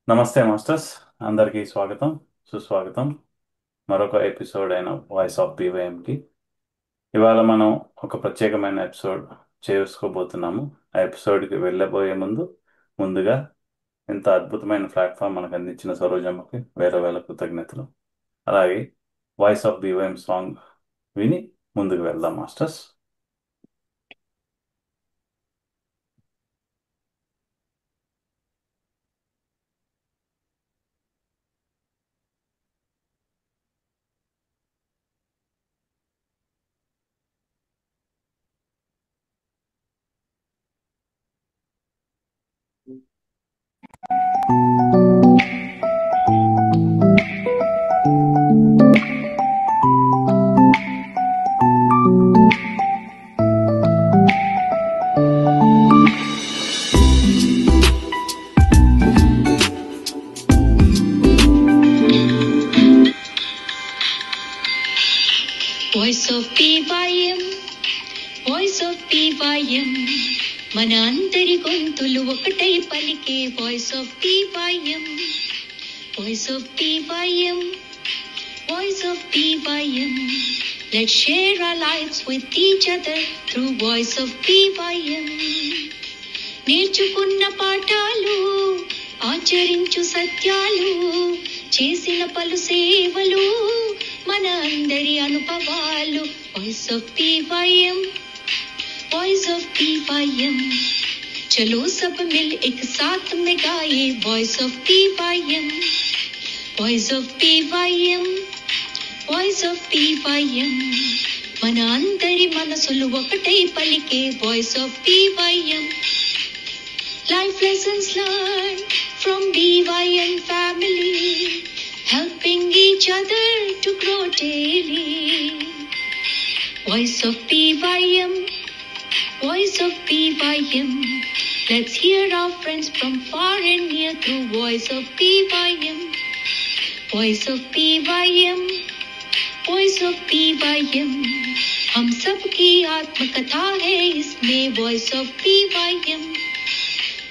నమస్తే మాస్టర్స్. అందరికీ స్వాగతం, సుస్వాగతం. మరొక ఎపిసోడ్ అయిన వాయిస్ ఆఫ్ బీవైఎంకి ఇవాళ మనం ఒక ప్రత్యేకమైన ఎపిసోడ్ చేసుకోబోతున్నాము. ఆ ఎపిసోడ్కి వెళ్ళబోయే ముందుగా ఇంత అద్భుతమైన ప్లాట్ఫామ్ మనకు అందించిన సరోజమ్మకి వేల వేల కృతజ్ఞతలు. అలాగే వాయిస్ ఆఫ్ బీవైఎం సాంగ్ విని ముందుకు వెళ్దాం masters. Voice of PYM, voice of PYM, మన అందరి గొంతులు ఒకటై పలికే voice of PYM, voice of PYM, voice of PYM. Let's share our lives with each other through voice of PYM. నేర్చుకున్న పాఠాలు, ఆచరించు సత్యాలు, చేసిన పలు సేవలు, మన అందరి అనుభవాలు. Voice of PYM, voice of PYM. चलो सब मिल एक साथ में गाए voice of PYM, voice of PYM, voice of PYM. మన అందరి మనసులు ఒకటై పలికే voice of PYM. Life lessons learned from BYM family, helping each other to grow daily. Voice of PYM, voice of PYM. Let's hear our friends from far and near through voice of PYM. Voice of PYM, voice of PYM. हम सबकी आत्मकथा है इसमें voice of PYM.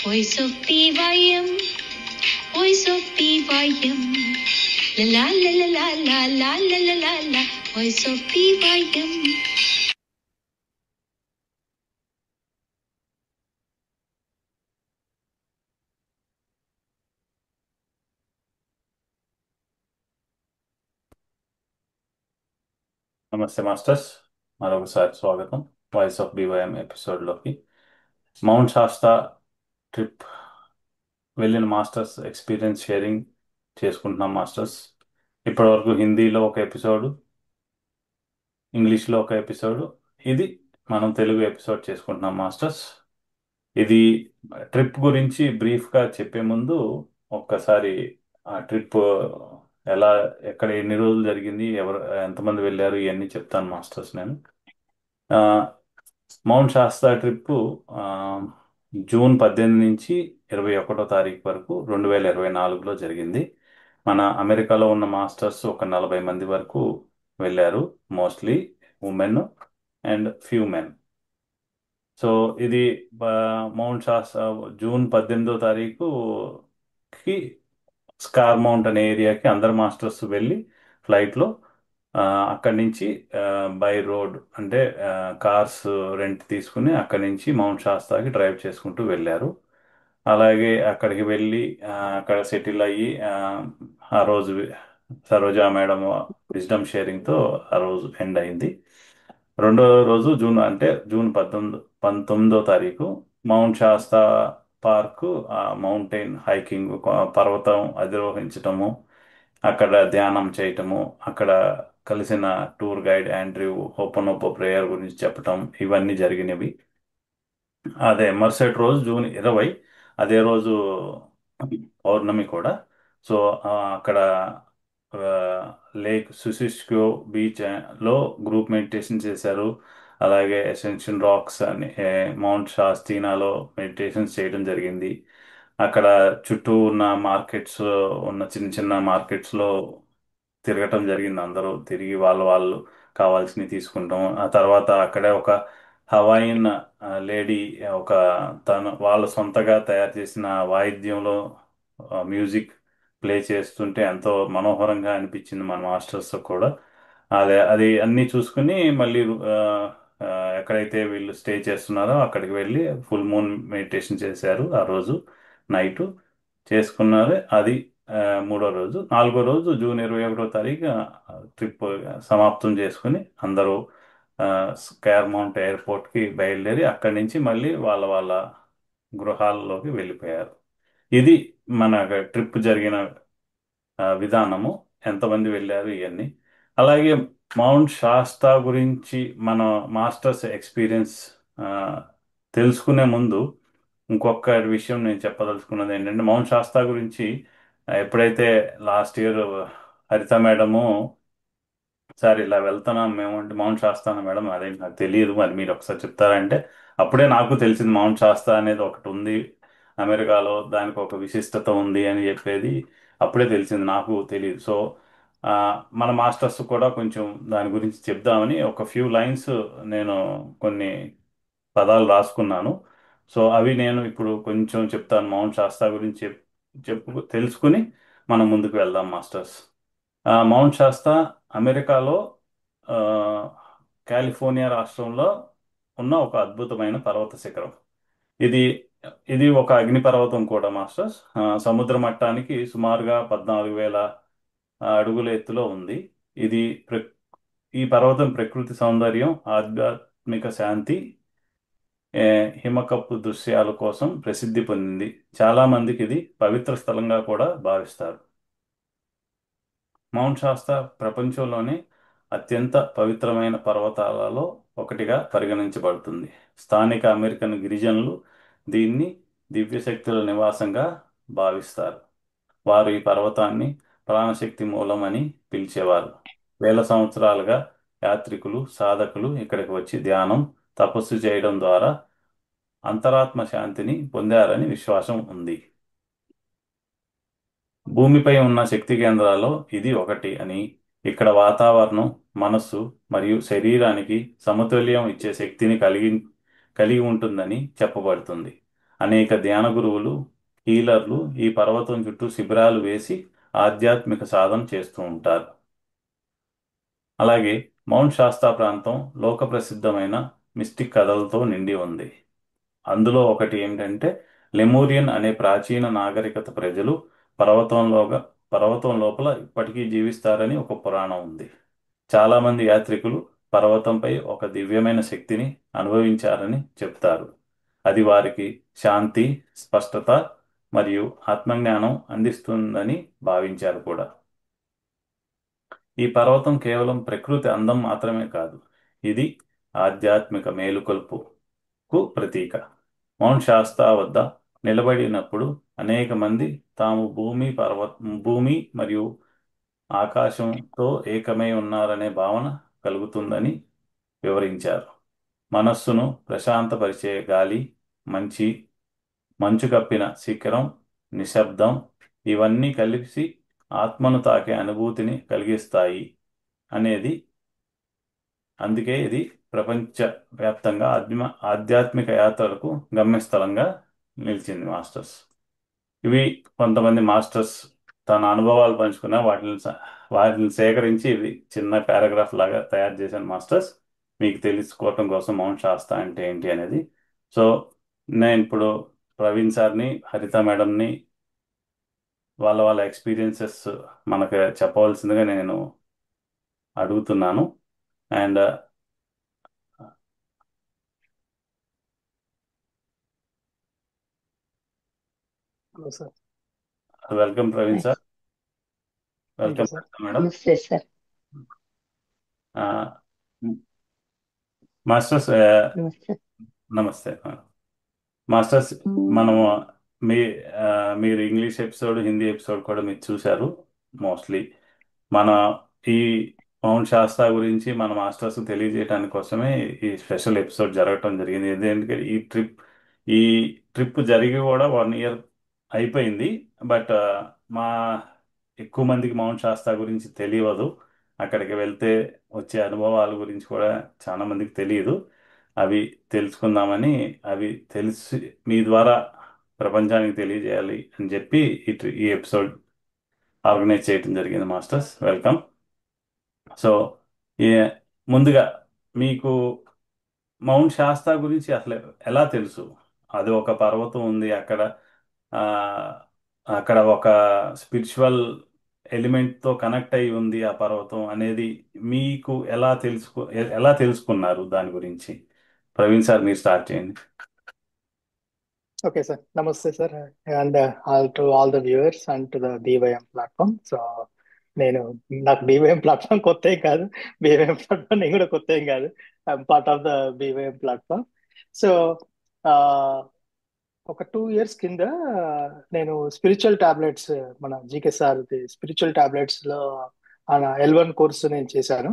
Voice of PYM, voice of PYM. La la la la la la la la la la. Voice of PYM. నమస్తే masters, మరొకసారి స్వాగతం voice of PYM ఎపిసోడ్లోకి. Mount Shasta trip వెళ్ళిన మాస్టర్స్ ఎక్స్పీరియన్స్ షేరింగ్ చేసుకుంటున్నాం masters. ఇప్పటివరకు హిందీలో ఒక episode, ఇంగ్లీష్లో ఒక ఎపిసోడ్, ఇది మనం తెలుగు ఎపిసోడ్ చేసుకుంటున్నాం మాస్టర్స్. ఇది ట్రిప్ గురించి బ్రీఫ్గా చెప్పే ముందు ఒక్కసారి ఆ ట్రిప్ ఎలా, ఎక్కడ, ఎన్ని రోజులు జరిగింది, ఎవరు ఎంతమంది వెళ్ళారు, ఇవన్నీ చెప్తాను మాస్టర్స్ నేను. ఆ, మౌంట్ శాస్తా ట్రిప్పు ఆ, జూన్ 18 నుంచి 21 తారీఖు వరకు 2024లో జరిగింది. మన అమెరికాలో ఉన్న మాస్టర్స్ ఒక 40 మంది వరకు వెళ్ళారు, mostly women and few men. So ఇది మౌంట్ శాస్తా జూన్ 18 తారీఖుకి స్కార్ మౌంట్ అనే ఏరియాకి అందరు మాస్టర్స్ వెళ్ళి ఫ్లైట్లో అక్కడి నుంచి బై రోడ్ అంటే కార్స్ రెంట్ తీసుకుని అక్కడి నుంచి మౌంట్ శాస్తాకి డ్రైవ్ చేసుకుంటూ వెళ్ళారు. అలాగే అక్కడికి వెళ్ళి అక్కడ సెటిల్ అయ్యి ఆ రోజు సరోజా మేడం విజ్డమ్ షేరింగ్తో ఆ రోజు ఎండ్ అయింది. రెండో రోజు జూన్ అంటే జూన్ 19వ తారీఖు mount Shasta park, mountain hiking, పర్వతం అధిరోహించటము, అక్కడ ధ్యానం చేయటము, అక్కడ కలిసిన tour guide Andrew open prayer గురించి చెప్పటం, ఇవన్నీ జరిగినవి. అదే మరుసటి రోజు జూన్ 20, అదే రోజు పౌర్ణమి కూడా. సో అక్కడ లేక్ సుసిస్కో బీచ్ లో గ్రూప్ మెడిటేషన్ చేశారు. అలాగే అసెన్షన్ రాక్స్ అని మౌంట్ శాస్తీనాలో మెడిటేషన్స్ చేయడం జరిగింది. అక్కడ చుట్టూ ఉన్న మార్కెట్స్, ఉన్న చిన్న చిన్న మార్కెట్స్లో తిరగటం జరిగింది. అందరూ తిరిగి వాళ్ళు కావాల్సినవి తీసుకుంటాం. ఆ తర్వాత అక్కడే ఒక హవాయిన్ లేడీ, ఒక తను వాళ్ళ సొంతగా తయారు చేసిన వాయిద్యంలో మ్యూజిక్ ప్లే చేస్తుంటే ఎంతో మనోహరంగా అనిపించింది మన మాస్టర్స్ కూడా. అదే అది అన్నీ చూసుకుని మళ్ళీ ఆ, ఆ, ఎక్కడైతే వీళ్ళు స్టే చేస్తున్నారో అక్కడికి వెళ్ళి ఫుల్ మూన్ మెడిటేషన్ చేశారు ఆ రోజు నైట్ చేసుకున్నారు. అది ఆ, మూడో రోజు. నాలుగో రోజు జూన్ 21వ తారీఖు ట్రిప్ సమాప్తం చేసుకుని అందరూ స్కార్మౌంట్ ఎయిర్పోర్ట్కి బయలుదేరి అక్కడి నుంచి మళ్ళీ వాళ్ళ వాళ్ళ గృహాల్లోకి వెళ్ళిపోయారు. ఇది మన ట్రిప్ జరిగిన విధానము, ఎంతమంది వెళ్ళారు ఇవన్నీ. అలాగే మౌంట్ శాస్తా గురించి మన మాస్టర్స్ ఎక్స్పీరియన్స్ ఆ, తెలుసుకునే ముందు ఇంకొక విషయం నేను చెప్పదలుచుకున్నది ఏంటంటే, మౌంట్ శాస్తా గురించి ఎప్పుడైతే లాస్ట్ ఇయర్ హరిత మేడము సార్ ఇలా వెళ్తున్నాం మేము అంటే, మౌంట్ శాస్తా మేడం అదే నాకు తెలియదు మరి మీరు ఒకసారి చెప్తారంటే, అప్పుడే నాకు తెలిసింది మౌంట్ శాస్తా అనేది ఒకటి ఉంది అమెరికాలో, దానికి ఒక విశిష్టత ఉంది అని చెప్పేది అప్పుడే తెలిసింది, నాకు తెలియదు. సో ఆ, మన మాస్టర్స్ కూడా కొంచెం దాని గురించి చెప్దామని ఒక ఫ్యూ లైన్స్ నేను కొన్ని పదాలు రాసుకున్నాను. సో అవి నేను ఇప్పుడు కొంచెం చెప్తాను మౌంట్ శాస్తా గురించి తెలుసుకుని మనం ముందుకు వెళ్దాం మాస్టర్స్. మౌంట్ శాస్తా అమెరికాలో ఆ, కాలిఫోర్నియా రాష్ట్రంలో ఉన్న ఒక అద్భుతమైన పర్వత శిఖరం. ఇది ఇది ఒక అగ్నిపర్వతం కూడా మాస్టర్స్. సముద్ర మట్టానికి సుమారుగా 14,000 అడుగుల ఎత్తులో ఉంది. ఇది ఈ పర్వతం ప్రకృతి సౌందర్యం, ఆధ్యాత్మిక శాంతి, ఏ, హిమకప్పు దృశ్యాల కోసం ప్రసిద్ధి పొందింది. చాలా మందికి ఇది పవిత్ర స్థలంగా కూడా భావిస్తారు. మౌంట్ శాస్తా ప్రపంచంలోనే అత్యంత పవిత్రమైన పర్వతాలలో ఒకటిగా పరిగణించబడుతుంది. స్థానిక అమెరికన్ గిరిజనులు దీన్ని దివ్యశక్తుల నివాసంగా భావిస్తారు. వారు ఈ పర్వతాన్ని ప్రాణశక్తి మూలం అని పిలిచేవారు. వేల సంవత్సరాలుగా యాత్రికులు, సాధకులు ఇక్కడికి వచ్చి ధ్యానం, తపస్సు చేయడం ద్వారా అంతరాత్మ శాంతిని పొందారని విశ్వాసం ఉంది. భూమిపై ఉన్న శక్తి కేంద్రాల్లో ఇది ఒకటి అని, ఇక్కడ వాతావరణం, మనస్సు మరియు శరీరానికి సమతుల్యం ఇచ్చే శక్తిని కలిగి ఉంటుందని చెప్పబడుతుంది. అనేక ధ్యాన గురువులు, హీలర్లు ఈ పర్వతం చుట్టూ శిబిరాలు వేసి ఆధ్యాత్మిక సాధన చేస్తూ ఉంటారు. అలాగే మౌంట్ శాస్తా ప్రాంతం లోక ప్రసిద్ధమైన మిస్టిక్ కథలతో నిండి ఉంది. అందులో ఒకటి ఏంటంటే, లెమూరియన్ అనే ప్రాచీన నాగరికత ప్రజలు పర్వతంలోగా పర్వతం లోపల ఇప్పటికీ జీవిస్తారని ఒక పురాణం ఉంది. చాలా మంది యాత్రికులు పర్వతంపై ఒక దివ్యమైన శక్తిని అనుభవించారని చెప్తారు. అది వారికి శాంతి, స్పష్టత మరియు ఆత్మజ్ఞానం అందిస్తుందని భావించారు కూడా. ఈ పర్వతం కేవలం ప్రకృతి అందం మాత్రమే కాదు, ఇది ఆధ్యాత్మిక మేలుకొల్పుకు ప్రతీక. మౌంట్ శాస్తా వద్ద నిలబడినప్పుడు అనేక మంది తాము భూమి మరియు ఆకాశంతో ఏకమై ఉన్నారనే భావన కలుగుతుందని వివరించారు. మనస్సును ప్రశాంతపరిచే గాలి, మంచి మంచు కప్పిన శిఖరం, నిశ్శబ్దం, ఇవన్నీ కలిసి ఆత్మను తాకే అనుభూతిని కలిగిస్తాయి అనేది. అందుకే ఇది ప్రపంచ వ్యాప్తంగా ఆధ్యాత్మిక యాత్రలకు గమ్యస్థలంగా నిలిచింది మాస్టర్స్. ఇవి కొంతమంది మాస్టర్స్ తన అనుభవాలు పంచుకున్న వాటిని సేకరించి ఇది చిన్న పారాగ్రాఫ్ లాగా తయారు చేశాను మాస్టర్స్, మీకు తెలుసుకోవటం కోసం మౌంట్ శాస్తా అంటే ఏంటి అనేది. సో నేను ఇప్పుడు ప్రవీణ్ సార్ని, హరిత మేడంని వాళ్ళ వాళ్ళ ఎక్స్పీరియన్సెస్ మనకు చెప్పవలసిందిగా నేను అడుగుతున్నాను. And hello sir. Welcome Praveen sir. Thank you welcome sir. Madam. నమస్తే సార్. మాస్టర్స్ నమస్తే. నమస్తే మాస్టర్స్. మనము మీ మీరు ఇంగ్లీష్ ఎపిసోడ్, హిందీ ఎపిసోడ్ కూడా మీరు చూశారు మోస్ట్లీ. మన ఈ మౌంట్ శాస్త్రా గురించి మన మాస్టర్స్ తెలియజేయడానికి కోసమే ఈ స్పెషల్ ఎపిసోడ్ జరగటం జరిగింది. ఎందుకంటే ఈ ట్రిప్ జరిగి కూడా 1 ఇయర్ అయిపోయింది. బట్ మా ఎక్కువ మందికి మౌంట్ శాస్త్రా గురించి తెలియదు. అక్కడికి వెళ్తే వచ్చే అనుభవాల గురించి కూడా చాలా మందికి తెలియదు. అవి తెలుసుకుందామని, అవి తెలిసి మీ ద్వారా ప్రపంచానికి తెలియజేయాలి అని చెప్పి ఈ ఎపిసోడ్ ఆర్గనైజ్ చేయడం జరిగింది మాస్టర్స్. వెల్కమ్. సో ఈ ముందుగా మీకు మౌంట్ శాస్తా గురించి అసలు ఎలా తెలుసు? అది ఒక పర్వతం ఉంది అక్కడ. ఆ, అక్కడ ఒక స్పిరిచువల్ ఎలిమెంట్తో కనెక్ట్ అయి ఉంది ఆ పర్వతం అనేది మీకు ఎలా తెలుసుకున్నారు దాని గురించి? ప్రవీణ్ సార్, మీరు స్టార్ట్ చేయండి. ఓకే సార్, నమస్తే sir, and all to all the viewers and to the PYM platform. So నేను నాకు బీవైఎం ప్లాట్ఫామ్ కొత్త ఏం కాదు, బీవైఎం ప్లాట్ఫామ్ నేను కూడా కొత్త ఏం కాదు. I'm part of the PYM platform. So ఒక 2 years కింద నేను స్పిరిచువల్ టాబ్లెట్స్, మన జీకే సార్ స్పిరిచువల్ టాబ్లెట్స్ లో L1 కోర్సు నేను చేశాను.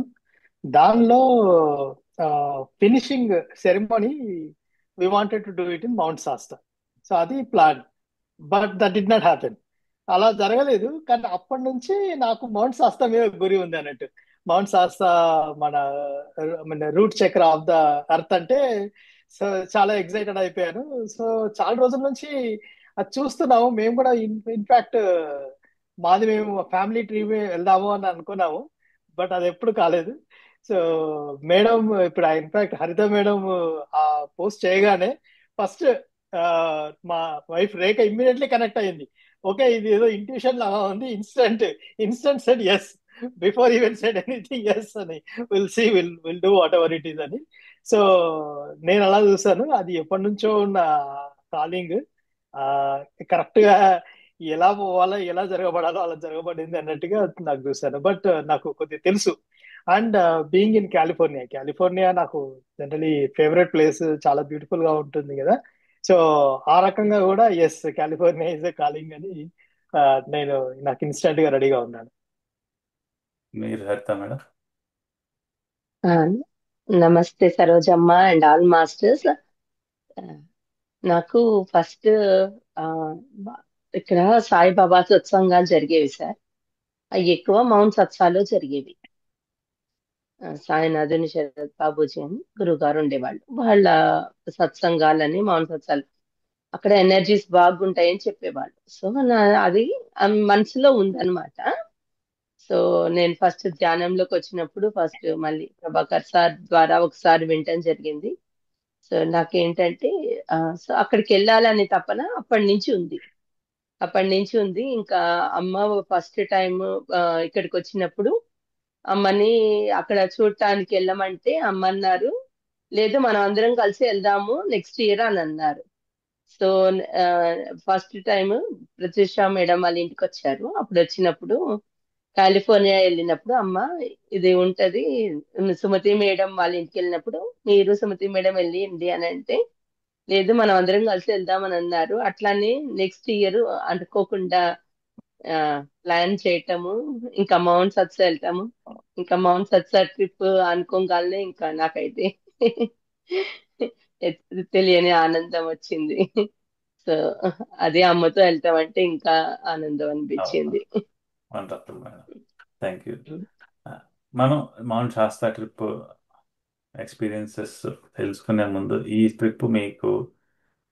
దానిలో finishing ceremony we wanted to do it in mount Shasta. So అది plan, but that did not happen. అలా జరగలేదు. కానీ అప్పటి నుంచి నాకు మౌంట్ శాస్తా మీద గురి ఉంది అన్నట్టు. మౌంట్ శాస్తా మన మన రూట్ చక్ర ఆఫ్ ద అర్త్ అంటే, సో చాలా ఎక్సైటెడ్ అయిపోయాను. సో చాలా రోజుల నుంచి అది చూస్తున్నాము. మేము కూడా ఇన్ఫాక్ట్ మాది మేము ఫ్యామిలీ ట్రిప్ వెళ్దాము అని అనుకున్నాము, బట్ అది ఎప్పుడు కాలేదు. సో మేడం ఇప్పుడు ఇన్ఫాక్ట్ హరిత మేడం ఆ పోస్ట్ చేయగానే ఫస్ట్ మా వైఫ్ రేఖ ఇమ్మీడియట్లీ కనెక్ట్ అయ్యింది. ఓకే, ఇది ఏదో ఇంట్యూషన్ లాగా ఉంది. Instant said yes, before even said anything yes అని, will do whatever it is అని. సో నేను అలా చూసాను. అది ఎప్పటి నుంచో ఉన్న కాలింగ్, ఆ కరెక్ట్ గా ఎలా పోవాలో ఎలా జరగబడాలో అలా జరగబడింది అన్నట్టుగా నాకు చూసాను. బట్ నాకు కొద్దిగా తెలుసు. అండ్ బీయింగ్ ఇన్ కాలిఫోర్నియా నాకు జనరలీ ఫేవరెట్ ప్లేస్, చాలా బ్యూటిఫుల్ గా ఉంటుంది కదా. సో ఆ రకంగా కూడా yes, California is a calling అని ఆ, నేను నాకు ఇన్స్టెంట్ గా రెడీగా ఉన్నాను. మీరు హరిత మేడం. ఆ, నమస్తే సరోజమ్మ అండ్ ఆల్ మాస్టర్స్. నాకు ఫస్ట్ ఇక్కడ సాయిబాబా సత్సంగాలు జరిగేవి సార్. అవి ఎక్కువ మౌంట్ సత్సాలో జరిగేవి. సాయినాథుని శరత్ బాబూజీ అని గురుగారు ఉండేవాళ్ళు. వాళ్ళ సత్సంగాలని మౌంట్ సత్సాలు అక్కడ ఎనర్జీస్ బాగుంటాయని చెప్పేవాళ్ళు. సో అది మనసులో ఉందన్నమాట. సో నేను ఫస్ట్ ధ్యానంలోకి వచ్చినప్పుడు ఫస్ట్ మళ్ళీ ప్రభాకర్ సార్ ద్వారా ఒకసారి వినటం జరిగింది. సో నాకేంటంటే సో అక్కడికి వెళ్ళాలనే తపన అప్పటి నుంచి ఉంది. ఇంకా అమ్మ ఫస్ట్ టైం ఇక్కడికి వచ్చినప్పుడు అమ్మని అక్కడ చూడటానికి వెళ్ళమంటే అమ్మ అన్నారు, లేదు మనం అందరం కలిసి వెళ్దాము నెక్స్ట్ ఇయర్ అని అన్నారు. So first time Pratyusha madam వాళ్ళ ఇంటికి వచ్చారు. అప్పుడు వచ్చినప్పుడు కాలిఫోర్నియా వెళ్ళినప్పుడు అమ్మ ఇది ఉంటది, సుమతి మేడం వాళ్ళ ఇంటికి వెళ్ళినప్పుడు మీరు సుమతి మేడం వెళ్ళింది అని అంటే, లేదు మనం అందరం కలిసి వెళ్దామని అన్నారు. అట్లానే నెక్స్ట్ ఇయర్ అనుకోకుండా ప్లాన్ చేయటము, ఇంకా మౌంట్ సత్స వెళ్తాము. ఇంకా మౌంట్ సత్స ట్రిప్ అనుకోగానే ఇంకా నాకైతే తెలియని ఆనందం వచ్చింది. సో అదే అమ్మతో వెళ్తామంటే ఇంకా ఆనందం అనిపించింది. Wonderful madam, thank you. మనం మౌంట్ శాస్తా ట్రిప్ ఎక్స్పీరియన్సెస్ తెలుసుకునే ముందు, ఈ ట్రిప్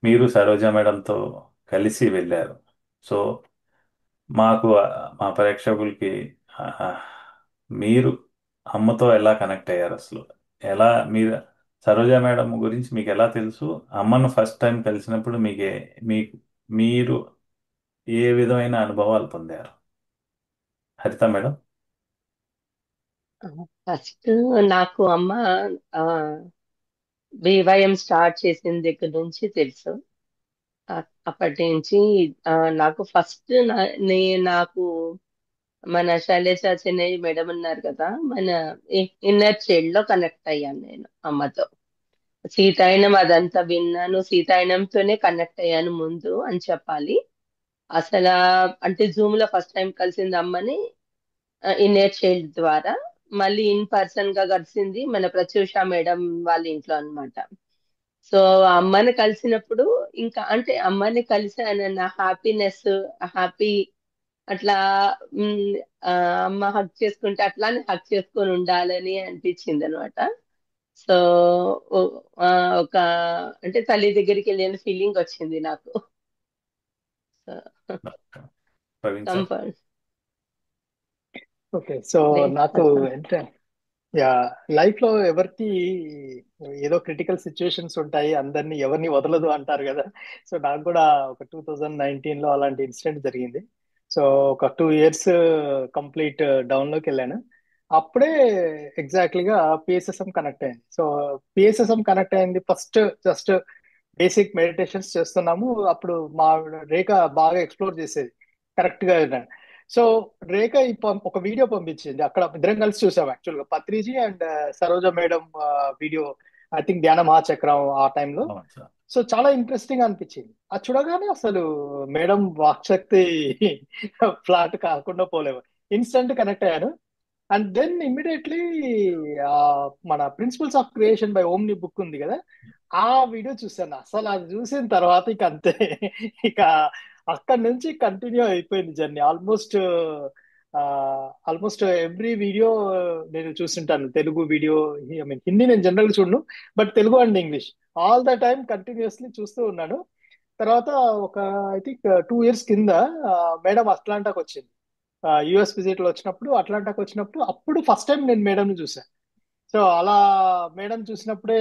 మీరు సరోజ మేడంతో కలిసి వెళ్ళారు. సో మాకు మా ప్రేక్షకులకి ఆ, మీరు అమ్మతో ఎలా కనెక్ట్ అయ్యారు అసలు? ఎలా మీరు సరోజ మేడం గురించి మీకు ఎలా తెలుసు? అమ్మను ఫస్ట్ టైం కలిసినప్పుడు మీకు మీరు ఏ విధమైన అనుభవాలు పొందారు? హరిత మేడం. ఫస్ట్ నాకు అమ్మ బీవైఎం స్టార్ట్ చేసిన దగ్గర నుంచి తెలుసు. అప్పటి నుంచి నాకు ఫస్ట్ నాకు మన శైలజ చెన్నై మేడం ఉన్నారు కదా, మన ఇన్నర్ చైల్డ్ లో కనెక్ట్ అయ్యాను నేను అమ్మతో. సీతాయనం అదంతా విన్నాను, సీతాయనంతోనే కనెక్ట్ అయ్యాను ముందు అని చెప్పాలి. అసలు అంటే జూమ్ లో ఫస్ట్ టైం కలిసింది అమ్మని ఇన్నర్ చైల్డ్ ద్వారా. మళ్ళీ ఇన్ పర్సన్ గా కలిసింది మన ప్రత్యూష మేడం వాళ్ళ ఇంట్లో అన్నమాట. సో అమ్మని కలిసినప్పుడు ఇంకా అంటే అమ్మని కలిసానన్న హ్యాపీనెస్, హ్యాపీ అట్లా ఉమ్, ఆ, అమ్మ హక్ చేసుకుంటే అట్లానే హక్ చేసుకొని ఉండాలని అనిపించింది అనమాట. సో ఓ- ఒక అంటే తల్లి దగ్గరికి వెళ్ళిన ఫీలింగ్ వచ్చింది నాకు. Praveen sir. Comfort okay. So నాకు అంటే యా లైఫ్ లో ఎవరికి ఏదో క్రిటికల్ సిచ్యుయేషన్స్ ఉంటాయి, అందరినీ ఎవరిని వదలదు అంటారు కదా. సో నాకు కూడా ఒక 2019 లో అలాంటి ఇన్సిడెంట్ జరిగింది. సో ఒక 2 ఇయర్స్ కంప్లీట్ డౌన్ లోకి వెళ్ళాను. అప్పుడే ఎగ్జాక్ట్లీగా పిఎస్ఎస్ఎం కనెక్ట్ అయింది. సో పిఎస్ఎస్ఎం కనెక్ట్ అయింది ఫస్ట్ జస్ట్ బేసిక్ మెడిటేషన్స్ చేస్తున్నాము. అప్పుడు మా రేఖ బాగా ఎక్స్ప్లోర్ చేసేది కరెక్ట్ గా. సో రేఖ ఒక వీడియో పంపించింది, అక్కడ ఇద్దరం కలిసి చూసాం యాక్చువల్ గా, Patriji and Saroja madam video. I think ధ్యాన మహాచక్రం ఆ టైంలో. అవును సార్. సో చాలా ఇంట్రెస్టింగ్ అనిపించింది అది చూడగానే. అసలు మేడం వాక్శక్తి ఫ్లాట్ కాకుండా పోలేవు. ఇన్స్టెంట్ కనెక్ట్ అయ్యాను. అండ్ దెన్ ఇమ్మీడియట్లీ మన principles of creation by omni book ఉంది కదా, ఆ వీడియో చూసాను. అసలు అది చూసిన తర్వాత ఇక అంతే, ఇక అక్కడి నుంచి కంటిన్యూ అయిపోయింది జర్నీ. ఆల్మోస్ట్ ఎవ్రీ వీడియో నేను చూస్తుంటాను. Telugu video, I mean Hindi నేను జనరల్ చూడను, but Telugu and English all the time continuously చూస్తూ ఉన్నాను. తర్వాత ఒక ఐ థింక్ 2 ఇయర్స్ కింద మేడం అట్లాంటాకి వచ్చింది. యుఎస్ విజిట్ లో వచ్చినప్పుడు, అట్లాంటాకి వచ్చినప్పుడు, అప్పుడు ఫస్ట్ టైం నేను మేడం ని చూసాను. సో అలా మేడం చూసినప్పుడే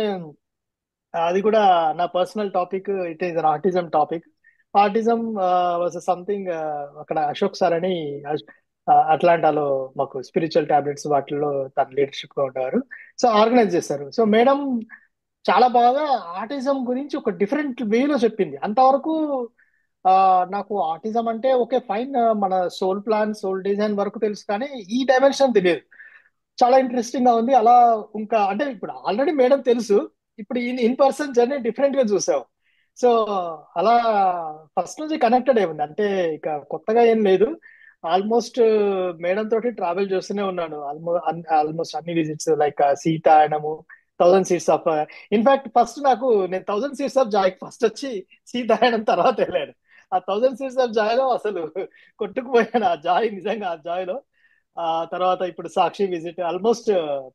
అది కూడా నా personal topic. It is an autism topic. Autism was something. అక్కడ అశోక్ సార్ అని అట్లాంటాలో మాకు స్పిరిచువల్ టాబ్లెట్స్ వాటిల్లో తన లీడర్షిప్ గా ఉండేవారు. సో ఆర్గనైజ్ చేశారు. సో మేడం చాలా బాగా ఆర్టిజం గురించి ఒక డిఫరెంట్ వేలో చెప్పింది. అంతవరకు ఆ, నాకు ఆర్టిజం అంటే ఓకే ఫైన్, మన సోల్ ప్లాన్ సోల్ డిజైన్ వరకు తెలుసు, కానీ ఈ డైమెన్షన్ తెలియదు. చాలా ఇంట్రెస్టింగ్ గా ఉంది. అలా ఇంకా అంటే ఇప్పుడు ఆల్రెడీ మేడం తెలుసు, ఇప్పుడు ఇన్ పర్సన్ జర్నీ డిఫరెంట్ గా చూసాం. సో అలా ఫస్ట్ నుంచి కనెక్టెడ్ అయి ఉంది. అంటే ఇక కొత్తగా ఏం లేదు. ఆల్మోస్ట్ మేడం తోటి ట్రావెల్ చేస్తూనే ఉన్నాను. ఆల్మోస్ట్ అన్ని విజిట్స్ లైక్ సీతాయనము, 1000 సీట్స్ ఆఫ్. ఇన్ఫాక్ట్ ఫస్ట్ నేను 1000 సీట్స్ ఆఫ్ జాయ్ ఫస్ట్ వచ్చి సీతాయనం తర్వాత వెళ్ళాను. ఆ 1000 సీట్స్ ఆఫ్ జాయ్ లో అసలు కొట్టుకుపోయాను. ఆ జాయ్ నిజంగా ఆ జాయ్ లో. ఆ తర్వాత ఇప్పుడు సాక్షి విజిట్, ఆల్మోస్ట్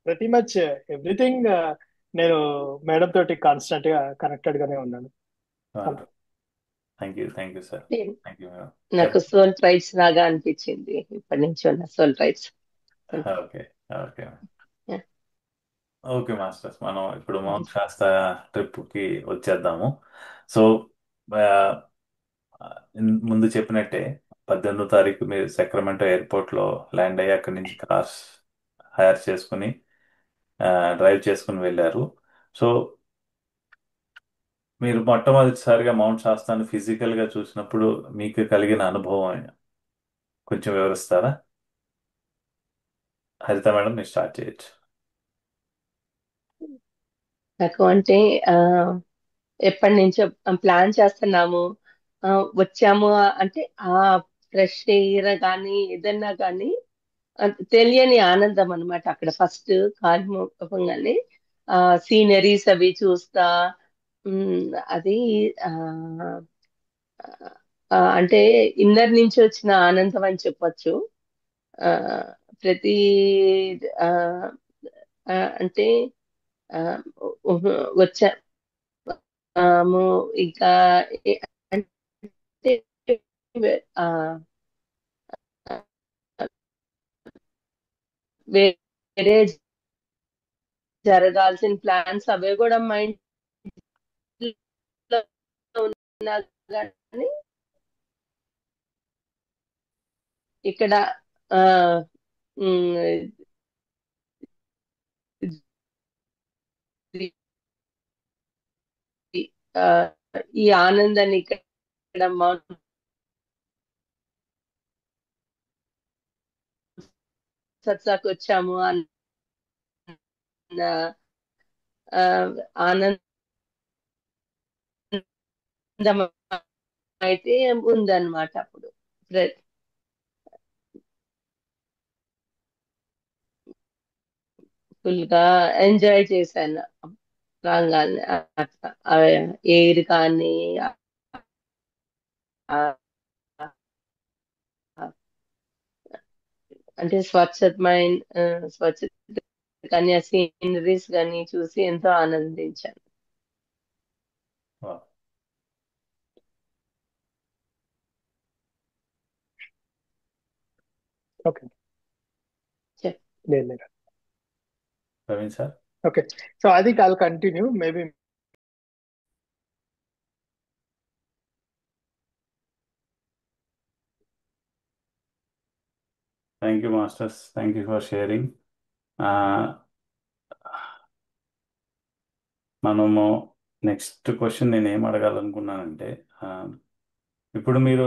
ప్రతి మచ్ ఎవ్రీథింగ్ నేను మేడం తోటి కాన్స్టెంట్ గా కనెక్టెడ్ గానే ఉన్నాను. Thank you sir. Thank you. నాకు సోల్ ట్రైబ్స్ లాగా అనిపించింది ఇప్పటి నుంచి ఉన్న soul tribes. Okay. Okay. Okay masters, మనం ఇప్పుడు మౌంట్ శాస్తా ట్రిప్కి వచ్చేద్దాము. సో ముందు చెప్పినట్టే 18వ తారీఖు మీరు సక్రమెంటో ఎయిర్పోర్ట్లో ల్యాండ్ అయ్యి అక్కడి నుంచి కార్స్ హైర్ చేసుకుని డ్రైవ్ చేసుకుని వెళ్ళారు. సో మీరు మొట్టమొదటిసారిగా మౌంట్ శాస్తాను ఫిజికల్గా చూసినప్పుడు మీకు కలిగిన అనుభవం కొంచెం వివరిస్తారా? హరిత మేడం, మీరు స్టార్ట్ చేయొచ్చు. నాకు అంటే ఆ ఎప్పటి నుంచో ప్లాన్ చేస్తున్నాము. ఆ, వచ్చాము అంటే ఆ ఫ్రెష్ ఎయిర్ కానీ ఏదన్నా కానీ తెలియని ఆనందం అన్నమాట. అక్కడ ఫస్ట్ కాలు మోపంగానే ఆ సీనరీస్ అవి చూస్తా అది ఆ అంటే ఇన్నర్ నుంచి వచ్చిన ఆనందం అని చెప్పొచ్చు. ఆ ప్రతి ఆ ఆ, అంటే ఆ, వచ్చాము ఇంకా అంటే ఆ, వేరే జరగాల్సిన ప్లాన్స్ అవే కూడా మైండ్ లో ఉన్నా కానీ ఇక్కడ ఆ ఉమ్, ఆ, ఈ ఆనందాన్ని ఇక్కడ సత్సాకు వచ్చాము అన్న ఆ, ఆనందం అయితే ఉందన్నమాట. అప్పుడు ఫుల్ గా ఎంజాయ్ చేశాను రాగానే. ఎయిర్ కానీ ఆ, ఆ, అంటే స్వచ్ఛమైన స్వచ్ఛత కానీ ఆ సీనరీస్ కానీ చూసి ఎంతో ఆనందించాను. ఓకే. చెప్ లేదు లేదు. Praveen sir. Okay. So I think I'll continue maybe. Thank you masters, thank you for sharing. మనము నెక్స్ట్ క్వశ్చన్ నేను ఏం అడగాలనుకున్నానంటే, ఆ, ఇప్పుడు మీరు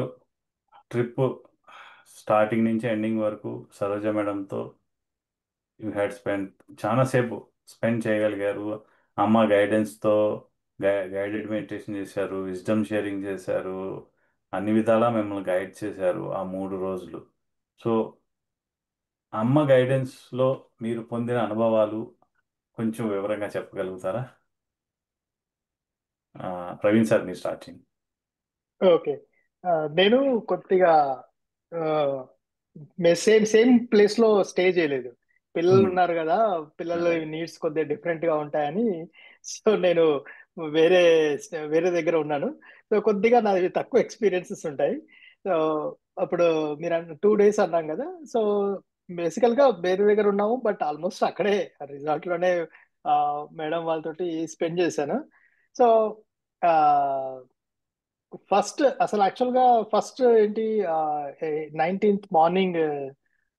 ట్రిప్ స్టార్టింగ్ నుంచి ఎండింగ్ వరకు సరోజ మేడంతో యూ హ్యాడ్ స్పెండ్ చాలాసేపు స్పెండ్ చేయగలిగారు. అమ్మ గైడెన్స్తో గైడెడ్ మెడిటేషన్ చేశారు, విజ్డమ్ షేరింగ్ చేశారు, అన్ని విధాలా మిమ్మల్ని గైడ్ చేశారు ఆ 3 రోజులు. సో అమ్మ గైడెన్స్లో మీరు పొందిన అనుభవాలు కొంచెం వివరంగా చెప్పగలుగుతారా? ప్రవీణ్ సార్, మీరు స్టార్ట్ చేయండి. ఓకే. నేను కొద్దిగా సేమ్ సేమ్ ప్లేస్ లో స్టే చేయలేదు. పిల్లలు ఉమ్, ఉన్నారు కదా, పిల్లల అదే. నీడ్స్ కొద్దిగా డిఫరెంట్ గా ఉంటాయని. సో నేను వేరే వేరే దగ్గర ఉన్నాను. సో కొద్దిగా నాది తక్కువ ఎక్స్పీరియన్సెస్ ఉంటాయి. సో అప్పుడు మీరు 2 days అన్నాం కదా. సో బేసికల్ గా వేరే దగ్గర ఉన్నాము, బట్ ఆల్మోస్ట్ అక్కడే రిసార్ట్ లోనే మేడం వాళ్ళతోటి స్పెండ్ చేశాను. సో ఫస్ట్ అసలు యాక్చువల్ గా ఫస్ట్ ఏంటి, 19th మార్నింగ్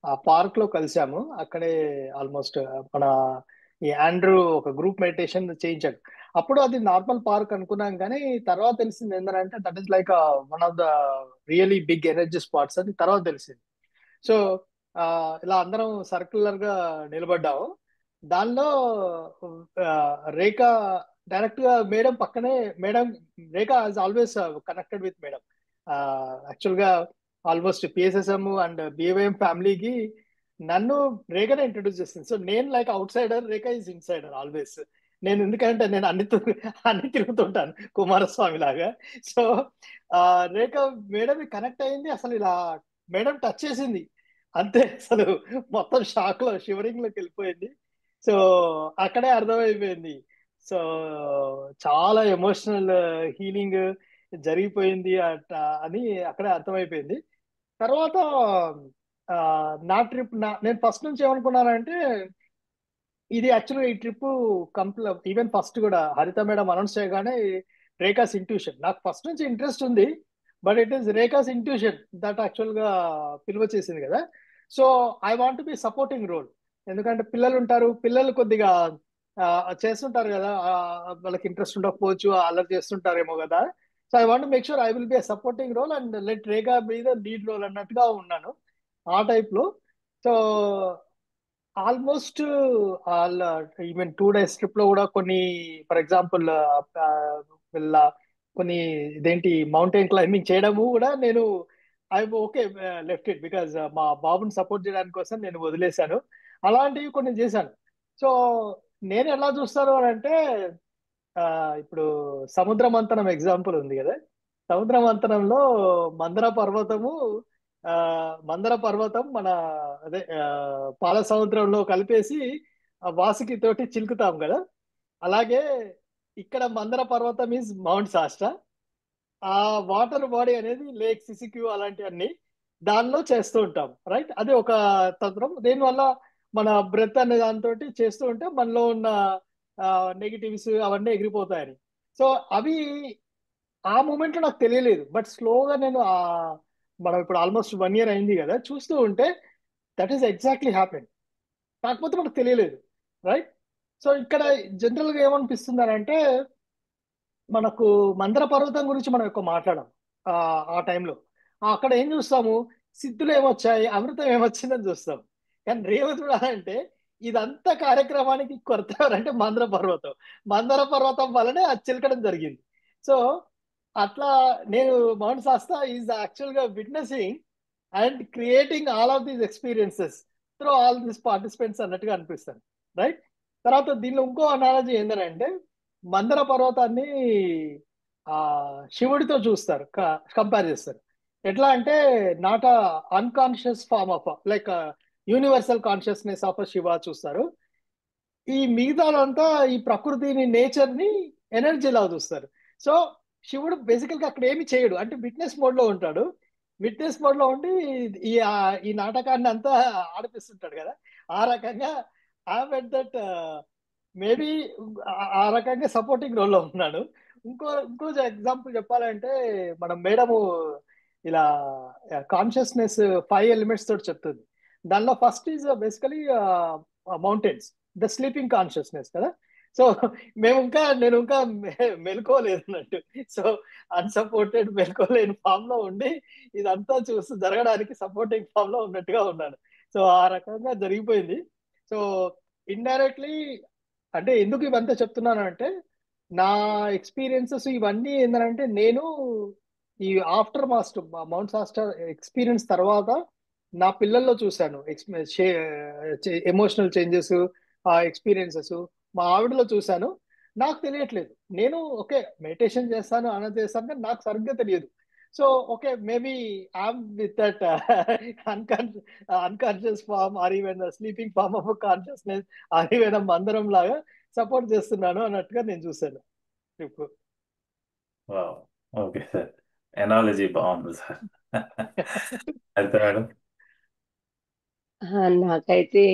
ఆ పార్క్ లో కలిసాము. అక్కడే ఆల్మోస్ట్ మన ఈ ఆండ్రూ ఒక గ్రూప్ మెడిటేషన్ చేయించాడు. అప్పుడు అది నార్మల్ పార్క్ అనుకున్నాం, కానీ తర్వాత తెలిసింది ఏంటంటే that is like one of the really big energy spots అని తర్వాత తెలిసింది. సో ఇలా అందరం సర్క్యులర్ గా నిలబడ్డాము. దానిలో ఆ, రేఖ డైరెక్ట్ గా మేడం పక్కనే. Madam Rekha has always connected with madam. Actual గా ఆల్మోస్ట్ పిఎస్ఎస్ఎం అండ్ బిఏఎం ఫ్యామిలీకి నన్ను రేఖనే ఇంట్రొడ్యూస్ చేసింది. సో నేను like out cider, Rekha is insider always. నేను ఎందుకంటే నేను అన్ని తిరుగుతుంటాను కుమారస్వామి లాగా. సో రేఖ మేడం కనెక్ట్ అయింది. అసలు ఇలా మేడం టచ్ చేసింది అంతే. అసలు మొత్తం షాక్ లో షివరింగ్ లోకి వెళ్ళిపోయింది. సో అక్కడే అర్థమైపోయింది. సో చాలా ఎమోషనల్ హీలింగ్ జరిగిపోయింది అని అక్కడే అర్థమైపోయింది. తర్వాత ఆ, నా ట్రిప్ నేను ఫస్ట్ నుంచి ఏమనుకున్నానంటే ఇది యాక్చువల్గా ఈ ట్రిప్ ఈవెన్ ఫస్ట్ కూడా హరిత మేడం అనౌన్స్ చేయగానే రేఖాస్ ఇంట్యూషన్ నాకు ఫస్ట్ నుంచి ఇంట్రెస్ట్ ఉంది. But it is Rekha's intuition that actual గా పిలువ చేసింది కదా. So I want be supporting role. ఎందుకంటే పిల్లలు ఉంటారు, పిల్లలు కొద్దిగా ఆ, చేస్తుంటారు కదా, వాళ్ళకి ఇంట్రెస్ట్ ఉండకపోవచ్చు, అల్లరి చేస్తుంటారేమో కదా. So I want make sure I will be supporting role and let Rekha be the lead role అన్నట్టుగా ఉన్నాను ఆ టైప్ లో. So almost all even 2 days trip లో కూడా కొన్ని, ఫర్ ఎగ్జాంపుల్ వీళ్ళ కొన్ని ఇదేంటి మౌంటైన్ క్లైంబింగ్ చేయడము కూడా నేను I okay left it because మా బాబుని సపోర్ట్ చేయడానికి కోసం నేను వదిలేశాను. అలాంటివి కొన్ని చేశాను. సో నేను ఎలా చూస్తాను అని అంటే ఆ, ఇప్పుడు సముద్ర మంథనం ఎగ్జాంపుల్ ఉంది కదా. సముద్ర మంథనంలో మందర పర్వతము ఆ మందర పర్వతం మన అదే పాల సముద్రంలో కలిపేసి ఆ వాసుకి తోటి చిలుకుతాం కదా. అలాగే ఇక్కడ మందర పర్వతం ఈజ్ మౌంట్ శాస్త్ర. ఆ వాటర్ బాడీ అనేది లేక్ సిసిక్యూ అలాంటివన్నీ దానిలో చేస్తూ ఉంటాం, రైట్. అది ఒక తంత్రం. దీనివల్ల మన బ్రెత్ అనే దాంతో చేస్తూ ఉంటే మనలో ఉన్న నెగిటివ్స్ అవన్నీ ఎగిరిపోతాయని. సో అవి ఆ మూమెంట్ లో నాకు తెలియలేదు. బట్ స్లోగా నేను మనం ఇప్పుడు ఆల్మోస్ట్ 1 year అయింది కదా, చూస్తూ ఉంటే దట్ ఈస్ ఎగ్జాక్ట్లీ హ్యాపెన్. కాకపోతే మనకు తెలియలేదు, రైట్. సో ఇక్కడ జనరల్ గా ఏమనిపిస్తుంది అని అంటే మనకు మందర పర్వతం గురించి మనం ఎక్కువ మాట్లాడాం ఆ ఆ టైంలో. అక్కడ ఏం చూస్తాము, సిద్ధులు ఏమొచ్చాయి, అమృతం ఏమొచ్చిందని చూస్తాం. కానీ రేవతుడు అంటే ఇదంతా కార్యక్రమానికి కొరత ఎవరంటే మందర పర్వతం. మందర పర్వతం వల్లనే అది చిలకడం జరిగింది. సో అట్లా నేను మౌంట్ శాస్త్ర ఈజ్ యాక్చువల్ గా witnessing and creating all of these experiences through all these participants అన్నట్టుగా అనిపిస్తాను, రైట్. తర్వాత దీనిలో ఇంకో అనాలజీ ఏంటంటే మందర పర్వతాన్ని ఆ శివుడితో చూస్తారు, కంపేర్ చేస్తారు. ఎట్లా అంటే not unconscious form of like universal consciousness of Shiva చూస్తారు. ఈ మిగతాదంతా ఈ ప్రకృతిని, నేచర్ ని ఎనర్జీ లాగా చూస్తారు. సో శివుడు బేసికల్ గా అక్కడ ఏమి చేయడు, అంటే విట్నెస్ మోడ్ లో ఉంటాడు. విట్నెస్ మోడ్ లో ఉండి ఈ నాటకాన్ని అంతా ఆడిపిస్తుంటాడు కదా. ఆ రకంగా ఐఎమ్ ఎట్ దట్ మేబీ ఆ రకంగా సపోర్టింగ్ రోల్ లో ఉన్నాడు. ఇంకో ఎగ్జాంపుల్ చెప్పాలంటే, మనం మేడము ఇలా కాన్షియస్నెస్ 5 ఎలిమెంట్స్ తోటి చెప్తుంది. దానిలో first is basically mountains, the sleeping consciousness కదా. సో నేను ఇంకా మెలుకోలేదు అన్నట్టు. సో అన్సపోర్టెడ్ మెలుకోలేని ఫామ్ లో ఉండి ఇదంతా చూస్తూ జరగడానికి సపోర్టింగ్ ఫామ్ లో ఉన్నట్టుగా ఉన్నాను. సో ఆ రకంగా జరిగిపోయింది. సో ఇండైరెక్ట్లీ అంటే ఎందుకు ఇవంతా చెప్తున్నాను అంటే, నా ఎక్స్పీరియన్సెస్ ఇవన్నీ ఏంటంటే, నేను ఈ ఆఫ్టర్ మాస్టర్ మౌంట్ సాస్టర్ ఎక్స్పీరియన్స్ తర్వాత నా పిల్లల్లో చూశాను ఎమోషనల్ చేంజెస్, ఆ ఎక్స్పీరియన్సెస్ మా ఆవిడలో చూశాను. నాకు తెలియట్లేదు. నేను ఓకే మెడిటేషన్ చేస్తాను అన్నది చేస్తాను, కానీ నాకు సరిగ్గా తెలియదు. So okay maybe I'm with that unconscious form or even sleeping form of consciousness or even మందరం లాగా సపోర్ట్ చేస్తున్నాను అన్నట్టుగా నేను చూశాను ఇప్పుడు. వావ్. ఓకే సార్, ఎనాలజీ బాగుంది సార్. అయితే మేడం. నాకైతే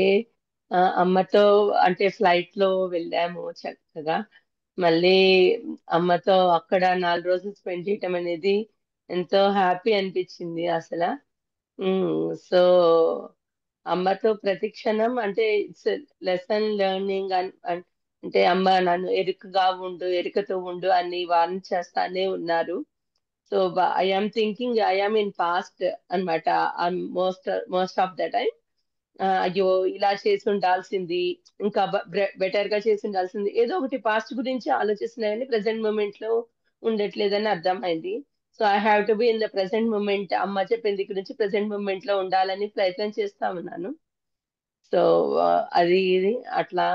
అమ్మతో అంటే ఫ్లైట్ లో వెళ్ళాము చక్కగా. మళ్ళీ అమ్మతో అక్కడ 4 రోజులు స్పెండ్ చేయటం అనేది ఎంతో హ్యాపీ అనిపించింది అసలు. సో అమ్మతో ప్రతి క్షణం అంటే ఇట్స్ లెసన్ లెర్నింగ్ అంటే అమ్మ నన్ను ఎరుకగా ఉండు, ఎరుకతో ఉండు అని వార్న్ చేస్తానే ఉన్నారు. So I am thinking I am in past అనమాట. మోస్ట్ ఆఫ్ ద టైం అయ్యో ఇలా చేసి ఉండాల్సింది, ఇంకా బెటర్ గా చేసి ఉండాల్సింది, ఏదో ఒకటి పాస్ట్ గురించి ఆలోచిస్తున్నాయని ప్రెసెంట్ మూమెంట్ లో ఉండట్లేదని అర్థమైంది. So I have to be in the present moment. అమ్మ చెప్పింది గురించి ప్రెసెంట్ మూమెంట్ లో ఉండాలని ప్రయత్నం చేస్తా ఉన్నాను. సో అది ఇది అట్లా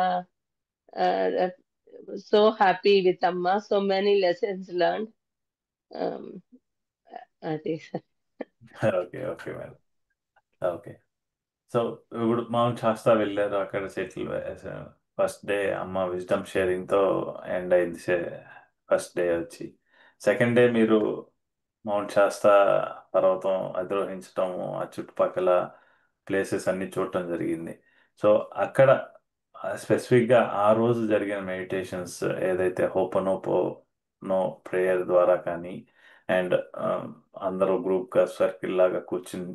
సో హ్యాపీ విత్ అమ్మ, సో మెనీ లెసన్స్ లెర్న్. అది okay okay madam. Okay. So ఇప్పుడు మౌంట్ శాస్తా వెళ్ళారు, అక్కడ సెటిల్. ఫస్ట్ డే అమ్మ విజ్డమ్ షేరింగ్తో ఎండ్ అయింది. ఫస్ట్ డే వచ్చి సెకండ్ డే మీరు మౌంట్ శాస్తా పర్వతం అధిరోహించటము, ఆ చుట్టుపక్కల ప్లేసెస్ అన్ని చూడటం జరిగింది. సో అక్కడ స్పెసిఫిక్గా ఆ రోజు జరిగిన మెడిటేషన్స్ ఏదైతే హోపనోపో నో ప్రేయర్ ద్వారా కానీ, అండ్ అందరూ గ్రూప్గా సర్కిల్ లాగా కూర్చుని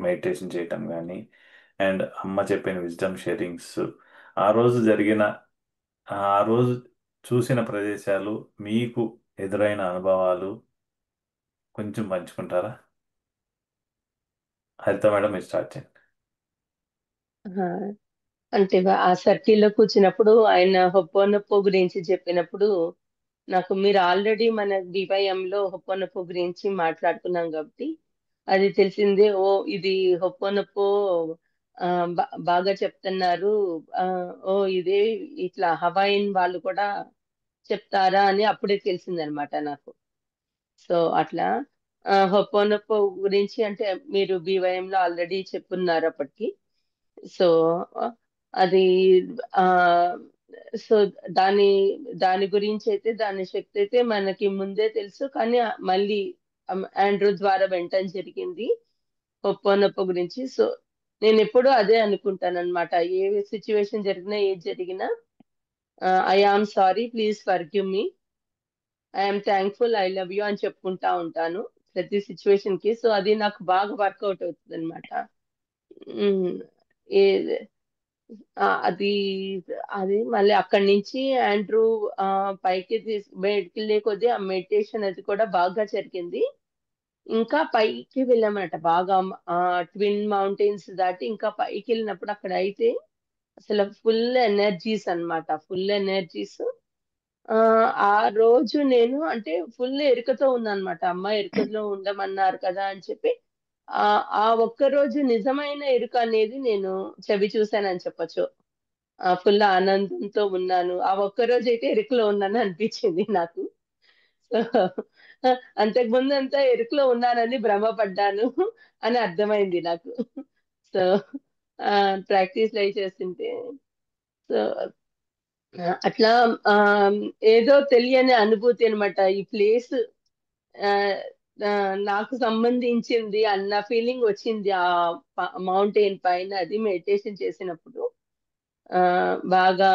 మెడిటేషన్ చేయటం కానీ, అండ్ అమ్మ చెప్పిన విజ్డమ్ షేరింగ్స్, ఆ రోజు జరిగిన ఆ రోజు చూసిన ప్రదేశాలు, మీకు ఎదురైన అనుభవాలు కొంచెం పంచుకుంటారా? హరిత మేడం, మీరు స్టార్ట్ చేయండి. ఆ, అంటే ఆ సర్కిల్లో కూర్చున్నప్పుడు ఆయన హొప్పొనొప్పో గురించి చెప్పినప్పుడు నాకు, మీరు ఆల్రెడీ మన BYM లో హొప్పొనొప్పో గురించి మాట్లాడుకున్నాం కాబట్టి అది తెలిసిందే. ఓ ఇది హొప్పొనొప్పో ఆ, బాగా చెప్తున్నారు. ఆ, ఓ ఇదే ఇట్లా హవాయిన్ వాళ్ళు కూడా చెప్తారా అని అప్పుడే తెలిసిందనమాట నాకు. సో అట్లా హొప్పొనొప్పో గురించి అంటే మీరు BYM లో ఆల్రెడీ చెప్పున్నారు అప్పటికి. సో అది ఆ సో దాని దాని గురించి అయితే, దాని శక్తి అయితే మనకి ముందే తెలుసు, కానీ మళ్ళీ ఆండ్రూ ద్వారా వినటం జరిగింది ఒప్పో గురించి. సో నేను ఎప్పుడూ అదే అనుకుంటాను అనమాట. ఏ సిచ్యువేషన్ జరిగినా, ఏది జరిగినా I am sorry, please forgive me, I'm thankful, I love you అని చెప్పుకుంటా ఉంటాను ప్రతి సిచ్యువేషన్ కి. సో అది నాకు బాగా వర్కౌట్ అవుతుంది అనమాట. అది అది మళ్ళీ అక్కడి నుంచి ఆండ్రూ పైకి బయటికి వెళ్ళే కొద్దీ ఆ మెడిటేషన్ అది కూడా బాగా జరిగింది. ఇంకా పైకి వెళ్ళామన్నమాట బాగా. ట్విన్ మౌంటైన్స్ దాటి ఇంకా పైకి వెళ్ళినప్పుడు అక్కడ అయితే అసలు ఫుల్ ఎనర్జీస్ అన్నమాట, ఫుల్ ఎనర్జీస్. ఆ ఆ రోజు నేను అంటే ఫుల్ ఎరుకతో ఉన్నానమాట. అమ్మ ఎరుకలో ఉండమన్నారు కదా అని చెప్పి ఆ ఆ ఒక్క రోజు నిజమైన ఎరుక అనేది నేను చెవి చూశానని చెప్పొచ్చు. ఫుల్ ఆనందంతో ఉన్నాను. ఆ ఒక్క రోజు అయితే ఎరుకలో ఉన్నాను అనిపించింది నాకు. సో అంతకు ముందు అంతా ఎరుకలో ఉన్నానని భ్రమపడ్డాను అని అర్థమైంది నాకు. సో ప్రాక్టీస్ అయి చేస్తుంటే, సో అట్లా ఆ, ఏదో తెలియని అనుభూతి అనమాట. ఈ ప్లేస్ ఆ, నాకు సంబంధించింది అన్న ఫీలింగ్ వచ్చింది ఆ మౌంటైన్ పైన అది మెడిటేషన్ చేసినప్పుడు. ఆ బాగా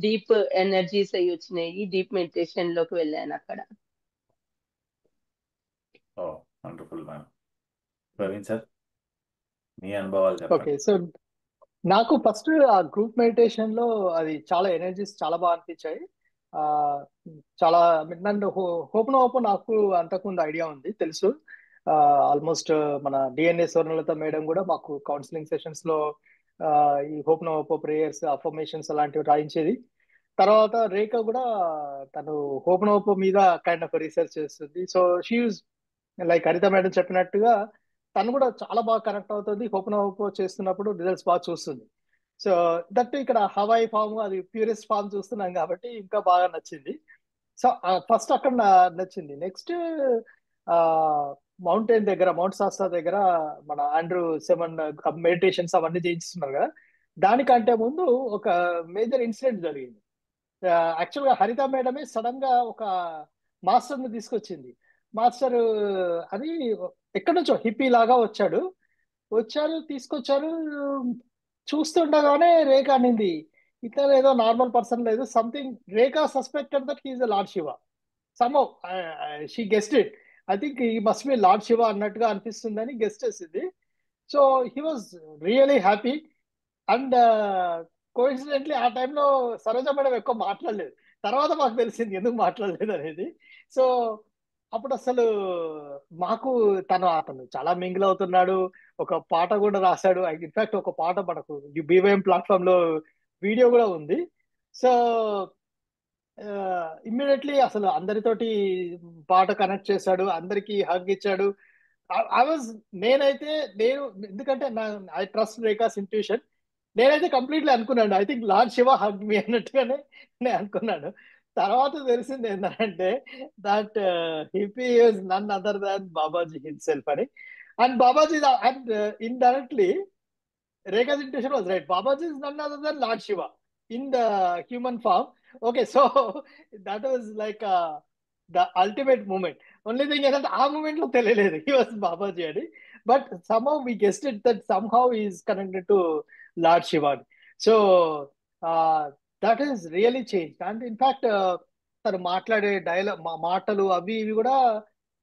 డీప్ ఎనర్జీస్ అవి వచ్చినాయి, డీప్ మెడిటేషన్ లోకి వెళ్ళాను అక్కడ. ఓ, వండర్ఫుల్ మ్యామ్. ప్రవీణ్ సార్, మీ అనుభవాలు ఓకే. చెప్పండి. సో నాకు ఫస్ట్ ఆ గ్రూప్ మెడిటేషన్ లో అది చాలా ఎనర్జీస్ చాలా బాగా అనిపించాయి. ఆ చాలా నన్ను హోపనోపో నాకు అంతకుముందు ఐడియా ఉంది, తెలుసు. ఆల్మోస్ట్ మన డిఎన్ఏ స్వర్ణలత మేడం కూడా మాకు కౌన్సిలింగ్ సెషన్స్ లో ఆ, ఈ హోపనోపో ప్రేయర్స్ అఫర్మేషన్స్ అలాంటివి రాయించేది. తర్వాత రేఖ కూడా తను హోపనోపో మీద కైండ్ ఆఫ్ రీసెర్చ్ చేస్తుంది. So she like Haritha madam చెప్పినట్టుగా తను కూడా చాలా బాగా కనెక్ట్ అవుతుంది, హోపనోపో చేస్తున్నప్పుడు రిజల్ట్స్ బాగా చూస్తుంది. సో దట్ ఇక్కడ హవాయి ఫామ్ అది ప్యూరెస్ట్ ఫామ్ చూస్తున్నాం కాబట్టి ఇంకా బాగా నచ్చింది. సో ఫస్ట్ అక్కడ నచ్చింది. నెక్స్ట్ ఆ మౌంటైన్ దగ్గర, మౌంట్ శాస్త్రా దగ్గర మన ఆండ్రూ సెవెన్ మెడిటేషన్స్ అవన్నీ చేయిస్తున్నారు కదా, దానికంటే ముందు ఒక మేజర్ ఇన్సిడెంట్ జరిగింది. యాక్చువల్ గా హరిత మేడమే సడన్ గా ఒక మాస్టర్ ని తీసుకొచ్చింది. మాస్టర్ అది ఎక్కడి నుంచో హిప్పీ లాగా వచ్చారు తీసుకొచ్చారు. చూస్తుండగానే రేఖ అనింది, ఇతను ఏదో నార్మల్ పర్సన్ లేదు, something. Rekha suspected that he's lord Shiva. Somehow she guessed it. I think he must be lord Shiva అన్నట్టుగా అనిపిస్తుందని గెస్ట్ చేసింది. So he was really happy. And coincidentally ఆ టైంలో సరోజ మేడం ఎక్కువ మాట్లాడలేదు. తర్వాత మాకు తెలిసింది ఎందుకు మాట్లాడలేదు అనేది. సో అప్పుడు అసలు మాకు అతను చాలా మింగిల్ అవుతున్నాడు. ఒక పాట కూడా రాశాడు. ఇన్ఫాక్ట్ ఒక పాట మనకు బీవైఎం ప్లాట్ఫామ్ లో వీడియో కూడా ఉంది. సో ఇమ్మీడియట్లీ అసలు అందరితోటి పాట కనెక్ట్ చేశాడు, అందరికి హగ్ ఇచ్చాడు. ఐ వాజ్ నేనైతే నేను ఎందుకంటే ఐ ట్రస్ట్ రేఖాస్ ఇంట్యూషన్. నేనైతే కంప్లీట్లీ అనుకున్నాను, I think lord Shiva hug me అన్నట్టుగానే నేను అనుకున్నాను. తర్వాత తెలిసింది ఏంటంటే that hippie is none other than Babaji himself అని. And Babaji and indirectly Rekha's intuition was right. Babaji is none other than Lord Shiva in the human form. Okay, so that was like the ultimate moment. Only thing is that ఆ moment లో తెలియలేదు he was Babaji అని. But somehow we guessed it that somehow he is connected to Lord Shiva. So that is really changed. And in fact, తను మాట్లాడే dialogue మాటలు అవి ఇవి కూడా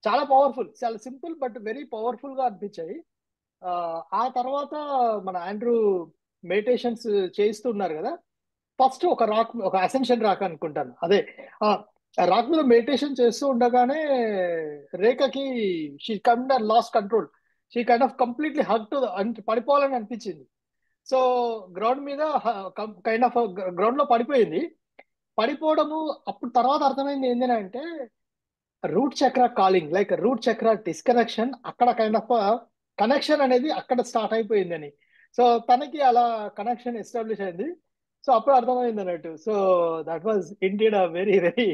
చాలా పవర్ఫుల్, చాలా సింపుల్ బట్ వెరీ పవర్ఫుల్ గా అనిపించాయి. ఆ ఆ తర్వాత మన ఆండ్రూ మెడిటేషన్స్ చేయిస్తున్నారు కదా, ఫస్ట్ ఒక అసెన్షన్ రాక్ అనుకుంటాను అదే. ఆ రాక్ మీద మెడిటేషన్ చేస్తూ ఉండగానే రేఖకి she come lost control. She kind of completely hug to పడిపోవాలని అనిపించింది. సో గ్రౌండ్ మీద కైండ్ ఆఫ్ గ్రౌండ్ లో పడిపోయింది. పడిపోవడము అప్పుడు తర్వాత అర్థమైంది ఏంటంటే root chakra calling, like root chakra disconnection, అక్కడ కైండ్ ఆఫ్ కనెక్షన్ అనేది అక్కడ స్టార్ట్ అయిపోయిందని. సో తనకి అలా కనెక్షన్ ఎస్టాబ్లిష్ అయింది. సో అప్పుడు అర్థమైంది అన్నట్టు. So that was indeed a very very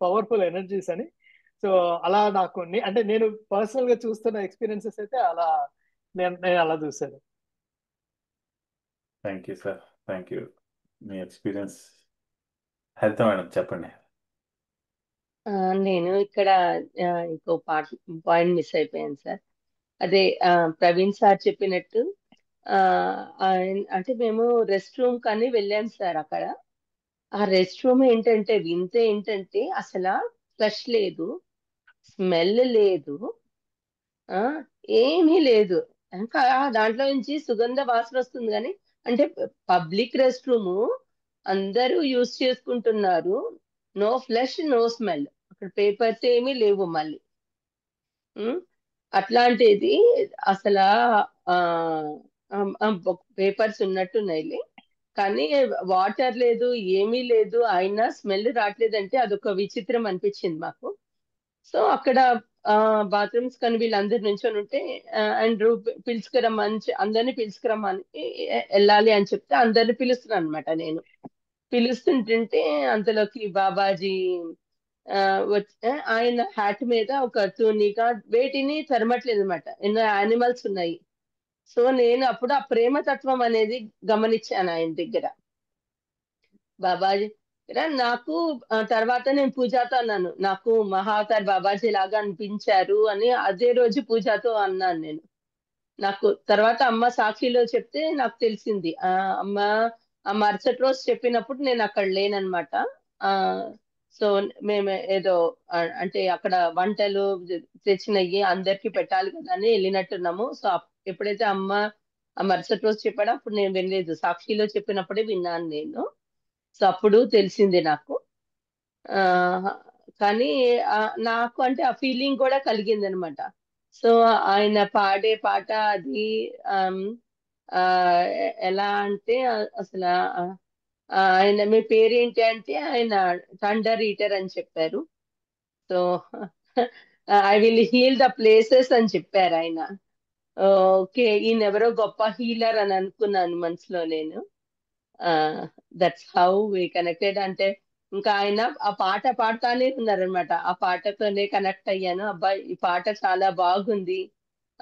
powerful energies అని. సో అలా నాకు అంటే నేను పర్సనల్ గా చూస్తున్న ఎక్స్పీరియన్సెస్ అయితే అలా నేను అలా చూసాను. Thank you sir, thank you. Me experience హరిత మేడం చెప్పండి. ఆ, నేను ఇక్కడ ఇంకో పాయింట్ మిస్ అయిపోయాను సార్. అదే ప్రవీణ్ సార్ చెప్పినట్టు ఆ అంటే మేము రెస్ట్ రూమ్ కానీ వెళ్ళాం సార్. అక్కడ ఆ రెస్ట్ రూమ్ ఏంటంటే వింత ఏంటంటే అసలు ఫ్లష్ లేదు, స్మెల్ లేదు, ఆ ఏమీ లేదు. ఇంకా దాంట్లో నుంచి సుగంధ వాసన వస్తుంది కానీ, అంటే పబ్లిక్ రెస్ట్ రూమ్ అందరూ యూజ్ చేసుకుంటున్నారు. నో ఫ్లష్ నో స్మెల్, అక్కడ పేపర్స్ ఏమీ లేవు మళ్ళీ. ఉమ్, అట్లాంటిది అసలు పేపర్స్ ఉన్నట్టున్నాయి కానీ వాటర్ లేదు, ఏమీ లేదు, అయినా స్మెల్ రావట్లేదంటే అదొక విచిత్రం అనిపించింది మాకు. సో అక్కడ బాత్రూమ్స్ కానీ వీళ్ళందరూ నుంచొని ఉంటే అండ్ పిలుచుకురమ్మని అందరినీ పిలుచుకురమ్మని వెళ్ళాలి అని చెప్తే అందరిని పిలుస్తున్నాను అనమాట. నేను పిలుస్తుంటుంటే అంతలోకి బాబాజీ ఆయన హ్యాట్ మీద ఒక తూనిగా వేటిని తరమట్లేదు అనమాట, ఎన్నో యానిమల్స్ ఉన్నాయి. సో నేను అప్పుడు ఆ ప్రేమ తత్వం అనేది గమనించాను ఆయన దగ్గర. బాబాజీ నాకు తర్వాత నేను పూజాతో అన్నాను, నాకు మహావతార్ బాబాజీ లాగా అనిపించారు అని అదే రోజు పూజాతో అన్నాను నేను. నాకు తర్వాత అమ్మ సాక్షిలో చెప్తే నాకు తెలిసింది. అమ్మ ఆ మరుసటి రోజు చెప్పినప్పుడు నేను అక్కడ లేననమాట. ఆ సో మేము ఏదో అంటే అక్కడ వంటలు తెచ్చినవి అందరికి పెట్టాలి కదా అని వెళ్ళినట్టున్నాము. సో ఎప్పుడైతే అమ్మ ఆ మరుసటి రోజు చెప్పాడో అప్పుడు నేను వినలేదు, సాక్షిలో చెప్పినప్పుడే విన్నాను నేను. సో అప్పుడు తెలిసింది నాకు. ఆ కానీ నాకు అంటే ఆ ఫీలింగ్ కూడా కలిగింది అనమాట. సో ఆయన పాడే పాట అది ఆమ్, ఆ, ఎలా అంటే అసలు ఆయన మీ పేరేంటి అంటే ఆయన థండర్ ఈటర్ అని చెప్పారు. So I will heal the places అని చెప్పారు ఆయన. ఓకే, ఈయన ఎవరో గొప్ప హీలర్ అని అనుకున్నాను మనసులో నేను. That's how we connected. అంటే ఇంకా ఆయన ఆ పాట పాడుతానే ఉన్నారనమాట. ఆ పాటతోనే కనెక్ట్ అయ్యాను. అబ్బాయి ఈ పాట చాలా బాగుంది.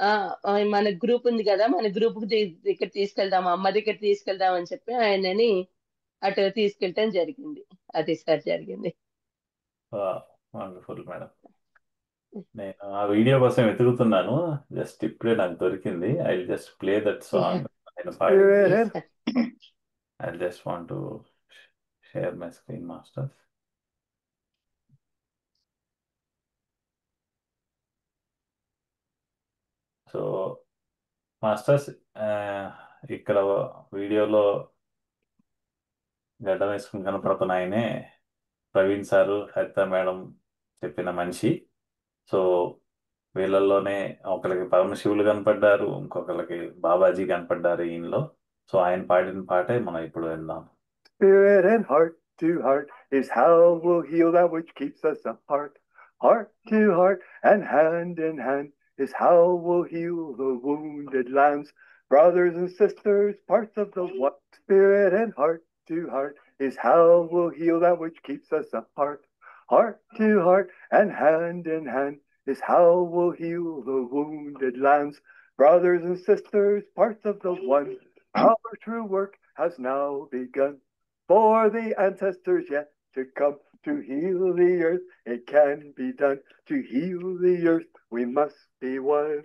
ఆ మన గ్రూప్ ఉంది కదా, మన గ్రూప్ దగ్గర తీసుకెళ్దాం, అమ్మ దగ్గర తీసుకెళ్దాం అని చెప్పి ఆయనని అటు తీసుకెళ్ళటం జరిగింది. అది సార్ జరిగింది. Wonderful madam. నేను ఆ వీడియో కోసం వెతుకుతున్నాను, జస్ట్ ఇప్పుడే నాకు దొరికింది. I just play that song. నేను పాడి Yes, sir. I just want to share my screen masters. So masters, ఇక్కడ వీడియోలో గడ్డ వేసుకుని కనపడుతున్న ఆయనే ప్రవీణ్ సారు, హరిత మేడం చెప్పిన మనిషి. సో వీళ్ళల్లోనే ఒకరికి పరమశివులు కనపడ్డారు, ఇంకొకరికి బాబాజీ కనపడ్డారు ఈయనలో. సో ఆయన పాడిన పాటే మనం ఇప్పుడు విందాం. Spirit and heart to heart is how we'll heal that which keeps us apart. Heart to heart and hand in hand is how we'll heal the wounded lambs. Brothers and sisters, parts of the one. Spirit and heart to heart is how we'll heal that which keeps us apart. Heart to heart and hand in hand is how we'll heal the wounded lambs. Brothers and sisters, parts of the one. Our true work has now begun. For the ancestors yet to come, to heal the earth, it can be done. To heal the earth, we must be one.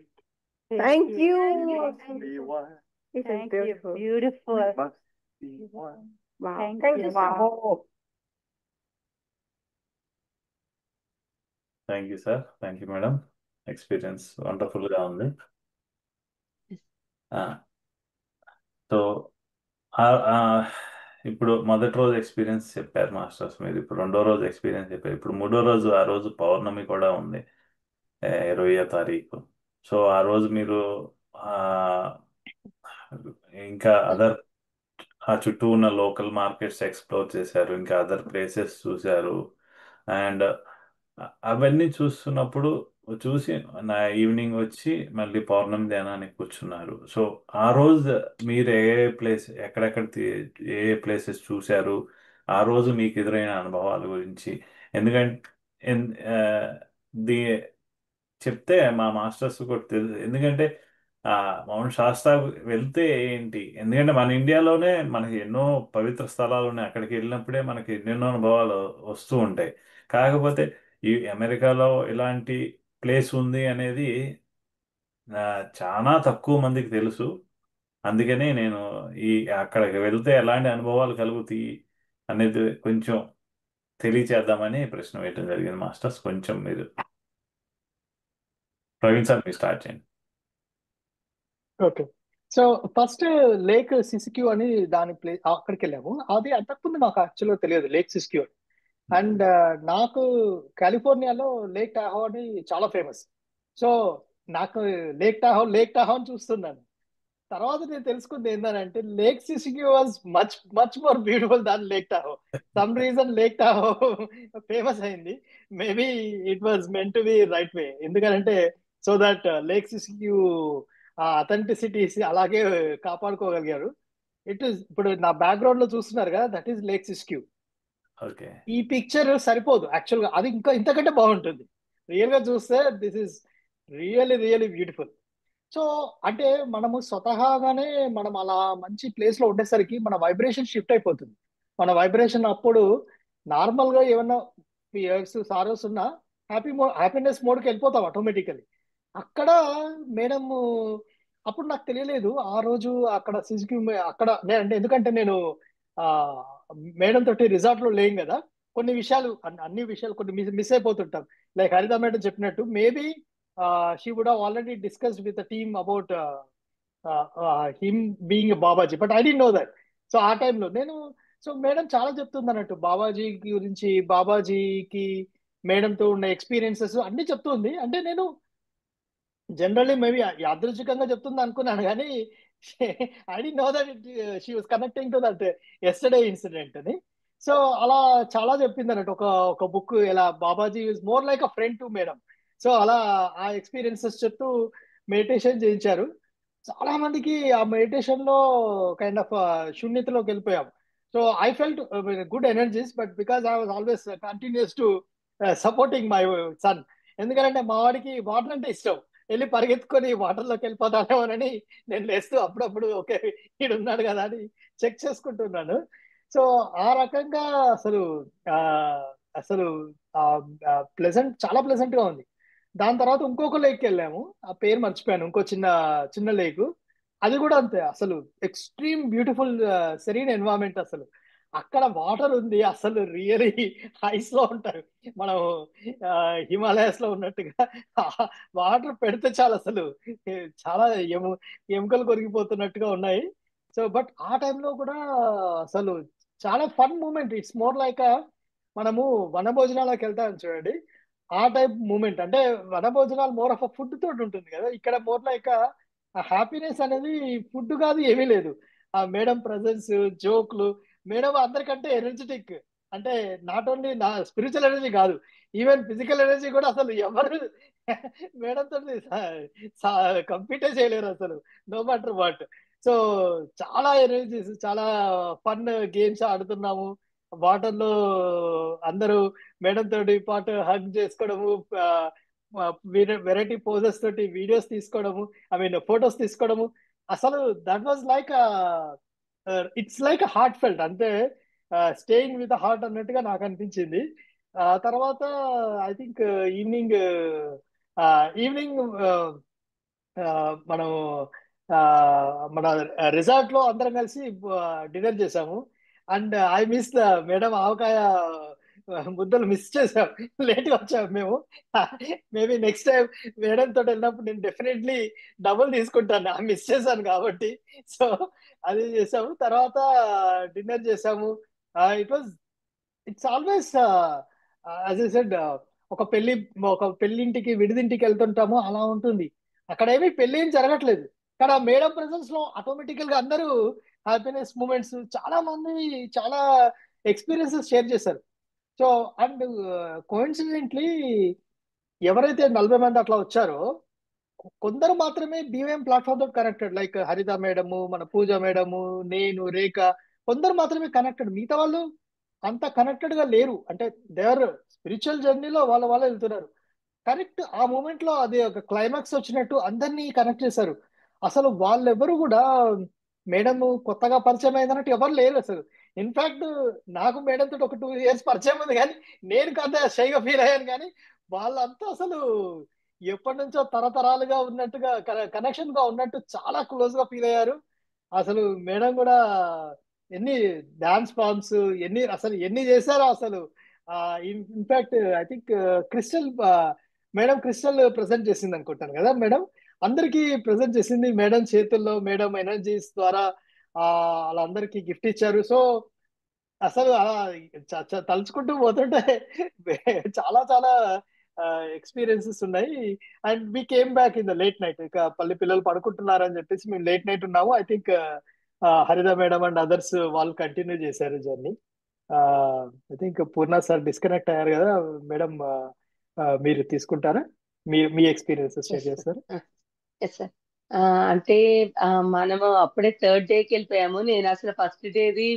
Thank We you. must be one. This is Thank you. beautiful. Beautiful. We must be one. Wow. Thank you. Wow. Thank you sir, thank you madam. Experience వండర్ఫుల్గా ఉంది. So ఇప్పుడు మొదటి రోజు experience చెప్పారు masters మీరు, ఇప్పుడు రెండో రోజు ఎక్స్పీరియన్స్ చెప్పారు, ఇప్పుడు మూడో రోజు, ఆ రోజు పౌర్ణమి కూడా ఉంది, 20వ తారీఖు. సో ఆ రోజు మీరు ఆ, ఇంకా అదర్ ఆ చుట్టూ ఉన్న లోకల్ మార్కెట్స్ ఎక్స్ప్లోర్ చేశారు, ఇంకా అదర్ ప్లేసెస్ చూశారు. అండ్ అవన్నీ చూస్తున్నప్పుడు చూసి నా ఈవినింగ్ వచ్చి మళ్ళీ పౌర్ణమి ధ్యానానికి కూర్చున్నారు. సో ఆ రోజు మీరు ఎక్కడెక్కడ ఏ ప్లేసెస్ చూశారు, ఆ రోజు మీకు ఎదురైన అనుభవాల గురించి, ఎందుకంటే ఎన్- ఆ, ది చెప్తే మా మాస్టర్స్ కూడా తెలుసు. ఎందుకంటే ఆ మౌంట్ శాస్తా వెళ్తే ఏంటి, ఎందుకంటే మన ఇండియాలోనే మనకి ఎన్నో పవిత్ర స్థలాలు ఉన్నాయి, అక్కడికి వెళ్ళినప్పుడే మనకి ఎన్నెన్నో అనుభవాలు వస్తూ ఉంటాయి. కాకపోతే ఈ అమెరికాలో ఇలాంటి ప్లేస్ ఉంది అనేది ఆ, చాలా తక్కువ మందికి తెలుసు. అందుకని నేను ఈ అక్కడికి వెళ్తే ఎలాంటి అనుభవాలు కలుగుతాయి అనేది కొంచెం తెలియచేద్దామని ప్రశ్న వేయటం జరిగింది మాస్టర్స్. కొంచెం మీరు ప్రవీణ్ సార్ మీరు స్టార్ట్ చేయండి. ఓకే. సో ఫస్ట్ లేక్ సిసిక్యూ అని దాని అక్కడికి వెళ్ళాము. అది అంతకుముందు నాకు యాక్చువల్గా తెలియదు లేక్ సిసిక్యూ అని. అండ్ నాకు కాలిఫోర్నియాలో లేక్ టాహో అని చాలా ఫేమస్. సో నాకు లేక్ టాహో అని చూస్తున్నాను. తర్వాత నేను తెలుసుకుంది ఏంటంటే lake Siskiyou was much much more beautiful than lake Tahoe. Some reason lake Tahoe famous అయింది. Maybe it was meant to be right way. ఎందుకంటే సో దట్ లేక్ సిసిక్యూ ఆ అథెంటిసిటీ అలాగే కాపాడుకోగలిగారు. ఇప్పుడు నా బ్యాక్గ్రౌండ్ లో చూస్తున్నారు కదా, దట్ ఈస్ లేక్ సిసిక్యూ. ఓకే. ఈ పిక్చర్ సరిపోదు యాక్చువల్ గా, అది ఇంకా ఇంతకంటే బాగుంటుంది. రియల్ గా చూస్తే this is really beautiful. So అంటే మనము స్వతహాగానే మనం అలా మంచి ప్లేస్ లో ఉండేసరికి మన వైబ్రేషన్ షిఫ్ట్ అయిపోతుంది. మన వైబ్రేషన్ అప్పుడు నార్మల్ గా ఏమన్నా ఫియర్స్ సారోస్ ఉన్నా హ్యాపీనెస్ మోడ్కి వెళ్ళిపోతాం ఆటోమేటికలీ. అక్కడ మేడం అప్పుడు నాకు తెలియలేదు ఆ రోజు అక్కడ సిసిక్యూ అక్కడ అంటే ఎందుకంటే నేను ఆ మేడం తోటి రిసార్ట్ లో లేం కదా, కొన్ని విషయాలు అన్ని విషయాలు కొన్ని మిస్ అయిపోతుంటాం. లైక్ హరిత మేడం చెప్పినట్టు maybe she would have already discussed with the team about him being Babaji, but I don't know that. So ఆ టైంలో నేను, సో మేడం చాలా చెప్తుంది అన్నట్టు బాబాజీ గురించి, బాబాజీకి మేడంతో ఉన్న ఎక్స్పీరియన్సెస్ అన్ని చెప్తుంది. అంటే నేను జనరల్లీ మేబీ యాదృచ్ఛికంగా చెప్తుంది అనుకున్నాను కానీ ఐ డి know that she was connecting to that yesterday incident అని. సో అలా చాలా చెప్పింది అన్నట్టు, ఒక ఒక బుక్ ఎలా Babaji is more like a friend to madam. So అలా ఆ ఎక్స్పీరియన్సెస్ చెప్తూ మెడిటేషన్ చేయించారు. చాలా మందికి ఆ మెడిటేషన్ లో కైండ్ ఆఫ్ శూన్యతలోకి వెళ్ళిపోయాం. So I felt good energies, but because I was always continues to supporting my son. ఎందుకంటే మా వాడికి వాటర్ అంటే ఇష్టం, వెళ్ళి పరిగెత్తుకొని వాటర్లోకి వెళ్ళిపోతానేమోనని నేను లేస్తూ అప్పుడప్పుడు ఓకే వీడు ఉన్నాడు కదా అని చెక్ చేసుకుంటున్నాను. సో ఆ రకంగా అసలు ఆ అసలు ప్లెజెంట్, చాలా ప్లెజెంట్ గా ఉంది. దాని తర్వాత ఇంకొక లేక్ వెళ్ళాము, ఆ పేరు మర్చిపోయాను, ఇంకో చిన్న చిన్న లేక్. అది కూడా అంతే, అసలు ఎక్స్ట్రీమ్ బ్యూటిఫుల్ సెరీన్ ఎన్వైరన్మెంట్. అసలు అక్కడ వాటర్ ఉంది, అసలు రియలీ ఐస్ లో ఉంటారు మనం, హిమాలయాస్ లో ఉన్నట్టుగా వాటర్ పెడితే చాలా అసలు చాలా ఎముకలు కొరిగిపోతున్నట్టుగా ఉన్నాయి. సో బట్ ఆ టైంలో కూడా అసలు చాలా fun moment. It's more like మనము వనభోజనాలకు వెళ్తాం చూడండి, ఆ టైప్ మూమెంట్. అంటే వనభోజనాలు మోర్ ఆఫ్ ఫుడ్ తోటి ఉంటుంది కదా, ఇక్కడ మోర్ లైక్ ఆ హ్యాపీనెస్ అనేది ఫుడ్ కాదు, ఏమీ లేదు. ఆ మేడం ప్రజెన్స్, జోక్లు, మేడం అందరికంటే ఎనర్జెటిక్. అంటే నాట్ ఓన్లీ నా స్పిరిచువల్ ఎనర్జీ కాదు, ఈవెన్ ఫిజికల్ ఎనర్జీ కూడా అసలు ఎవరు మేడం తోటి కంపీటే చేయలేరు అసలు, నో మ్యాటర్ వాట్. సో చాలా ఎనర్జీస్, చాలా ఫన్ గేమ్స్ ఆడుతున్నాము వాటర్ లో. అందరూ మేడం తోటి పాటు హగ్ చేసుకోవడము, వెరైటీ పోజెస్ తోటి వీడియోస్ తీసుకోవడము, ఐ మీన్ ఫొటోస్ తీసుకోవడము. అసలు that was like it's like heart felt అంటే, స్టేయింగ్ విత్ హార్ట్ అన్నట్టుగా నాకు అనిపించింది. ఆ తర్వాత ఐ థింక్ ఈవినింగ్ ఈవినింగ్ మనం ఆ, మన రిసార్ట్ లో అందరం కలిసి డిన్నర్ చేసాము. And I miss the madam ఆవకాయ ముద్దలు మిస్ చేసాం, లేట్ గా వచ్చాము మేము. మేబీ నెక్స్ట్ టైం మేడం తోటి వెళ్ళినప్పుడు నేను డెఫినెట్లీ డబుల్ తీసుకుంటాను, మిస్ చేశాను కాబట్టి. సో అది చేసాము, తర్వాత డిన్నర్ చేసాము. It was, it's always as I said, ఒక పెళ్లి, ఒక పెళ్లింటికి విడిదింటికి వెళ్తుంటాము అలా ఉంటుంది. అక్కడ ఏమీ పెళ్లి ఏం జరగట్లేదు, కానీ ఆ మేడం ప్రెసెన్స్ లో ఆటోమేటికల్ గా అందరూ హ్యాపీనెస్ మూమెంట్స్, చాలా మంది చాలా ఎక్స్పీరియన్సెస్ షేర్ చేశారు. సో అండ్ కోఇన్సిడెంట్లీ ఎవరైతే 40 మంది అట్లా వచ్చారో, కొందరు మాత్రమే బీవీఎం ప్లాట్ఫామ్ తోటి కనెక్టెడ్, లైక్ హరిత మేడము, మన పూజ మేడము, నేను, రేఖ, కొందరు మాత్రమే కనెక్టెడ్. మిగతా వాళ్ళు అంత కనెక్టెడ్ గా లేరు. అంటే దేవర్ స్పిరిచువల్ జర్నీలో వాళ్ళ వెళ్తున్నారు. కరెక్ట్ ఆ మూమెంట్ లో అది ఒక క్లైమాక్స్ వచ్చినట్టు అందరినీ కనెక్ట్ చేశారు. అసలు వాళ్ళెవరు కూడా మేడం కొత్తగా పరిచయం అయిందన్నట్టు ఎవరు లేరు అసలు. ఇన్ఫాక్ట్ నాకు మేడం తోటి ఒక 2 ఇయర్స్ పరిచయం ఉంది, కానీ నేను కాస్త షైగా ఫీల్ అయ్యాను. కానీ వాళ్ళంతా అసలు ఎప్పటి నుంచో తరతరాలుగా ఉన్నట్టుగా, కనెక్షన్ గా ఉన్నట్టు చాలా క్లోజ్ గా ఫీల్ అయ్యారు. అసలు మేడం కూడా ఎన్ని డాన్స్ ఫామ్స్, ఎన్ని అసలు ఎన్ని చేశారో అసలు. In fact I think crystal, madam crystal present చేసింది అనుకుంటాను కదా మేడం, అందరికి ప్రెజెంట్ చేసింది మేడం చేతుల్లో, మేడం ఎనర్జీస్ ద్వారా వాళ్ళందరికీ గిఫ్ట్ ఇచ్చారు. సో అసలు అలా తలుచుకుంటూ పోతుంటే చాలా చాలా ఎక్స్పీరియన్సెస్ ఉన్నాయి. And we came back in the late night, ఇక పల్లి పిల్లలు పడుకుంటున్నారని చెప్పేసి మేము లేట్ నైట్ ఉన్నాము. I think Haritha madam and others వాళ్ళు కంటిన్యూ చేశారు journey. I think Purna sir disconnect అయ్యారు కదా మేడం, మీరు తీసుకుంటారా, మీ మీ ఎక్స్పీరియన్సెస్ షేర్ ఎస్ చేస్తారు. Sir, yes sir. అంటే మనము అప్పుడే థర్డ్ డేకి వెళ్ళిపోయాము. నేను అసలు ఫస్ట్ డేది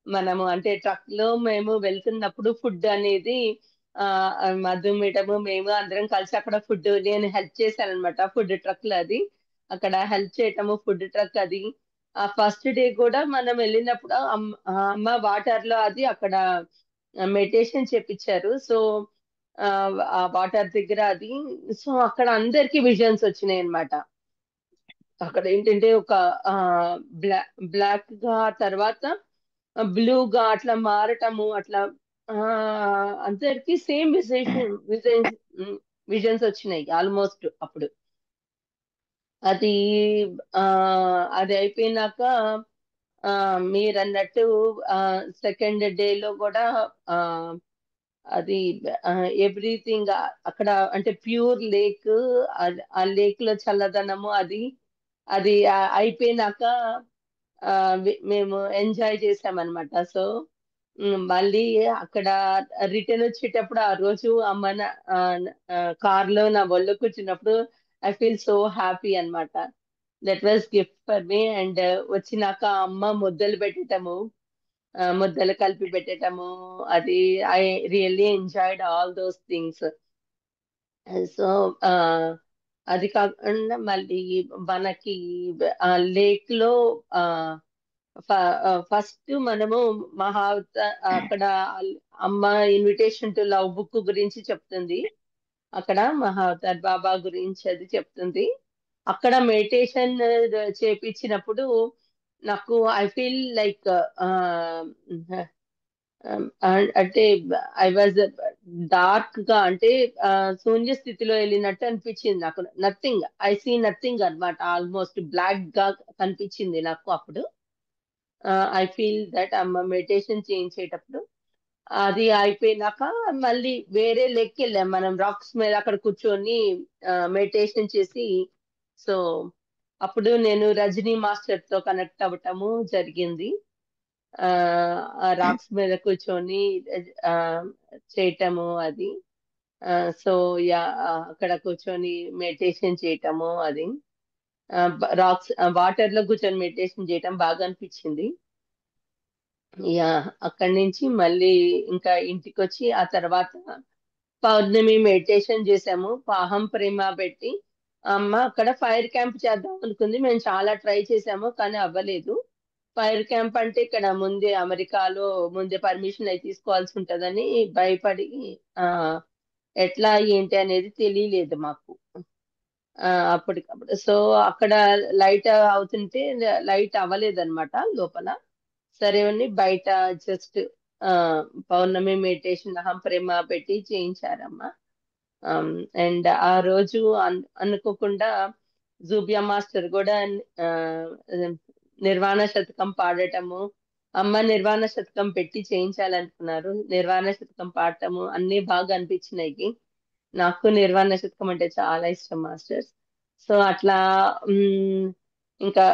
మనము అంటే ట్రక్ లో మేము వెళ్తున్నప్పుడు ఫుడ్ అనేది ఆ మధు మేడము మేము అందరం కలిసి అక్కడ ఫుడ్ నేను హెల్ప్ చేశాను అనమాట. ఫుడ్ ట్రక్ లో అది అక్కడ హెల్ప్ చేయటము, ఫుడ్ ట్రక్ అది. ఆ ఫస్ట్ డే కూడా మనం వెళ్ళినప్పుడు అమ్మ వాటర్ లో అది అక్కడ మెడిటేషన్ చేపించారు. సో ఆ వాటర్ దగ్గర అది. సో అక్కడ అందరికి విజన్స్ వచ్చినాయి అన్నమాట. అక్కడ ఏంటంటే ఒక ఆ బ్లాక్ గా తర్వాత బ్లూగా అట్లా మారటము అట్లా ఆ అందరికి సేమ్ విజన్స్ వచ్చినాయి ఆల్మోస్ట్ అప్పుడు. అది ఆ అది అయిపోయినాక ఆ మీరన్నట్టు సెకండ్ డేలో కూడా ఆ అది ఎవ్రీథింగ్ అక్కడ అంటే ప్యూర్ లేక్. ఆ లేక్ లో చల్లదనము అది అది అయిపోయినాక మేము ఎంజాయ్ చేసామన్నమాట. సో మళ్ళీ అక్కడ రిటర్న్ వచ్చేటప్పుడు ఆ రోజు అమ్మ కార్ లో నా ఒళ్ళో కూర్చున్నప్పుడు ఐ ఫీల్ సో హ్యాపీ అన్నమాట. That was gift for me. And వచ్చినాక అమ్మ ముద్దలు పెట్టటము, ముద్దలు కలిపి పెట్టటము, అది I really enjoyed all those things. So అది కాకుండా మళ్ళీ మనకి ఆ లేక్ లో ఆ ఫస్ట్ మనము అక్కడ అమ్మ ఇన్విటేషన్ టు లవ్ బుక్ గురించి చెప్తుంది. అక్కడ మహావతార్ బాబా గురించి అది చెప్తుంది. అక్కడ మెడిటేషన్ చేపించినప్పుడు నాకు ఐ ఫీల్ లైక్ అంటే ఐ వాజ్ డార్క్ గా అంటే శూన్య స్థితిలో వెళ్ళినట్టు అనిపించింది నాకు. నథింగ్, ఐ సీ నథింగ్ అన్నమాట. ఆల్మోస్ట్ బ్లాక్ గా కనిపించింది నాకు అప్పుడు. ఐ ఫీల్ దట్ అమ్మ మెడిటేషన్ చేయించేటప్పుడు. అది అయిపోయినాక మళ్ళీ వేరే లెక్కి వెళ్ళాం మనం, రాక్స్ మీద అక్కడ కూర్చొని మెడిటేషన్ చేసి. సో అప్పుడు నేను రజనీ మాస్టర్ తో కనెక్ట్ అవ్వటము జరిగింది. ఆ రాక్స్ మీద కూర్చొని ఆ చేయటము అది. సో యా అక్కడ కూర్చొని మెడిటేషన్ చేయటము అది. రాక్స్ వాటర్ లో కూర్చొని మెడిటేషన్ చేయటం బాగా అనిపించింది. యా అక్కడి నుంచి మళ్ళీ ఇంకా ఇంటికి వచ్చి ఆ తర్వాత పౌర్ణమి మెడిటేషన్ చేసాము. పాహం ప్రేమ పెట్టి అమ్మ అక్కడ ఫైర్ క్యాంప్ చేద్దాం అనుకుంది. మేము చాలా ట్రై చేసాము కానీ అవ్వలేదు. ఫైర్ క్యాంప్ అంటే ఇక్కడ ముందే అమెరికాలో ముందే పర్మిషన్ అయితే తీసుకోవాల్సి ఉంటదని భయపడి ఆ ఎట్లా ఏంటి అనేది తెలియలేదు మాకు అప్పటికప్పుడు. సో అక్కడ లైట్ అవుతుంటే లైట్ అవ్వలేదు అనమాట లోపల. సరే అని బయట జస్ట్ ఆ పౌర్ణమి మెడిటేషన్ అహం ప్రేమ పెట్టి చేయించారమ్మా. అండ్ ఆ రోజు అనుకోకుండా జూబియా మాస్టర్ కూడా ఆ, నిర్వాణ శతకం పాడటము, అమ్మ నిర్వాణ శతకం పెట్టి చేయించాలనుకున్నారు. నిర్వాణ శతకం పాడటము అన్ని బాగా అనిపించినాయి. నాకు నిర్వాణ శతకం అంటే చాలా ఇష్టం మాస్టర్స్. సో అట్లా ఉమ్, ఇంకా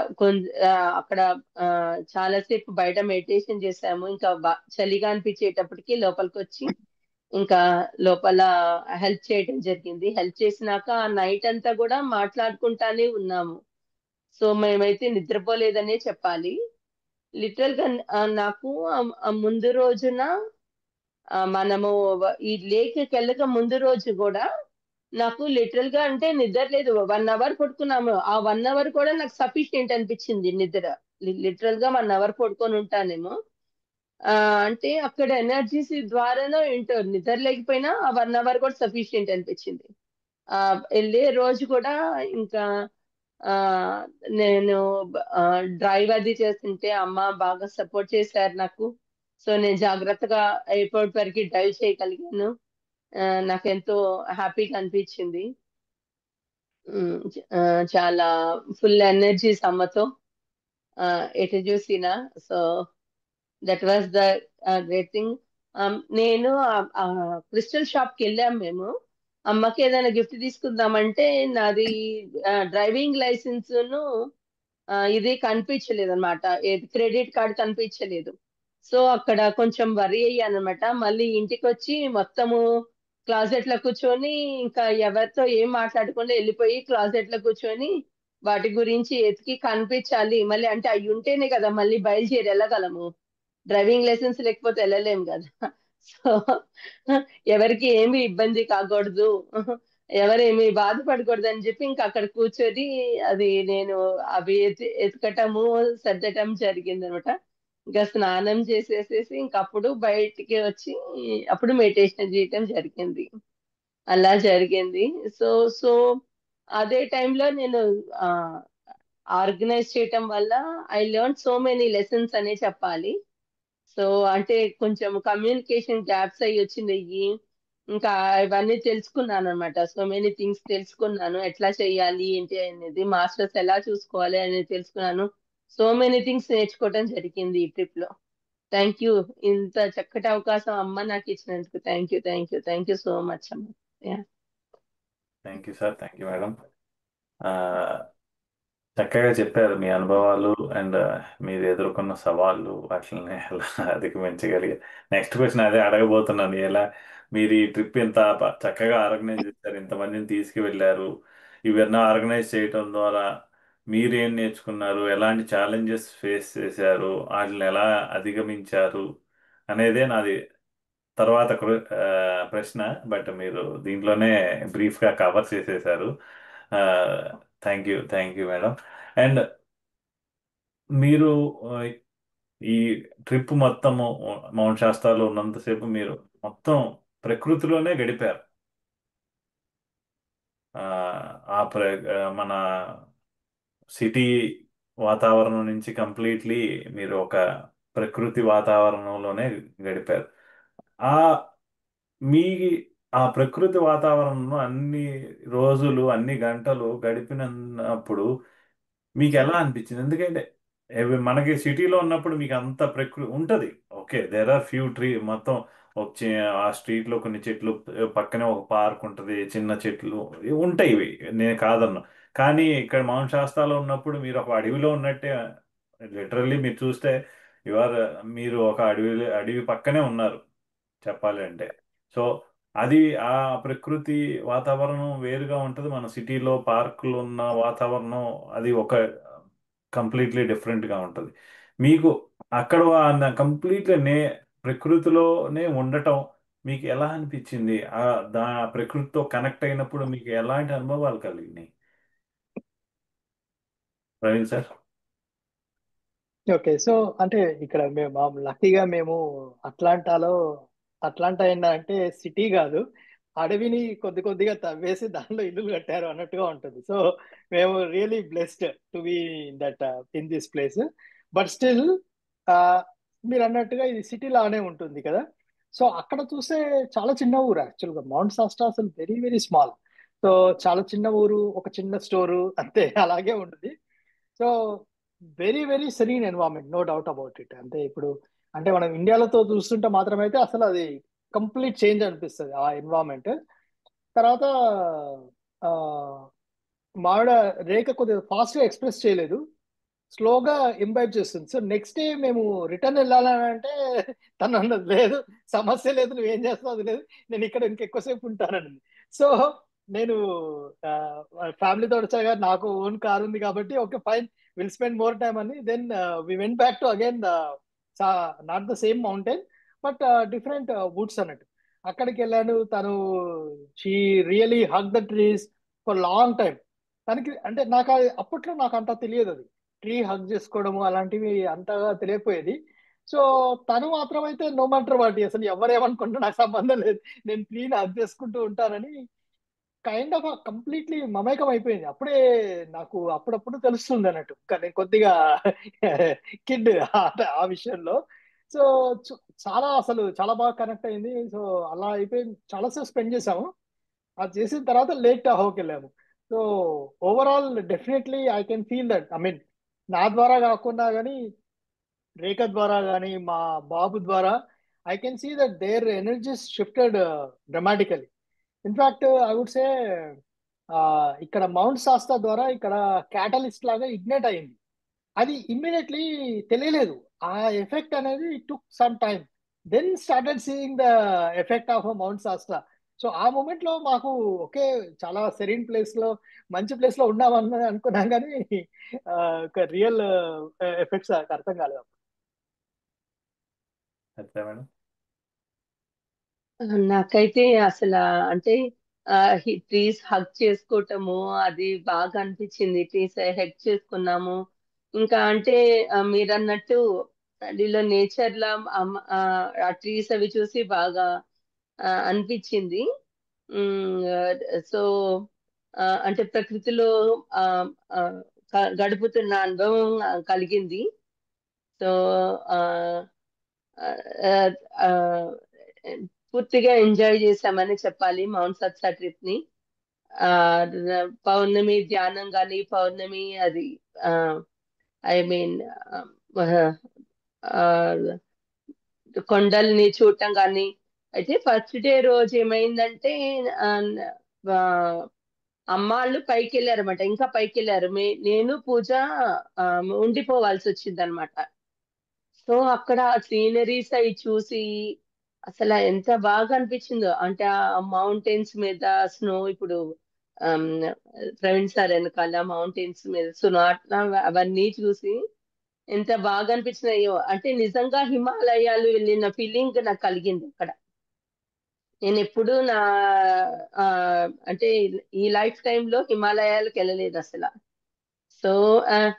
అక్కడ ఆ, చాలాసేపు బయట మెడిటేషన్ చేసాము. ఇంకా చలిగా అనిపించేటప్పటికి లోపలికి వచ్చి ఇంకా లోపల హెల్ప్ చేయడం జరిగింది. హెల్ప్ చేసినాక నైట్ అంతా కూడా మాట్లాడుకుంటానే ఉన్నాము. సో మేమైతే నిద్రపోలేదనే చెప్పాలి. లిటరల్ గా నాకు ఆ ముందు రోజున మనము ఈ లేక్ వెళ్ళక ముందు రోజు కూడా నాకు లిటరల్ గా అంటే నిద్ర లేదు. 1 అవర్ పడుకున్నాము. ఆ 1 అవర్ కూడా నాకు సఫిషియెంట్ అనిపించింది నిద్ర. లిటరల్ గా 1 అవర్ పడుకొని ఉంటానేమో. ఆ అంటే అక్కడ ఎనర్జీస్ ద్వారానో ఏంటో నిద్ర లేకపోయినా ఆ 1 అవర్ కూడా సఫిషియెంట్ అనిపించింది. ఆ వెళ్ళే రోజు కూడా ఇంకా ఆ నేను డ్రైవ్ అది చేస్తుంటే అమ్మ బాగా సపోర్ట్ చేశారు నాకు. సో నేను జాగ్రత్తగా ఎయిర్పోర్ట్ వరకు డ్రైవ్ చేయగలిగాను. నాకెంతో హ్యాపీగా అనిపించింది. చాలా ఫుల్ ఎనర్జీస్ అమ్మతో ఎటు చూసినా. So that was the great thing. నేను క్రిస్టల్ షాప్ కి వెళ్ళాం మేము. అమ్మకి ఏదైనా గిఫ్ట్ తీసుకుందామంటే నాది డ్రైవింగ్ లైసెన్స్ ఇది కనిపించలేదు అనమాట. ఏది క్రెడిట్ కార్డ్ కనిపించలేదు. సో అక్కడ కొంచెం వరి అయ్యాను అనమాట. మళ్ళీ ఇంటికి వచ్చి మొత్తము క్లాజెట్ లో కూర్చొని ఇంకా ఎవరితో ఏం మాట్లాడకుండా వెళ్ళిపోయి క్లాజెట్ లో కూర్చొని వాటి గురించి ఎతికి కనిపించాలి. మళ్ళీ అంటే అవి ఉంటేనే కదా మళ్ళీ బయలుదేరి వెళ్ళగలము. డ్రైవింగ్ లైసెన్స్ లేకపోతే వెళ్ళలేం కదా. సో ఎవరికి ఏమి ఇబ్బంది కాకూడదు, ఎవరేమి బాధపడకూడదు అని చెప్పి ఇంకా అక్కడ కూర్చొని అది నేను అవి ఎతకటము సర్దటం జరిగింది అనమాట. ఇంకా స్నానం చేసేసేసి ఇంక అప్పుడు బయటికి వచ్చి అప్పుడు మెడిటేషన్ చేయటం జరిగింది. అలా జరిగింది. సో సో అదే టైంలో నేను ఆర్గనైజ్ చేయటం వల్ల I learn so many lessons అనే చెప్పాలి. సో అంటే కొంచెం కమ్యూనికేషన్ గ్యాప్స్ అయ్యి వచ్చినాయి. ఇంకా ఇవన్నీ తెలుసుకున్నాను అనమాట. సో మెనీ థింగ్స్ తెలుసుకున్నాను. ఎట్లా చేయాలి ఏంటి అనేది, మాస్టర్స్ ఎలా చూసుకోవాలి అనేది తెలుసుకున్నాను. సో మెనీ థింగ్స్ నేర్చుకోవడం జరిగింది ఈ ట్రిప్ లో. Thank you. ఇంత చక్కటి అవకాశం అమ్మ నాకు ఇచ్చినందుకు thank you, thank you, thank you so much అమ్మ. Yeah. Thank you sir, thank you madam. చక్కగా చెప్పారు మీ అనుభవాలు అండ్ మీరు ఎదుర్కొన్న సవాళ్ళు వాటిని ఎలా అధిగమించగలిగారు. నెక్స్ట్ క్వశ్చన్ అదే అడగబోతున్నాను. ఎలా మీరు ఈ ట్రిప్ ఇంత చక్కగా ఆర్గనైజ్ చేశారు, ఇంతమందిని తీసుకువెళ్ళారు, ఇవన్నీ ఆర్గనైజ్ చేయటం ద్వారా మీరు ఏం నేర్చుకున్నారు, ఎలాంటి ఛాలెంజెస్ ఫేస్ చేశారు, వాటిని ఎలా అధిగమించారు అనేదే నాది తర్వాత ప్రశ్న. బట్ మీరు దీంట్లోనే బ్రీఫ్గా కవర్ చేసేసారు. Thank you madam. అండ్ మీరు ఆ, ఈ ట్రిప్ మొత్తము మౌంట్ శాస్త్రాలో ఉన్నంతసేపు మీరు మొత్తం ప్రకృతిలోనే గడిపారు. ఆ, మన సిటీ వాతావరణం నుంచి కంప్లీట్లీ మీరు ఒక ప్రకృతి వాతావరణంలోనే గడిపారు. ఆ మీ ఆ ప్రకృతి వాతావరణంలో అన్ని రోజులు అన్ని గంటలు గడిపినప్పుడు మీకు ఎలా అనిపించింది? ఎందుకంటే మనకి సిటీలో ఉన్నప్పుడు మీకు అంత ప్రకృతి ఉంటుంది. Okay, there are few tree మొత్తం ఆ స్ట్రీట్ లో కొన్ని చెట్లు, పక్కనే ఒక పార్క్ ఉంటుంది, చిన్న చెట్లు ఇవి ఉంటాయి. ఇవి నేను కాదన్నా. కానీ ఇక్కడ మౌంట్ శాస్త్రాలో ఉన్నప్పుడు మీరు ఒక అడవిలో ఉన్నట్టే. లిటరల్లీ మీరు చూస్తే ఇవార్ మీరు ఒక అడవి పక్కనే ఉన్నారు చెప్పాలి అంటే. సో అది ఆ ప్రకృతి వాతావరణం వేరుగా ఉంటుంది. మన సిటీలో పార్కులు ఉన్న వాతావరణం అది ఒక కంప్లీట్లీ డిఫరెంట్గా ఉంటుంది. మీకు అక్కడ కంప్లీట్లీ ప్రకృతిలోనే ఉండటం మీకు ఎలా అనిపించింది? ప్రకృతితో కనెక్ట్ అయినప్పుడు మీకు ఎలాంటి అనుభవాలు కలిగినాయి? ప్రవీణ్ సార్. ఓకే. సో అంటే ఇక్కడ మేము లక్కీగా మేము అట్లాంటాలో, అట్లాంటా ఏంటంటే సిటీ కాదు, అడవిని కొద్ది కొద్దిగా తవ్వేసి దానిలో ఇల్లులు కట్టారు అన్నట్టుగా ఉంటుంది. సో మేము really blessed to be that in this place. But still మీరు అన్నట్టుగా ఇది సిటీ లానే ఉంటుంది కదా. సో అక్కడ చూస్తే చాలా చిన్న ఊరు యాక్చువల్గా మౌంట్ శాస్త్రా, అసలు వెరీ వెరీ స్మాల్. సో చాలా చిన్న ఊరు, ఒక చిన్న స్టోరు అంతే అలాగే ఉంటుంది. So very very serene environment, no doubt about it. అంటే ఇప్పుడు అంటే మనం ఇండియాలతో చూస్తుంటే మాత్రమైతే అసలు అది కంప్లీట్ చేంజ్ అనిపిస్తుంది ఆ ఎన్వైరన్మెంట్. తర్వాత ఆ, మావిడ రేఖ కొద్దిగా ఫాస్ట్ గా ఎక్స్ప్రెస్ చేయలేదు, స్లోగా ఇంబైబ్ చేస్తుంది. సో నెక్స్ట్ డే మేము రిటర్న్ వెళ్ళాలని అంటే తను అన్నది లేదు, సమస్య లేదు, నువ్వు ఏం చేస్తావు అది లేదు, నేను ఇక్కడ ఇంకెక్కువసేపు ఉంటానని. సో నేను ఫ్యామిలీతో వచ్చాగా, నాకు ఓన్ కార్ ఉంది కాబట్టి okay fine, will spend more time అని. Then we went back to again not the same mountain but different woods అన్నట్టు. అక్కడికి వెళ్ళాను. తను she really hug the trees for long time. తనకి అంటే నాకు అప్పట్లో నాకు అంత తెలియదు, అది ట్రీ హగ్ చేసుకోవడము అలాంటివి అంతగా తెలియకపోయేది. సో తను మాత్రం అయితే నో మ్యాటర్ వాటి, అసలు ఎవరేమనుకుంటా నాకు సంబంధం లేదు, నేను ట్రీని హగ్ చేసుకుంటూ ఉంటానని కైండ్ ఆఫ్ కంప్లీట్లీ మమేకం అయిపోయింది. అప్పుడే నాకు అప్పుడప్పుడు తెలుస్తుంది అన్నట్టు, కానీ కొద్దిగా కిడ్ ఆ విషయంలో. సో చాలా అసలు చాలా బాగా కనెక్ట్ అయింది. సో అలా అయిపోయింది, చాలాసేపు స్పెండ్ చేసాము. అది చేసిన తర్వాత లేక్ టాహోకి వెళ్ళాము. So overall definitely I can feel that, I mean నా ద్వారా కాకుండా కానీ రేఖ ద్వారా కానీ మా బాబు ద్వారా I can see that there energies shifted dramatically. In fact I would say ఇక్కడ మౌంట్ శాస్త్రా ద్వారా ఇక్కడ క్యాటలిస్ట్ లాగా ఇగ్నైట్ అయింది. అది ఇమ్మీడియట్లీ తెలియలేదు. ఆ ఎఫెక్ట్ అనేది took some time, then started seeing the effect of mount Shasta. So ఆ మూమెంట్ లో మాకు ఒకే చాలా సెరీన్ ప్లేస్ లో, మంచి ప్లేస్ లో ఉన్నామని అనుకున్నాం, కానీ ఆ, ఒక రియల్ ఎఫెక్ట్స్ అర్థం కాలేదు. అచ్చా మేడం. నాకైతే అసలు అంటే ట్రీస్ హగ్ చేసుకోవటము అది బాగా అనిపించింది. ట్రీస్ హగ్ చేసుకున్నాము. ఇంకా అంటే మీరు అన్నట్టు దీనిలో నేచర్ లా ఆ ట్రీస్ అవి చూసి బాగా అనిపించింది. సో అంటే ప్రకృతిలో ఆ, ఆ, గడుపుతున్న అనుభవం కలిగింది. సో ఆ, ఆ, ఆ, పూర్తిగా ఎంజాయ్ చేశామని చెప్పాలి మౌంట్ సత్సా ట్రిప్ ని. ఆ పౌర్ణమి ధ్యానం కానీ, పౌర్ణమి అది ఐ మీన్ కొండల్ని చూడటం కానీ. అయితే ఫస్ట్ డే రోజు ఏమైందంటే ఆ, ఆ, అమ్మాళ్ళు పైకి వెళ్ళారన్నమాట, ఇంకా పైకి వెళ్ళారు. నేను పూజ ఆ, ఉండిపోవాల్సి వచ్చింది అనమాట. సో అక్కడ సీనరీస్ అవి చూసి అసలు ఎంత బాగా అనిపించిందో. అంటే ఆ మౌంటైన్స్ మీద స్నో, ఇప్పుడు ఆమ్, ప్రవీణ్ సార్ వెనకాల మౌంటైన్స్ మీద స్నో అట్లా అవన్నీ చూసి ఎంత బాగా అనిపించినాయో. అంటే నిజంగా హిమాలయాలు వెళ్ళిన ఫీలింగ్ నాకు కలిగింది అక్కడ. నేను ఎప్పుడు ఆ, అంటే ఈ లైఫ్ టైమ్ లో హిమాలయాలకు వెళ్ళలేదు అసలు. సో ఆ,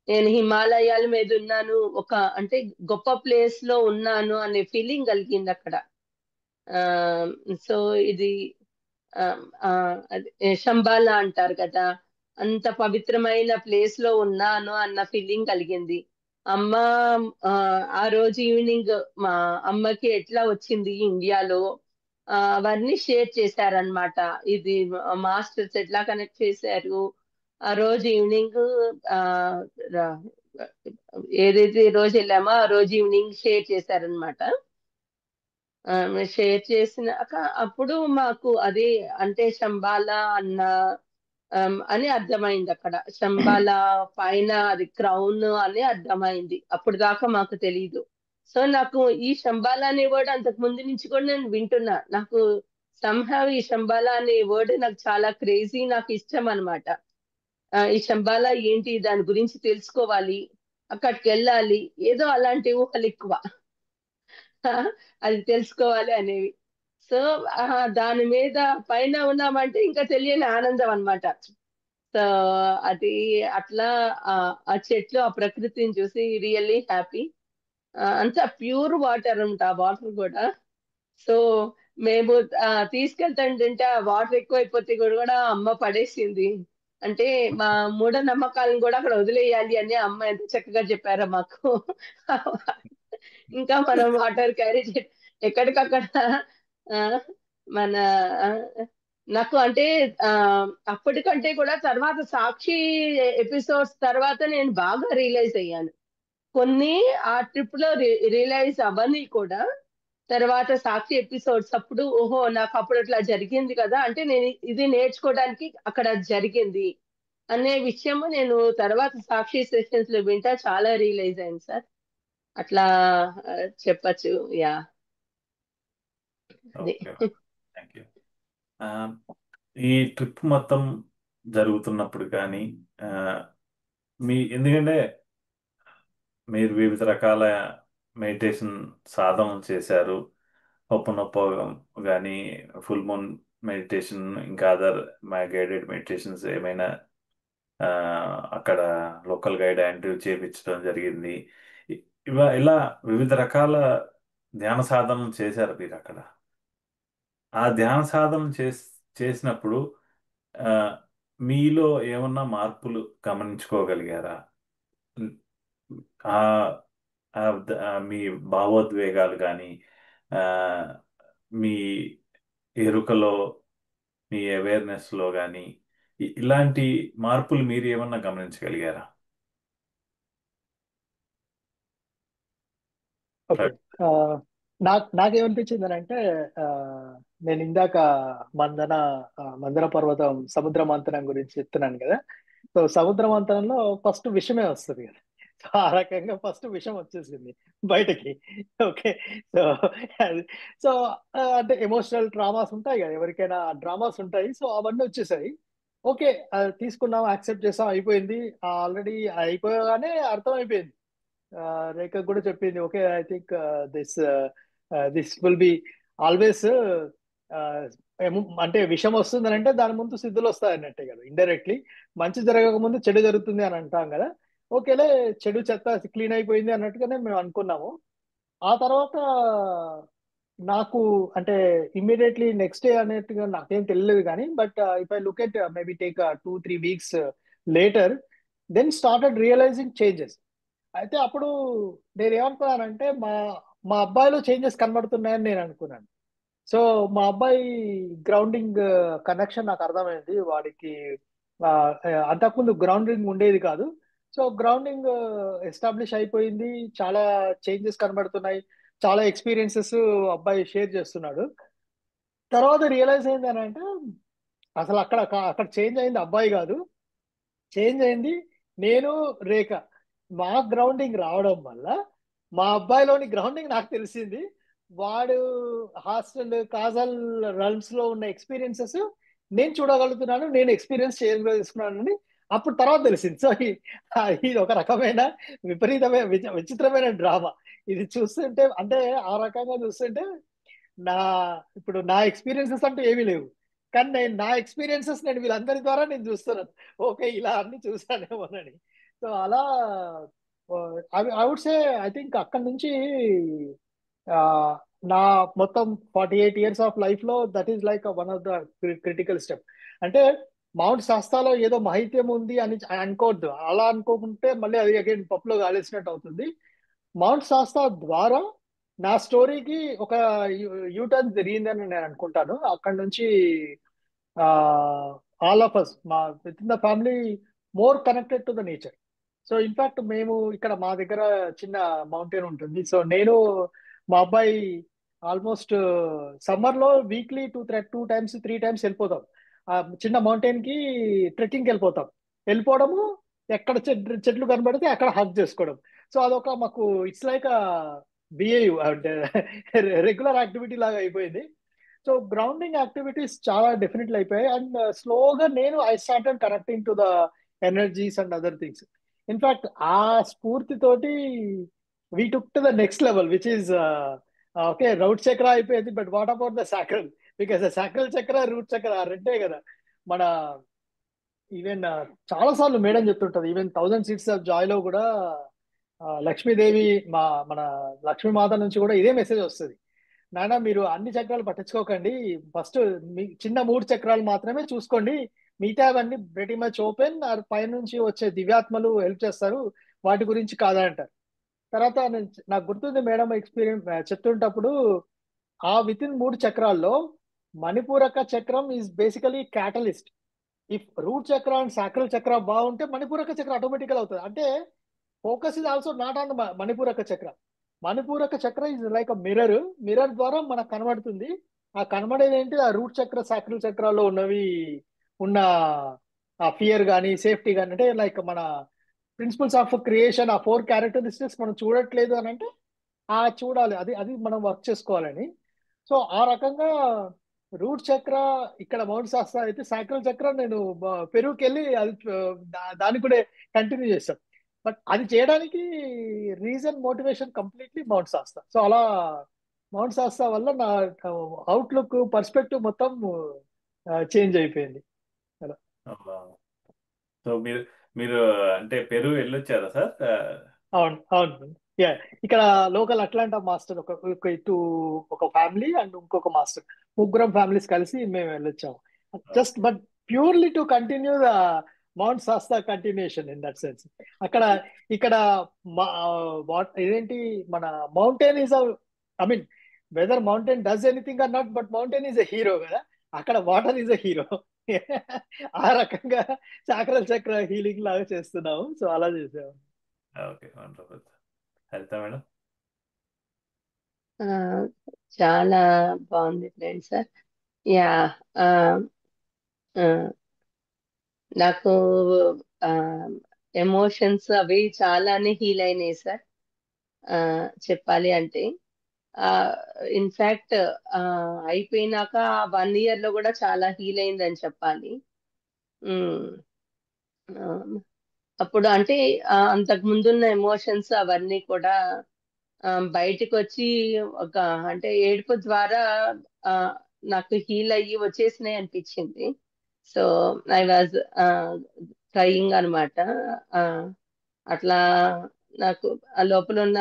నేను హిమాలయాల మీద ఉన్నాను, ఒక అంటే గొప్ప ప్లేస్ లో ఉన్నాను అనే ఫీలింగ్ కలిగింది అక్కడ. ఆ సో ఇది ఆ, ఆ, శంబాలా అంటారు కదా, అంత పవిత్రమైన ప్లేస్ లో ఉన్నాను అన్న ఫీలింగ్ కలిగింది. అమ్మ ఆ, ఆ రోజు ఈవినింగ్ మా అమ్మకి ఎట్లా వచ్చింది ఇండియాలో, అవన్నీ షేర్ చేశారనమాట. ఇది మాస్టర్స్ ఎట్లా కనెక్ట్ చేశారు ఆ రోజు ఈవినింగ్. ఆ రా- ఏదైతే రోజు వెళ్ళామో ఆ రోజు ఈవినింగ్ షేర్ చేశారనమాట. షేర్ చేసినాక అప్పుడు మాకు అది అంటే శంబాల అన్న అని అర్థమైంది అక్కడ. శంబాల పైన అది క్రౌన్ అని అర్థమైంది. అప్పుడు దాకా మాకు తెలీదు. సో నాకు ఈ శంబాల అనే వర్డ్ అంతకు ముందు నుంచి కూడా నేను వింటున్నా. నాకు సంహవ్ ఈ శంబాల అనే వర్డ్ నాకు చాలా క్రేజీ, నాకు ఇష్టం అనమాట. ఈ శంబాల ఏంటి, దాని గురించి తెలుసుకోవాలి, అక్కడికి వెళ్ళాలి, ఏదో అలాంటి ఊహలు ఎక్కువ. అది తెలుసుకోవాలి అనేవి. సో దాని మీద పైన ఉన్నామంటే ఇంకా తెలియని ఆనందం అన్నమాట. సో అది అట్లా ఆ ఆ చెట్లు, ఆ ప్రకృతిని చూసి రియల్లీ హ్యాపీ. అంతా ప్యూర్ వాటర్ ఉంటా, ఆ వాటర్ కూడా. సో మేము తీసుకెళ్తుంటే ఆ వాటర్ ఎక్కువైపోతే కూడా అమ్మ పడేసింది. అంటే మా మూఢనమ్మకాలను కూడా అక్కడ వదిలేయాలి అని అమ్మ ఎంత చక్కగా చెప్పారో మాకు. ఇంకా మనం వాటర్ క్యారీ ఎక్కడికక్కడ ఆ, మన ఆ, నాకు అంటే ఆ, అప్పటికంటే కూడా తర్వాత సాక్షి ఎపిసోడ్స్ తర్వాత నేను బాగా రియలైజ్ అయ్యాను కొన్ని. ఆ ట్రిప్ లో రియలైజ్ అవ్వని కూడా తర్వాత సాక్షి ఎపిసోడ్స్ అప్పుడు, ఓహో నాకు అప్పుడు అట్లా జరిగింది కదా, అంటే నేను ఇది నేర్చుకోవడానికి అక్కడ జరిగింది అనే విషయము నేను తర్వాత సాక్షి సెషన్స్ లో వింటా చాలా రియలైజ్ అయింది సార్. అట్లా ఆ, చెప్పచ్చు. యా, అది. Okay, thank you. ఈ ట్రిప్ మొత్తం జరుగుతున్నప్పుడు కానీ ఆ, ఎందుకంటే మీరు వివిధ రకాల మెడిటేషన్ సాధనలు చేశారు. ఒప్పనొప్పం కానీ, ఫుల్ మూన్ మెడిటేషన్, ఇంకా అదర్ మై గైడెడ్ మెడిటేషన్స్ ఏమైనా ఆ, అక్కడ లోకల్ గైడ్ యాంటివ్ చేపించడం జరిగింది. ఇలా వివిధ రకాల ధ్యాన సాధనలు చేశారు మీరు అక్కడ. ఆ ధ్యాన సాధన చేసినప్పుడు ఆ, మీలో ఏమన్నా మార్పులు గమనించుకోగలిగారా? ఆ మీ భావోద్వేగాలు కానీ, మీ ఎరుకలో, మీ అవేర్నెస్లో కానీ ఇలాంటి మార్పులు మీరు ఏమన్నా గమనించగలిగారా? ఓకే. నాకేమనిపించింది అని అంటే, ఆ, నేను ఇందాక మందన మందన పర్వతం సముద్ర మంథనం గురించి చెప్తున్నాను కదా. సో సముద్ర మంథనంలో ఫస్ట్ విషమే వస్తుంది కదా. సో ఆ రకంగా ఫస్ట్ విషం వచ్చేసింది బయటకి. ఓకే. సో అది సో అంటే ఎమోషనల్ డ్రామాస్ ఉంటాయి కదా, ఎవరికైనా డ్రామాస్ ఉంటాయి. సో అవన్నీ వచ్చేసాయి. ఓకే, అది తీసుకున్నాం, యాక్సెప్ట్ చేసాం, అయిపోయింది. ఆల్రెడీ అయిపోగానే అర్థం అయిపోయింది. రేఖ కూడా చెప్పింది, okay I think this this will be always. అంటే విషయం వస్తుంది అని అంటే దాని ముందు సిద్ధులు వస్తాయి అన్నట్టే కదా, ఇండైరెక్ట్లీ. మంచి జరగక ముందు చెడు జరుగుతుంది అని అంటాం కదా. ఓకేలే, చెడు చెత్త క్లీన్ అయిపోయింది అన్నట్టుగానే మేము అనుకున్నాము. ఆ తర్వాత నాకు అంటే ఇమ్మీడియట్లీ నెక్స్ట్ డే అనేట్టుగా నాకేం తెలియలేదు కానీ, but if I look at maybe take 2-3 weeks later, then started realizing changes. అయితే అప్పుడు నేను ఏమనుకున్నానంటే మా అబ్బాయిలో చేంజెస్ కనబడుతున్నాయని నేను అనుకున్నాను. సో మా అబ్బాయి గ్రౌండింగ్ కనెక్షన్ నాకు అర్థమైంది. వాడికి ఆ, అంతకుముందు గ్రౌండింగ్ ఉండేది కాదు. సో గ్రౌండింగ్ ఎస్టాబ్లిష్ అయిపోయింది. చాలా చేంజెస్ కనబడుతున్నాయి. చాలా ఎక్స్పీరియన్సెస్ అబ్బాయి షేర్ చేస్తున్నాడు. తర్వాత రియలైజ్ అయింది అని అంటే, అసలు అక్కడ చేంజ్ అయింది అబ్బాయి కాదు, చేంజ్ అయింది నేను, రేఖ. మా గ్రౌండింగ్ రావడం వల్ల మా అబ్బాయిలోని గ్రౌండింగ్ నాకు తెలిసింది. వాడు హాస్టల్ కాజల్ రల్మ్స్ లో ఉన్న ఎక్స్పీరియన్సెస్ నేను చూడగలుగుతున్నాను, నేను ఎక్స్పీరియన్స్ చేయగలుగుతున్నానని అప్పుడు తర్వాత తెలిసింది. సో ఇది ఒక రకమైన విపరీతమైన విచిత్రమైన డ్రామా. ఇది చూస్తుంటే అంటే ఆ రకంగా చూస్తుంటే నా ఇప్పుడు నా ఎక్స్పీరియన్సెస్ అంటూ ఏమీ లేవు, కానీ నా ఎక్స్పీరియన్సెస్ నేను వీళ్ళందరి ద్వారా నేను చూస్తున్నాను. ఓకే, ఇలా అన్ని చూసానేమోనని. సో అలా I would say, I think అక్కడ నుంచి ఆ, నా మొత్తం 48 years ఆఫ్ లైఫ్ లో that is like one of the critical step. అంటే మౌంట్ శాస్తాలో ఏదో మహిత్యం ఉంది అని అనుకోవద్దు. అలా అనుకోకుంటే మళ్ళీ అది అగైన్ పప్పులో కాలేసినట్టు అవుతుంది. మౌంట్ శాస్తా ద్వారా నా స్టోరీకి ఒక యూటర్న్ జరిగిందని నేను అనుకుంటాను. అక్కడ నుంచి ఆల్ ఆఫ్ అస్ మా with in the family more connected to the nature. So in fact మేము ఇక్కడ మా దగ్గర చిన్న మౌంటైన్ ఉంటుంది. సో నేను మా అబ్బాయి ఆల్మోస్ట్ సమ్మర్ లో వీక్లీ 2 times 3 times వెళ్ళిపోతాం. ఆ చిన్న మౌంటైన్ కి ట్రెక్కింగ్ వెళ్ళిపోతాం. వెళ్ళిపోవడము, ఎక్కడ చెట్లు కనబడితే అక్కడ హక్ చేసుకోవడం. సో అదొక మాకు ఇట్స్ లైక్ బిఏయు అంటే రెగ్యులర్ యాక్టివిటీ లాగా అయిపోయింది. సో గ్రౌండింగ్ యాక్టివిటీస్ చాలా డెఫినెట్లీ అయిపోయాయి. అండ్ స్లోగా నేను I started connecting to the energies and other things. In fact ఆ స్ఫూర్తితోటి we took to the next level which is okay, root chakra అయిపోయింది, but what about the sacral? Because sacral chakra, root chakra ఆ రెండే కదా మన. ఈవెన్ చాలా సార్లు మేడం చెప్తుంటది, ఈవెన్ 1000 Seeds of Joy లో కూడా లక్ష్మీదేవి మన లక్ష్మీమాత నుంచి కూడా ఇదే మెసేజ్ వస్తుంది. నాన్న, మీరు అన్ని చక్రాలు పట్టించుకోకండి, ఫస్ట్ మీ చిన్న 3 చక్రాలు మాత్రమే చూసుకోండి, మిగతావన్నీ వెరీ మచ్ ఓపెన్, పైనుంచి వచ్చే దివ్యాత్మలు హెల్ప్ చేస్తారు, వాటి గురించి కాదంటారు. తర్వాత నాకు గుర్తుంది మేడం ఎక్స్పీరియన్స్ చెప్తుంటప్పుడు, ఆ విత్ ఇన్ 3 చక్రాల్లో మణిపూరక చక్రం is basically catalyst. If root chakra and sacral chakra బాగుంటే మణిపూరక చక్ర ఆటోమేటికల్ అవుతుంది. అంటే focus is also not on the మణిపూరక చక్ర. మణిపూరక chakra is like a mirror. Mirror ద్వారా మనకు కనబడుతుంది. ఆ కనబడేది ఏంటి? ఆ రూట్ చక్ర సాక్రల్ చక్రాల్లో ఉన్నవి ఉన్న ఆ ఫియర్ కానీ సేఫ్టీ కానీ, అంటే లైక్ మన ప్రిన్సిపల్స్ ఆఫ్ క్రియేషన్, ఆ 4 క్యారెక్టరిస్టిక్స్ మనం చూడట్లేదు అని అంటే చూడాలి, అది అది మనం వర్క్ చేసుకోవాలని. సో ఆ రకంగా రూట్ చక్ర ఇక్కడ మౌంట్ శాస్త్ర అయితే, సాక్రల్ చక్ర నేను పెరుగుకి వెళ్ళి అది దాన్ని కూడా కంటిన్యూ చేస్తాను. బట్ అది చేయడానికి రీజన్ మోటివేషన్ కంప్లీట్లీ మౌంట్ శాస్త్ర. సో అలా మౌంట్ శాస్త్ర వల్ల నా అవుట్లుక్ పర్స్పెక్టివ్ మొత్తం చేంజ్ అయిపోయింది అలా. సో మీరు మీరు అంటే పెరు వెళ్ళొచ్చారా సార్? అవును అవును. యా, ఇక్కడ లోకల్ అట్లాంటా మాస్టర్ ఒక ఫ్యామిలీ అండ్ ఇంకొక మాస్టర్, ముగ్గురం ఫ్యామిలీస్ కలిసి మేము వెళ్ళొచ్చాము. Just but purely to continue the mount Shasta continuation in that sense. అక్కడ ఇక్కడ వాట్ ఇదేంటి, మన mountain is I mean whether mountain does anything or not, but mountain is a hero కదా, అక్కడ వాటర్ ఈజ్ ఎ హీరో. ఆ రకంగా చాక్రల్ చక్ర healing లాగా చేస్తున్నాము. సో అలా చేసాము. Okay, wonderful. హరిత మేడం. ఆ, చాలా బాగుంది ఫ్రెండ్ సార్. యా. ఆ, ఆ, నాకు ఎమోషన్స్ అవి చాలానే హీల్ అయినాయి సార్. ఆ, చెప్పాలి అంటే ఇన్ఫాక్ట్ అయిపోయినాక 1 year లో కూడా చాలా హీల్ అయిందని చెప్పాలి. ఉమ్, ఆ, అప్పుడు అంటే అంతకు ముందున్న ఎమోషన్స్ అవన్నీ కూడా బయటికి వచ్చి ఒక అంటే ఏడుపు ద్వారా ఆ, నాకు హీల్ అయ్యి వచ్చేసినాయి అనిపించింది. సో ఐ వాజ్ క్రయింగ్ అనమాట. అట్లా నాకు ఆ లోపల ఉన్న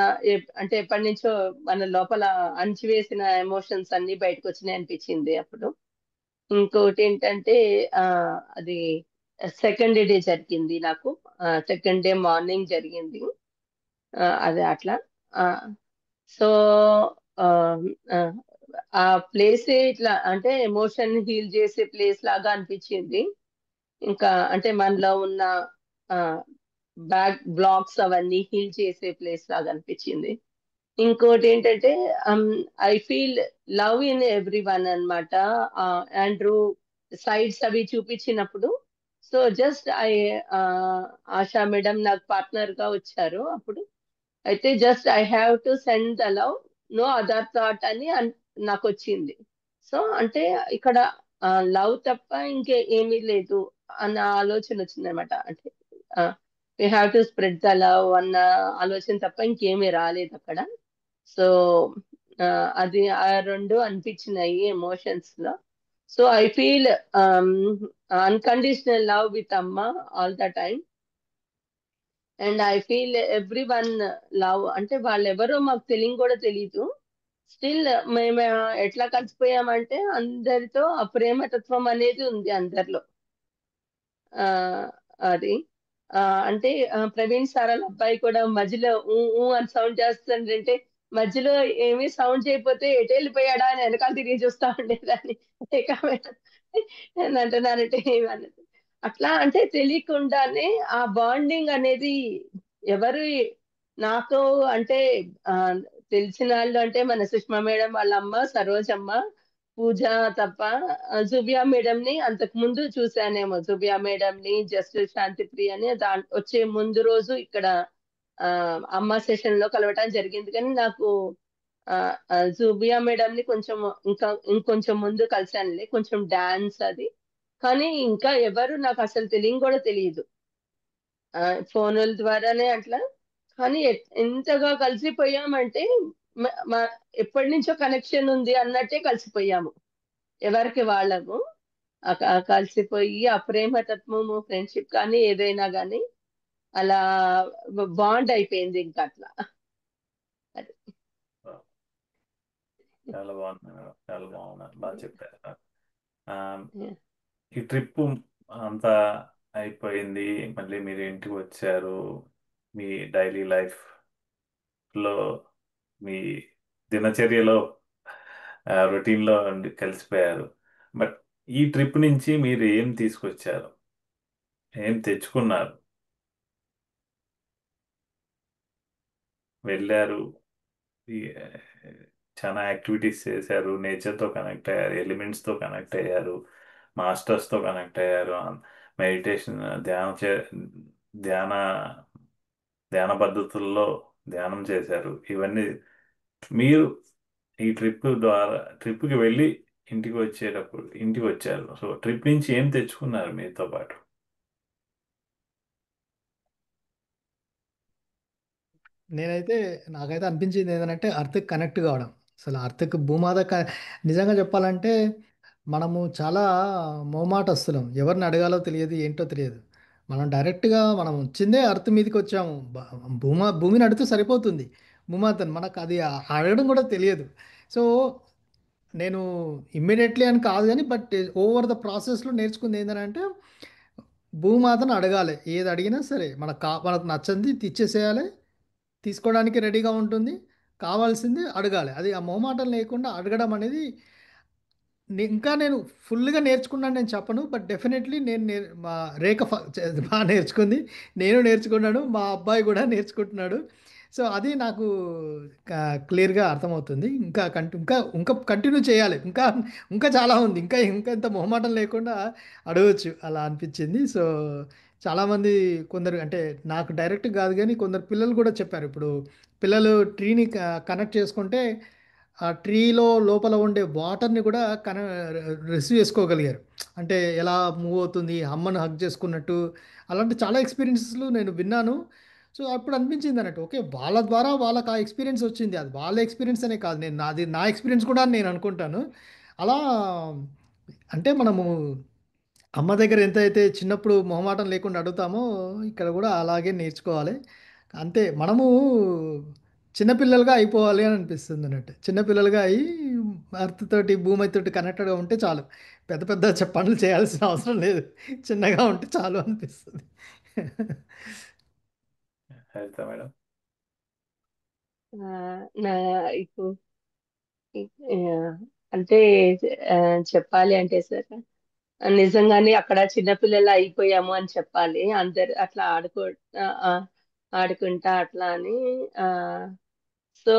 అంటే ఎప్పటి నుంచో మన లోపల అణిచివేసిన ఎమోషన్స్ అన్ని బయటకు వచ్చినాయి అనిపించింది అప్పుడు. ఇంకోటి ఏంటంటే ఆ అది సెకండ్ డే జరిగింది నాకు. సెకండ్ డే మార్నింగ్ జరిగింది. అది అట్లా. సో ఆ ప్లేస్ ఇట్లా అంటే ఎమోషన్ హీల్ చేసే ప్లేస్ లాగా అనిపించింది. ఇంకా అంటే మనలో ఉన్న బ్యాక్ బ్లాక్స్ అవన్నీ హీల్ చేసే ప్లేస్ లాగా అనిపించింది. ఇంకోటి ఏంటంటే I feel love in every one అనమాట. ఆండ్రూ సైడ్స్ అవి చూపించినప్పుడు సో జస్ట్ ఆశా మేడం నాకు పార్ట్నర్ గా వచ్చారు అప్పుడు. అయితే just I have to send the love, no other thought అని నాకు వచ్చింది. సో అంటే ఇక్కడ లవ్ తప్ప ఇంకే ఏమీ లేదు అన్న ఆలోచన వచ్చింది అనమాట. అంటే we have to spread the love అన్న ఆలోచన తప్ప ఇంకేమీ రాలేదు అక్కడ. సో అది ఆ రెండు అనిపించినాయి ఎమోషన్స్ లో. So I feel unconditional love with అమ్మ all the time. And I feel everyone love అంటే వాళ్ళెవరో మాకు తెలియని కూడా తెలీదు. స్టిల్ మేము ఎట్లా కలిసిపోయామంటే అందరితో ఆ ప్రేమతత్వం అనేది ఉంది అందరిలో. ఆ అది ఆ అంటే ప్రవీణ్ సార్ వాళ్ళ అబ్బాయి కూడా మధ్యలో ఊ ఊ అని సౌండ్ చేస్తుంటే మధ్యలో ఏమీ సౌండ్ చేయకపోతే ఎటు వెళ్ళిపోయాడా అని వెనకాల తిరిగి చూస్తా ఉండేదాన్ని. ఇక నేను అంటున్నానంటే ఏమన్నది అట్లా అంటే తెలియకుండానే ఆ బాండింగ్ అనేది ఎవరు నాకు అంటే ఆ తెలిసిన వాళ్ళు అంటే మన సుష్మా మేడం వాళ్ళ అమ్మ సరోజమ్మ, పూజ తప్ప. జుబియా మేడం ని అంతకు ముందు చూసానేమో. జుబియా మేడం ని జస్ట్ శాంతి ప్రియ అని వచ్చే ముందు రోజు ఇక్కడ ఆ అమ్మ సెషన్ లో కలవటం జరిగింది. కానీ నాకు జుబియా మేడం ని కొంచెం ఇంకొంచెం ముందు కలిసానులే, కొంచెం డాన్స్ అది. కానీ ఇంకా ఎవరు నాకు అసలు తెలియని కూడా తెలియదు. ఫోనుల ద్వారానే అట్లా. కానీ ఎంతగా కలిసిపోయామంటే ఎప్పటి నుంచో కనెక్షన్ ఉంది అన్నట్టే కలిసిపోయాము ఎవరికి వాళ్ళము. కలిసిపోయి ఆ ప్రేమతత్వము ఫ్రెండ్షిప్ కానీ ఏదైనా కానీ అలా బాండ్ అయిపోయింది ఇంకా అట్లా. అది. చాలా బాగున్నారు, చాలా బాగున్నారు, బాగా చెప్పారు. ఆ, Yeah. ఈ ట్రిప్ అంతా అయిపోయింది, మళ్ళీ మీరు ఇంటికి వచ్చారు, మీ డైలీ లైఫ్లో మీ దినచర్యలో రొటీన్లో కలిసిపోయారు. బట్ ఈ ట్రిప్ నుంచి మీరు ఏం తీసుకొచ్చారు, ఏం తెచ్చుకున్నారు? వెళ్ళారు, ఈ, చాలా యాక్టివిటీస్ చేశారు, నేచర్తో కనెక్ట్ అయ్యారు, ఎలిమెంట్స్తో కనెక్ట్ అయ్యారు, మాస్టర్స్తో కనెక్ట్ అయ్యారు, మెడిటేషన్ ధ్యాన ధ్యాన పద్ధతుల్లో ధ్యానం చేశారు. ఇవన్నీ మీరు ఈ ట్రిప్కి వెళ్ళి ఇంటికి వచ్చారు. సో ట్రిప్ నుంచి ఏం తెచ్చుకున్నారు మీతో పాటు? నేనైతే నాకైతే అనిపించింది ఏంటంటే అర్త్కి కనెక్ట్ కావడం. అసలు అర్త్కి భూమాత నిజంగా చెప్పాలంటే మనము చాలా మోమాటస్తులం. ఎవరిని అడగాలో తెలియదు, ఏంటో తెలియదు. మనం డైరెక్ట్గా మనం వచ్చిందే అర్త్ మీదకి వచ్చాము. భూమిని అడిగితే సరిపోతుంది భూమాతను. మనకు అది అడగడం కూడా తెలియదు. సో నేను ఇమ్మీడియట్లీ అని కాదు కానీ బట్ ఓవర్ ద ప్రాసెస్లో నేర్చుకుంది ఏంటంటే భూమాతను అడగాలి. ఏది అడిగినా సరే మనకు నచ్చంది ఇచ్చేసేయాలి. తీసుకోవడానికి రెడీగా ఉంటుంది. కావాల్సింది అడగాలి. అది ఆ మొహమాటం లేకుండా అడగడం అనేది ఇంకా నేను ఫుల్గా నేర్చుకున్నాను నేను చెప్పను. బట్ డెఫినెట్లీ నేను మా రేఖ బాగా నేర్చుకుంది. నేను నేర్చుకున్నాను, మా అబ్బాయి కూడా నేర్చుకుంటున్నాడు. సో అది నాకు క్లియర్గా అర్థమవుతుంది. ఇంకా ఇంకా కంటిన్యూ చేయాలి. ఇంకా ఇంకా చాలా ఉంది. ఇంకా ఇంకా ఇంత మొహమాటం లేకుండా అడగవచ్చు అలా అనిపించింది. సో చాలామంది కొందరు అంటే నాకు డైరెక్ట్ కాదు కానీ కొందరు పిల్లలు కూడా చెప్పారు. ఇప్పుడు పిల్లలు ట్రీని కనెక్ట్ చేసుకుంటే ఆ ట్రీలో లోపల ఉండే వాటర్ని కూడా రిసీవ్ చేసుకోగలిగారు. అంటే ఎలా మూవ్ అవుతుంది, అమ్మను హగ్ చేసుకున్నట్టు అలాంటి చాలా ఎక్స్పీరియన్సెస్లు నేను విన్నాను. సో అప్పుడు అనిపించింది అన్నట్టు ఓకే వాళ్ళ ద్వారా వాళ్ళకి ఆ ఎక్స్పీరియన్స్ వచ్చింది. అది వాళ్ళ ఎక్స్పీరియన్స్ అనే కాదు, నా ఎక్స్పీరియన్స్ కూడా అని నేను అనుకుంటాను. అలా అంటే మనము అమ్మ దగ్గర ఎంతైతే చిన్నప్పుడు మొహమాటం లేకుండా అడుగుతామో, ఇక్కడ కూడా అలాగే నేర్చుకోవాలి. అంతే మనము చిన్నపిల్లలుగా అయిపోవాలి అని అనిపిస్తుంది అన్నట్టు. చిన్నపిల్లలుగా అయ్యి ఎర్త్ తోటి, భూమి తోటి కనెక్టెడ్‌గా ఉంటే చాలు. పెద్ద పెద్ద పనులు చేయాల్సిన అవసరం లేదు. చిన్నగా ఉంటే చాలు అనిపిస్తుంది. హరిత మేడం. ఆ, నా ఇప్పుడు ఆ, అంటే ఆ, చెప్పాలి అంటే సార్ నిజంగానే అక్కడ చిన్నపిల్లలు అయిపోయాము అని చెప్పాలి. అందరు అట్లా ఆ, ఆ, ఆడుకుంటా అట్లా అని. ఆ, సో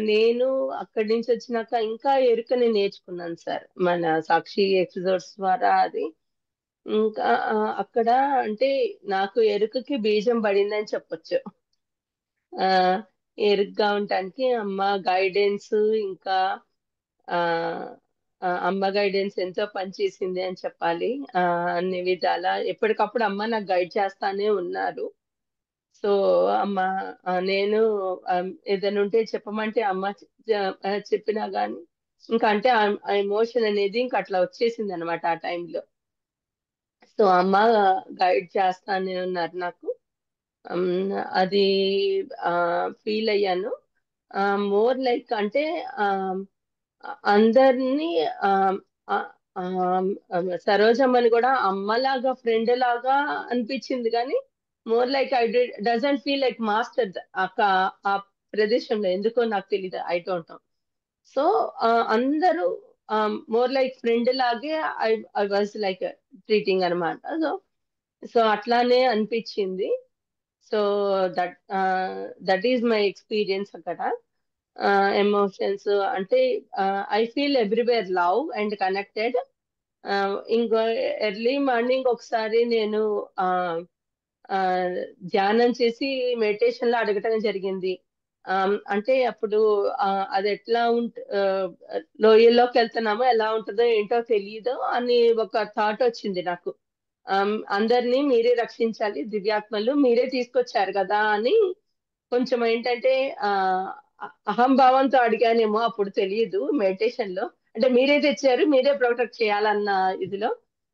నేను అక్కడి నుంచి వచ్చినాక ఇంకా ఎరుకని నేర్చుకున్నాను సార్, మన సాక్షి ఎపిసోడ్స్ ద్వారా. అది ఇంకా అక్కడ అంటే నాకు ఎరుకకి బీజం పడిందని చెప్పొచ్చు. ఆ ఎరుగ్గా ఉండటానికి అమ్మ గైడెన్స్, ఇంకా ఆ అమ్మ గైడెన్స్ ఎంతో పనిచేసింది అని చెప్పాలి. ఆ అన్ని విధాల ఎప్పటికప్పుడు అమ్మ నాకు గైడ్ చేస్తానే ఉన్నారు. సో అమ్మ నేను ఏదైనా ఉంటే చెప్పమంటే అమ్మ చెప్పినా గానీ ఇంకా అంటే ఆ ఎమోషన్ అనేది ఇంకా అట్లా వచ్చేసింది అనమాట ఆ టైంలో. సో అమ్మ గైడ్ చేస్తానే ఉన్నారు నాకు. అది ఫీల్ అయ్యాను. మోర్ లైక్ అంటే ఆ, అందరినీ ఆ, ఆ, ఆ, సరోజమ్మని కూడా అమ్మలాగా ఫ్రెండ్ లాగా అనిపించింది, కానీ more like I doesn't feel like master ఆ ప్రదేశంలో. ఎందుకో నాకు తెలియదు, ఐ డోంట్ నో. సో అందరూ మోర్ లైక్ ఫ్రెండ్ లాగే I I was like treating అనమాట. సో సో అట్లానే అనిపించింది. So that that is my experience అక్కడ. ఎమోషన్స్ అంటే I feel everywhere love and connected. ఇంకో ఎర్లీ మార్నింగ్ ఒకసారి నేను ఆ, ఆ, ధ్యానం చేసి మెడిటేషన్ లో అడగటం జరిగింది. అంటే అప్పుడు అది ఎట్లా లోయల్లోకి వెళ్తున్నామో ఎలా ఉంటుందో ఏంటో తెలియదు అని ఒక థాట్ వచ్చింది నాకు. అందరినీ మీరే రక్షించాలి, దివ్యాత్మలు మీరే తీసుకొచ్చారు కదా అని. కొంచెం ఏంటంటే ఆ అహంభావంతో అడిగానేమో, అప్పుడు తెలియదు మెడిటేషన్ లో. అంటే మీరే తెచ్చారు, మీరే ప్రొటెక్ట్ చేయాలన్న ఇదిలో.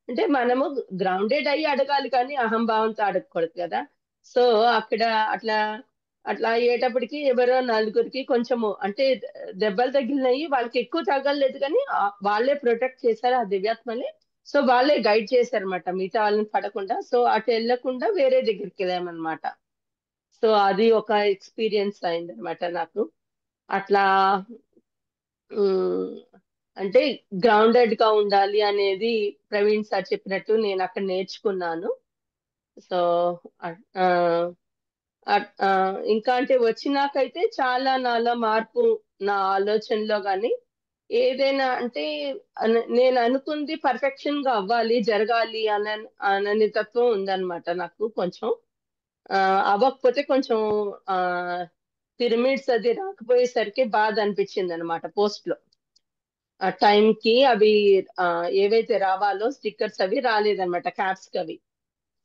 అంటే మనము గ్రౌండెడ్ అయ్యి అడగాలి, కానీ అహంభావంతో అడగకూడదు కదా. సో అక్కడ అట్లా అట్లా అయ్యేటప్పటికి ఎవరో నలుగురికి కొంచెము అంటే దెబ్బలు తగిలినాయి. వాళ్ళకి ఎక్కువ తగలలేదు, కానీ వాళ్ళే ప్రొటెక్ట్ చేశారు ఆ దివ్యాత్మని. సో వాళ్ళే గైడ్ చేశారన్నమాట మిగతా వాళ్ళని పడకుండా. సో అటు వెళ్ళకుండా వేరే దగ్గరికి వెళ్ళామన్నమాట. సో అది ఒక ఎక్స్పీరియన్స్ అయింది అనమాట నాకు. అట్లా ఉమ్, అంటే గ్రౌండెడ్ గా ఉండాలి అనేది ప్రవీణ్ సార్ చెప్పినట్టు నేను అక్కడ నేర్చుకున్నాను. సో ఇంకా అంటే వచ్చినాకైతే చాలా నాలో మార్పు, నా ఆలోచనలో గాని ఏదైనా అంటే నేను అనుకుంది పర్ఫెక్షన్ గా అవ్వాలి, జరగాలి అనని తత్వం ఉందన్నమాట నాకు కొంచెం. ఆ, అవ్వకపోతే కొంచెం ఆ పిరమిడ్స్ అది రాకపోయేసరికి బాధ అనిపించింది అనమాట. పోస్ట్ లో ఆ టైం కి అవి ఆ, ఏవైతే రావాలో స్టిక్కర్స్ అవి రాలేదన్నమాట, క్యాప్స్ అవి.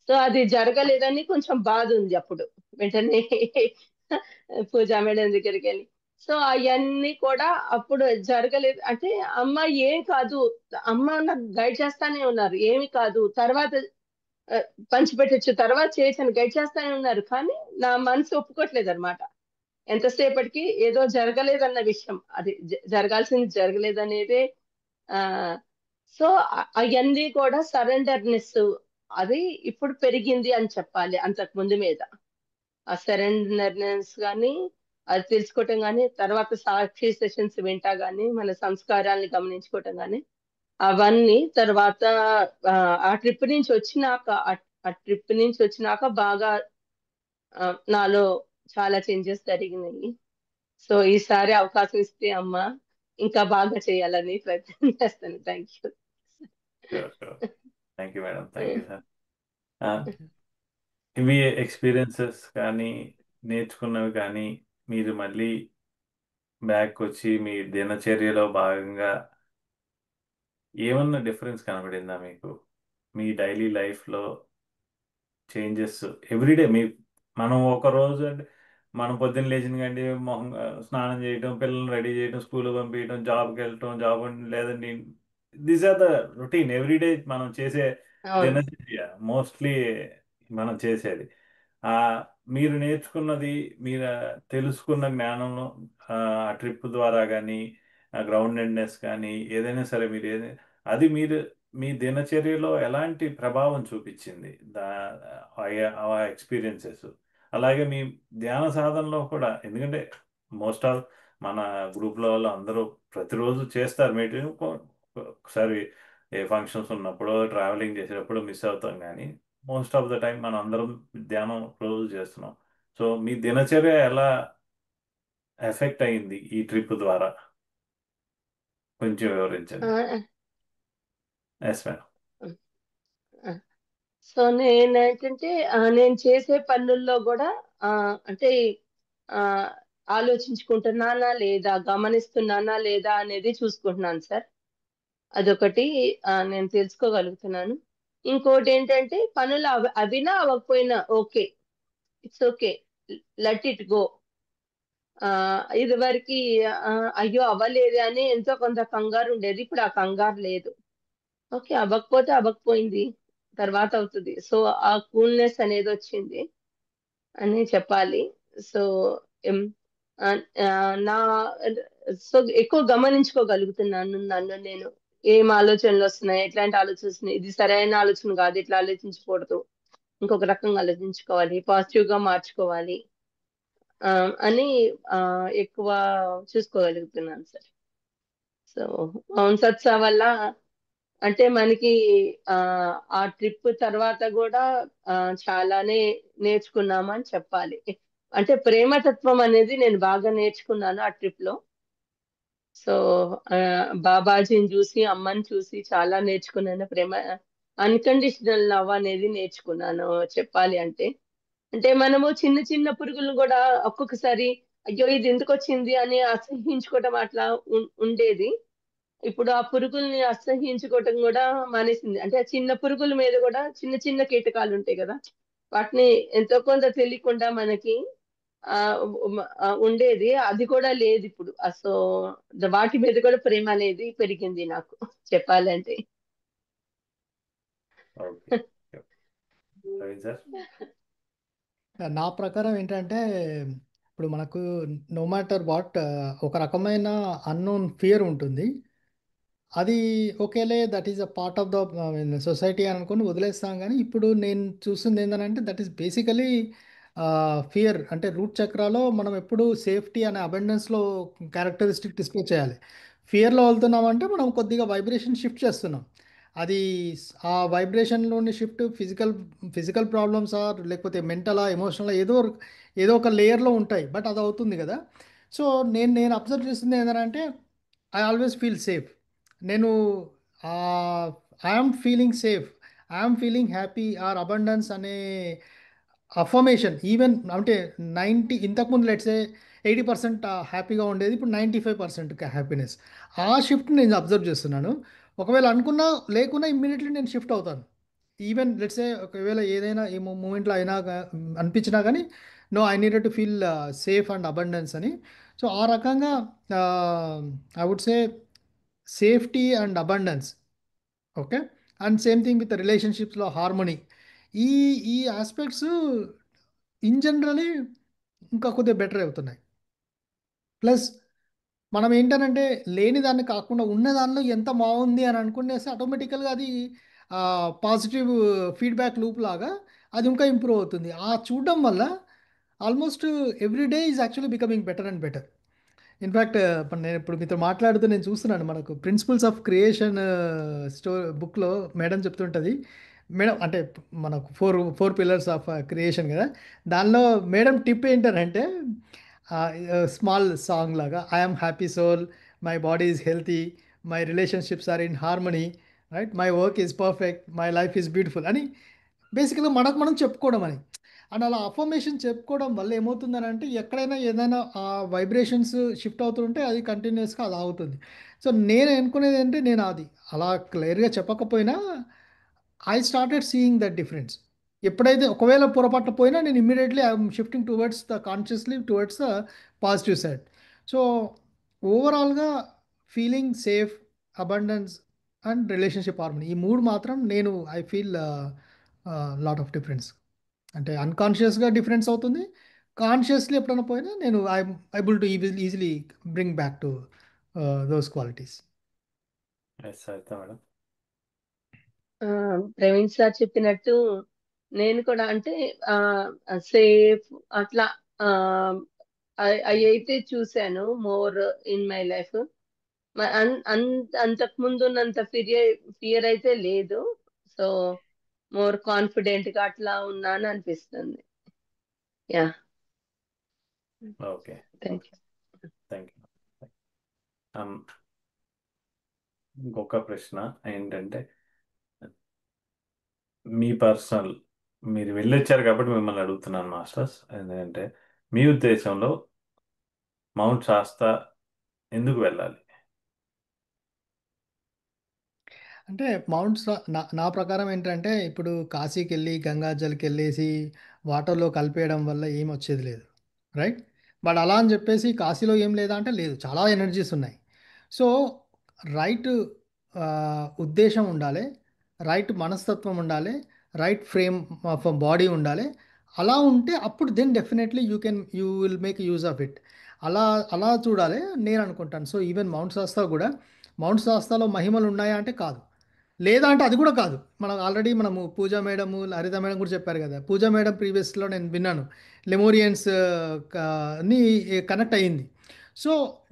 సో అది జరగలేదని కొంచెం బాధ ఉంది అప్పుడు. వెంటనే పూజా మేడం దగ్గరికి వెళ్ళి సో అవన్నీ కూడా అప్పుడు జరగలేదు అంటే అమ్మ ఏం కాదు, అమ్మ నాకు గైడ్ చేస్తానే ఉన్నారు, ఏమి కాదు తర్వాత ఆ, పంచిపెట్టచ్చు, తర్వాత చేయొచ్చని గైడ్ చేస్తానే ఉన్నారు. కానీ నా మనసు ఒప్పుకోవట్లేదు అనమాట. ఎంతసేపటికి ఏదో జరగలేదన్న విషయం, అది జరగాల్సింది జరగలేదనేదే. ఆ సో అవన్నీ కూడా సరెండర్నెస్ అది ఇప్పుడు పెరిగింది అని చెప్పాలి అంతకు ముందు మీద. ఆ సరెండర్నెస్ కానీ అది తెలుసుకోవటం కానీ, తర్వాత సాక్షి సెషన్స్ వింటా కానీ, మన సంస్కారాన్ని గమనించుకోవటం కానీ, అవన్నీ తర్వాత ఆ ఆ ట్రిప్ నుంచి వచ్చినాక ఆ ట్రిప్ నుంచి వచ్చినాక బాగా నాలో చాలా చేంజెస్ జరిగినాయి. సో ఈసారి అవకాశం ఇస్తే అమ్మ ఇంకా బాగా చేయాలని ప్రయత్నం చేస్తాను. Thank you. Sure sure. Thank you madam, thank you sir. ఇవి ఎక్స్పీరియన్సెస్ కానీ నేర్చుకున్నవి కానీ మీరు మళ్ళీ బ్యాక్ వచ్చి మీ దినచర్యలో భాగంగా ఏమన్నా డిఫరెన్స్ కనబడిందా మీకు? మీ డైలీ లైఫ్లో చేంజెస్ ఎవ్రీడే మీ మనం ఒక రోజు అంటే మనం పొద్దున్న లేచిన కండి మొహం స్నానం చేయటం, పిల్లల్ని రెడీ చేయటం, స్కూల్ పంపించడం, జాబ్కి వెళ్ళటం, జాబ్ లేదండి these are the routine everyday మనం చేసే అవును. దినచర్య మోస్ట్లీ మనం చేసేది. ఆ మీరు నేర్చుకున్నది, మీరు తెలుసుకున్న జ్ఞానంలో ఆ ట్రిప్ ద్వారా కానీ, ఆ గ్రౌండెడ్నెస్ కానీ, ఏదైనా సరే మీరు అది మీరు మీ దినచర్యలో ఎలాంటి ప్రభావం చూపించింది ఆ ఎక్స్పీరియన్సెస్. అలాగే మీ ధ్యాన సాధనలో కూడా, ఎందుకంటే మోస్ట్ ఆఫ్ మన గ్రూప్లో వాళ్ళు అందరూ ప్రతిరోజు చేస్తారు మీటింగ్. ఒకసారి ఏ ఫంక్షన్స్ ఉన్నప్పుడు ట్రావెలింగ్ చేసేటప్పుడు మిస్ అవుతాం, కానీ మోస్ట్ ఆఫ్ ద టైం మనం అందరం ధ్యానం రోజు చేస్తున్నాం. సో మీ దినచర్య ఎలా ఎఫెక్ట్ అయింది ఈ ట్రిప్ ద్వారా కొంచెం వివరించండి. ఆ, ఎస్ మేడం. ఆ. సో నేనేంటంటే నేను చేసే పనుల్లో కూడా ఆ, అంటే ఆ, ఆలోచించుకుంటున్నానా లేదా, గమనిస్తున్నానా లేదా అనేది చూసుకుంటున్నాను సార్. అదొకటి నేను తెలుసుకోగలుగుతున్నాను. ఇంకోటి ఏంటంటే పనులు అవినా అవ్వకపోయినా okay, it's okay, let it go. ఆ ఇది వరకు అయ్యో అవ్వలేదు అని ఎంతో కొంత కంగారు ఉండేది, ఇప్పుడు ఆ కంగారు లేదు. ఓకే, అవ్వకపోతే అవ్వకపోయింది, తర్వాత అవుతుంది. సో ఆ కూల్నెస్ అనేది వచ్చింది అని చెప్పాలి. సో ఎం, ఆ, ఆ, నా సో ఎక్కువ గమనించుకోగలుగుతున్నాను నన్ను నేను. ఏం ఆలోచనలు వస్తున్నాయి, ఎట్లాంటి ఆలోచనలు వస్తున్నాయి, ఇది సరైన ఆలోచన కాదు, ఇట్లా ఆలోచించకూడదు, ఇంకొక రకంగా ఆలోచించుకోవాలి, పాజిటివ్ గా మార్చుకోవాలి ఆ, అని ఎక్కువ చూసుకోగలుగుతున్నాను సార్. సో అవును సత్స వల్ల అంటే మనకి ఆ ఆ ట్రిప్ తర్వాత కూడా ఆ చాలానే నేర్చుకున్నామని చెప్పాలి. అంటే ప్రేమతత్వం అనేది నేను బాగా నేర్చుకున్నాను ఆ ట్రిప్ లో. సో ఆ, బాబాజీని చూసి, అమ్మని చూసి చాలా నేర్చుకున్నాను. ప్రేమ, అన్కండిషనల్ లవ్ అనేది నేర్చుకున్నాను చెప్పాలి అంటే. అంటే మనము చిన్న చిన్న పురుగులను కూడా ఒక్కొక్కసారి అయ్యో ఇది ఎందుకు వచ్చింది అని అసహించుకోవటం అట్లా ఉండేది. ఇప్పుడు ఆ పురుగుల్ని అసహ్యించుకోవటం కూడా మానేసింది. అంటే ఆ చిన్న పురుగుల మీద కూడా చిన్న చిన్న కీటకాలు ఉంటాయి కదా, వాటిని ఎంతో కొంత తెలియకుండా మనకి ఉండేది, అది కూడా లేదు ఇప్పుడు. సో వాటి మీద కూడా ప్రేమ అనేది పెరిగింది నాకు చెప్పాలంటే. ఓకే. రవి సార్. నా ప్రకారం ఏంటంటే ఇప్పుడు మనకు నో మ్యాటర్ వాట్ ఒక రకమైన అన్నోన్ ఫియర్ ఉంటుంది. అది ఓకేలే, that is a part of the society అనుకుని వదిలేస్తాం. కానీ ఇప్పుడు నేను చూస్తుంది ఏంటంటే దట్ ఈస్ బేసికలీ ఫియర్. అంటే రూట్ చక్రాలో మనం ఎప్పుడు సేఫ్టీ అనే అబెండెన్స్లో క్యారెక్టరిస్టిక్ డిస్ప్లే చేయాలి. ఫియర్లో వెళ్తున్నామంటే మనం కొద్దిగా వైబ్రేషన్ షిఫ్ట్ చేస్తున్నాం. అది ఆ వైబ్రేషన్లోని షిఫ్ట్ ఫిజికల్ ప్రాబ్లమ్స్ ఆర్ లేకపోతే మెంటలా ఎమోషనల్ ఏదో ఒక లేయర్లో ఉంటాయి, బట్ అది అవుతుంది కదా. సో నేను అబ్జర్వ్ చేస్తుంది ఏంటంటే ఐ ఆల్వేస్ ఫీల్ సేఫ్. నేను I'm feeling safe, I'm feeling happy or abundance అనే అఫర్మేషన్. ఈవెన్ అంటే 90 ఇంతకుముందు లెట్సే 80% హ్యాపీగా ఉండేది, ఇప్పుడు 95% హ్యాపీనెస్. ఆ షిఫ్ట్ నేను అబ్జర్వ్ చేస్తున్నాను. ఒకవేళ అనుకున్నా లేకున్నా ఇమ్మీడియట్లీ నేను షిఫ్ట్ అవుతాను. ఈవెన్ లెట్సే ఒకవేళ ఏదైనా ఏ మూమెంట్లో అయినా అనిపించినా కానీ no I needed to feel safe and abundance అని. సో ఆ రకంగా I would say safety and abundance. Okay. And same thing with రిలేషన్షిప్స్లో హార్మోనీ. ఈ ఈ ఆస్పెక్ట్స్ ఇన్ జనరలీ ఇంకా కొద్దిగా బెటర్ అవుతున్నాయి. ప్లస్ మనం ఏంటనంటే లేని దాన్ని కాకుండా ఉన్న దానిలో ఎంత బాగుంది అని అనుకునేసి ఆటోమేటికల్గా అది పాజిటివ్ ఫీడ్బ్యాక్ లూప్ లాగా అది ఇంకా ఇంప్రూవ్ అవుతుంది. ఆ చూడడం వల్ల almost every day is actually becoming better and better. In fact నేను ఇప్పుడు మీతో మాట్లాడుతూ నేను చూస్తున్నాను, మనకు ప్రిన్సిపల్స్ ఆఫ్ క్రియేషన్ బుక్లో మేడం చెప్తుంటుంది. మేడం అంటే మనకు ఫోర్ పిల్లర్స్ ఆఫ్ క్రియేషన్ కదా, దానిలో మేడం టిప్ ఏంటంటే స్మాల్ సాంగ్ లాగా I'm happy soul, my body is healthy, my relationships are in harmony, right, my work is perfect, my life is beautiful అని బేసికల్గా మనకు మనం చెప్పుకోవడం అని. అండ్ అలా అఫర్మేషన్ చెప్పుకోవడం వల్ల ఏమవుతుందని అంటే ఎక్కడైనా ఏదైనా ఆ వైబ్రేషన్స్ షిఫ్ట్ అవుతుంటే అది కంటిన్యూస్గా అలా అవుతుంది. సో నేను అనుకునేది అంటే నేను అది అలా క్లియర్గా చెప్పకపోయినా I started seeing that difference. ఎప్పుడైతే ఒకవేళ పొరపాటు పోయినా నేను immediately I'm shifting towards the consciously towards the positive side. So ఓవరాల్గా feeling safe, abundance and relationship harmony, ఈ మూడు మాత్రం నేను I feel lot of difference. అంటే అన్కాన్షియస్గా డిఫరెన్స్ అవుతుంది, కాన్షియస్లీ ఎప్పుడైనా పోయినా నేను I'm able to easily bring back to those qualities. Yes అయితే మేడం. ఆ, ప్రవీణ్ సార్ చెప్పినట్టు నేను కూడా అంటే సేఫ్ అట్లా ఆ, అవి అయితే చూశాను మోర్ ఇన్ మై లైఫ్. అంతకు ముందు ఉన్నంత ఫియర్ అయితే లేదు. సో మోర్ కాన్ఫిడెంట్ గా అట్లా ఉన్నాను అనిపిస్తుంది. Yeah, okay thank okay, you. Thank you. ఇంకొక ప్రశ్న ఏంటంటే, మీ పర్సనల్, మీరు వెళ్ళొచ్చారు కాబట్టి మిమ్మల్ని అడుగుతున్నాను మాస్టర్స్. ఎందుకంటే మీ ఉద్దేశంలో మౌంట్ శాస్తా ఎందుకు వెళ్ళాలి? అంటే నా ప్రకారం ఏంటంటే, ఇప్పుడు కాశీకి వెళ్ళి గంగాజల్కి వెళ్ళేసి వాటర్లో కలిపేయడం వల్ల ఏం వచ్చేది లేదు, రైట్? బట్ అలా అని చెప్పేసి కాశీలో ఏం లేదా అంటే లేదు, చాలా ఎనర్జీస్ ఉన్నాయి. సో రైట్ ఉద్దేశం ఉండాలి, రైట్ మనస్తత్వం ఉండాలి, రైట్ ఫ్రేమ్ ఆఫ్ బాడీ ఉండాలి. అలా ఉంటే అప్పుడు then definitely you will make use of it. అలా అలా చూడాలి నేను అనుకుంటాను. సో ఈవెన్ మౌంట్ శాస్తా కూడా, మౌంట్ శాస్తాలో మహిమలు ఉన్నాయా అంటే కాదు, లేదా అంటే అది కూడా కాదు. మనము పూజా మేడము, హరిత మేడం కూడా చెప్పారు కదా, పూజా మేడం ప్రీవియస్లో నేను విన్నాను, లెమోరియన్స్ ని కనెక్ట్ అయ్యింది. సో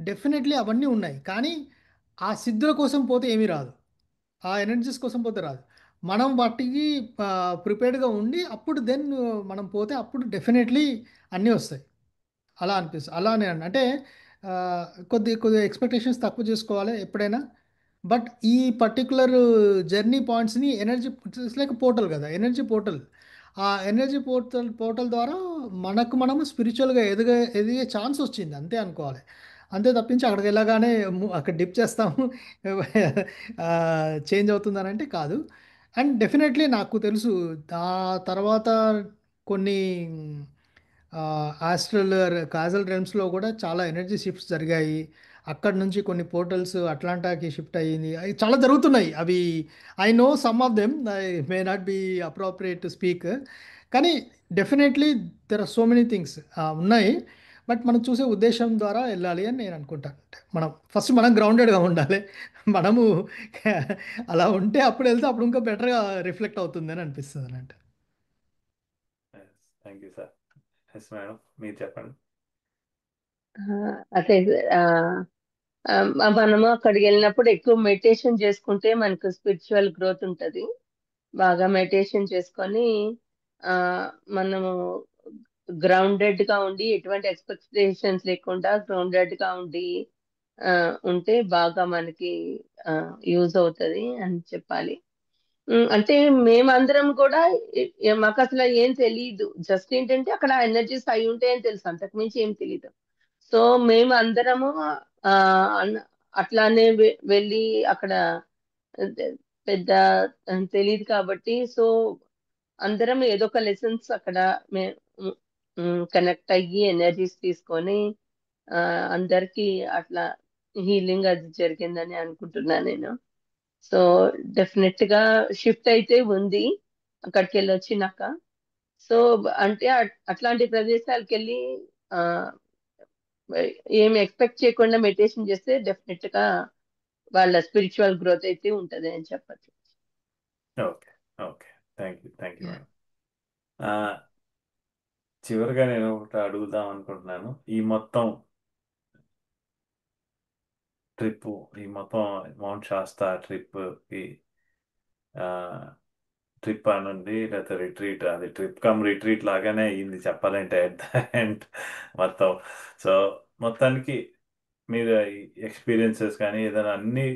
డెఫినెట్లీ అవన్నీ ఉన్నాయి, కానీ ఆ సిద్ధుల కోసం పోతే ఏమీ రాదు, ఆ ఎనర్జీస్ కోసం పోతే రాదు. మనం వాటికి ప్రిపేర్డ్గా ఉండి అప్పుడు దెన్ మనం పోతే అప్పుడు డెఫినెట్లీ అన్నీ వస్తాయి. అలా అనిపిస్తుంది, అలానే అంటే ఆ, కొద్ది ఎక్స్పెక్టేషన్స్ తక్కువ చేసుకోవాలి ఎప్పుడైనా. బట్ ఈ పర్టికులర్ జర్నీ పాయింట్స్ని ఎనర్జీ, ఇట్స్ లైక్ పోర్టల్ కదా, ఎనర్జీ పోర్టల్. ఆ ఎనర్జీ పోర్టల్ ద్వారా మనము స్పిరిచువల్గా ఎదిగే ఛాన్స్ వచ్చింది, అంతే అనుకోవాలి. అంతే తప్పించి అక్కడికి వెళ్ళగానే అక్కడ డిప్ చేస్తాము చేంజ్ అవుతుందని అంటే కాదు. అండ్ డెఫినెట్లీ నాకు తెలుసు ఆ తర్వాత కొన్ని ఆస్ట్రల్ కాజల్ రెల్మ్స్లో కూడా చాలా ఎనర్జీ షిఫ్ట్స్ జరిగాయి. అక్కడ నుంచి కొన్ని పోర్టల్స్ అట్లాంటాకి షిఫ్ట్ అయ్యింది, అవి చాలా జరుగుతున్నాయి. అవి I know some of them, I may not be appropriate to speak, కానీ definitely there are so many things ఉన్నాయి. బట్ మనం చూసే ఉద్దేశం ద్వారా వెళ్ళాలి అని నేను అనుకుంటాను. అంటే మనం గ్రౌండెడ్గా ఉండాలి, మనము అలా ఉంటే అప్పుడు వెళ్తే అప్పుడు ఇంకా బెటర్గా రిఫ్లెక్ట్ అవుతుంది అని అనిపిస్తుంది అన్నట్టు. Thank you sir. Yes madam, మీరు చెప్పండి. అదే మనము అక్కడికి వెళ్ళినప్పుడు ఎక్కువ మెడిటేషన్ చేసుకుంటే మనకు స్పిరిచువల్ గ్రోత్ ఉంటుంది. బాగా మెడిటేషన్ చేసుకొని ఆ మనము గ్రౌండెడ్ గా ఉండి ఎటువంటి ఎక్స్పెక్టేషన్స్ లేకుండా గ్రౌండెడ్ గా ఉండి ఆ ఉంటే బాగా మనకి యూజ్ అవుతుంది అని చెప్పాలి. అంటే మేమందరం కూడా మాకు అసలు ఏం తెలియదు, జస్ట్ ఏంటంటే అక్కడ ఎనర్జీస్ అయి ఉంటాయని తెలుసు, అంతకు మించి ఏం తెలియదు. సో మేము అందరము ఆ అట్లానే వెళ్ళి అక్కడ పెద్ద తెలియదు కాబట్టి, సో అందరం ఏదో ఒక లెసన్స్ అక్కడ కనెక్ట్ అయ్యి ఎనర్జీస్ తీసుకొని ఆ అందరికి అట్లా హీలింగ్ అది జరిగిందని అనుకుంటున్నా నేను. సో డెఫినెట్ గా షిఫ్ట్ అయితే ఉంది అక్కడికి వెళ్ళి వచ్చినాక. సో అంటే అట్లాంటి ప్రదేశాలకు వెళ్ళి ఆ ఏమి ఎక్స్పెక్ట్ చేయకుండా మెడిటేషన్ చేస్తే డెఫినెట్ గా వాళ్ళ స్పిరిచువల్ గ్రోత్ అయితే ఉంటది అని చెప్పచ్చు. Okay okay, thank you madam. చివరిగా నేను ఒకటి అడుగుదాం అనుకుంటున్నాను. ట్రిప్ ఈ మొత్తం మౌంట్ శాస్తా ట్రిప్కి, ట్రిప్ అనండి లేకపోతే రిట్రీట్, అది ట్రిప్ కమ్ రిట్రీట్ లాగానే అయ్యింది చెప్పాలంటే అట్ ద ఎండ్ మొత్తం. సో మొత్తానికి మీరు ఎక్స్పీరియన్సెస్ కానీ ఏదైనా అన్నీ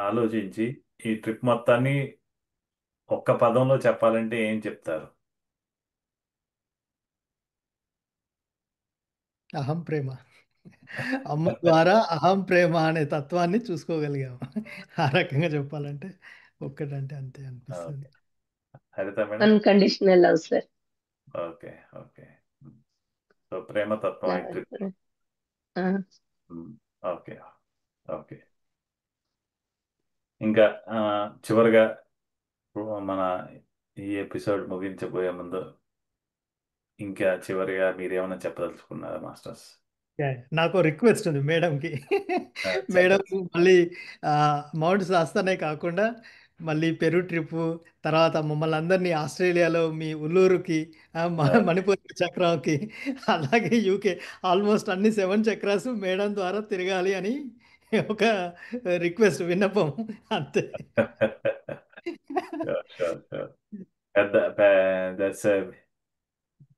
ఆలోచించి ఈ ట్రిప్ మొత్తాన్ని ఒక్క పదంలో చెప్పాలంటే ఏం చెప్తారు? అహం ప్రేమ. అమ్మ ద్వారా అహం ప్రేమ అనే తత్వాన్ని చూసుకోగలిగాము. ఆ రకంగా చెప్పాలంటే ఒక్కటంటే అంతే అనిపిస్తుంది. Okay, Haritha madam. Unconditional love sir. Okay okay, so ప్రేమతత్వం ఈ ట్రిప్. Okay okay. ఇంకా చివరిగా మన ఈ ఎపిసోడ్ ముగించబోయే ముందు ఇంకా చివరిగా మీరేమైనా చెప్పదలుచుకున్నారా మాస్టర్స్? నాకు రిక్వెస్ట్ ఉంది మేడంకి. మేడం చెప్పండి. మళ్ళీ మౌంట్ శాస్తానే కాకుండా మళ్ళీ పెరు ట్రిప్పు, తర్వాత మమ్మల్ని అందరినీ ఆస్ట్రేలియాలో మీ ఉల్లూరుకి, మణిపూర్ చక్రంకి, అలాగే యూకే ఆల్మోస్ట్ అన్ని 7 చక్రాస్ మేడం ద్వారా తిరగాలి అని ఒక రిక్వెస్ట్, విన్నపం అంతే. Sure, sure, sure. దట్స్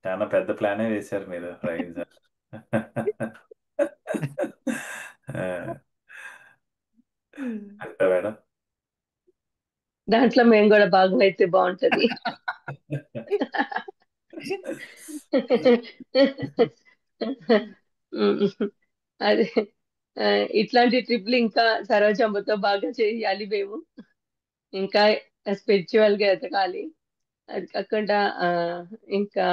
చాలా పెద్ద ప్లానే వేశారు మీరు, రైట్ సార్. అంతే మేడం. దాంట్లో మేము కూడా భాగం అయితే బాగుంటది. అదే ఇట్లాంటి ట్రిప్లు ఇంకా సరోజమ్మతో బాగా చేయాలి మేము, ఇంకా స్పిరిచువల్ గా ఎదగాలి. అది కాకుండా ఇంకా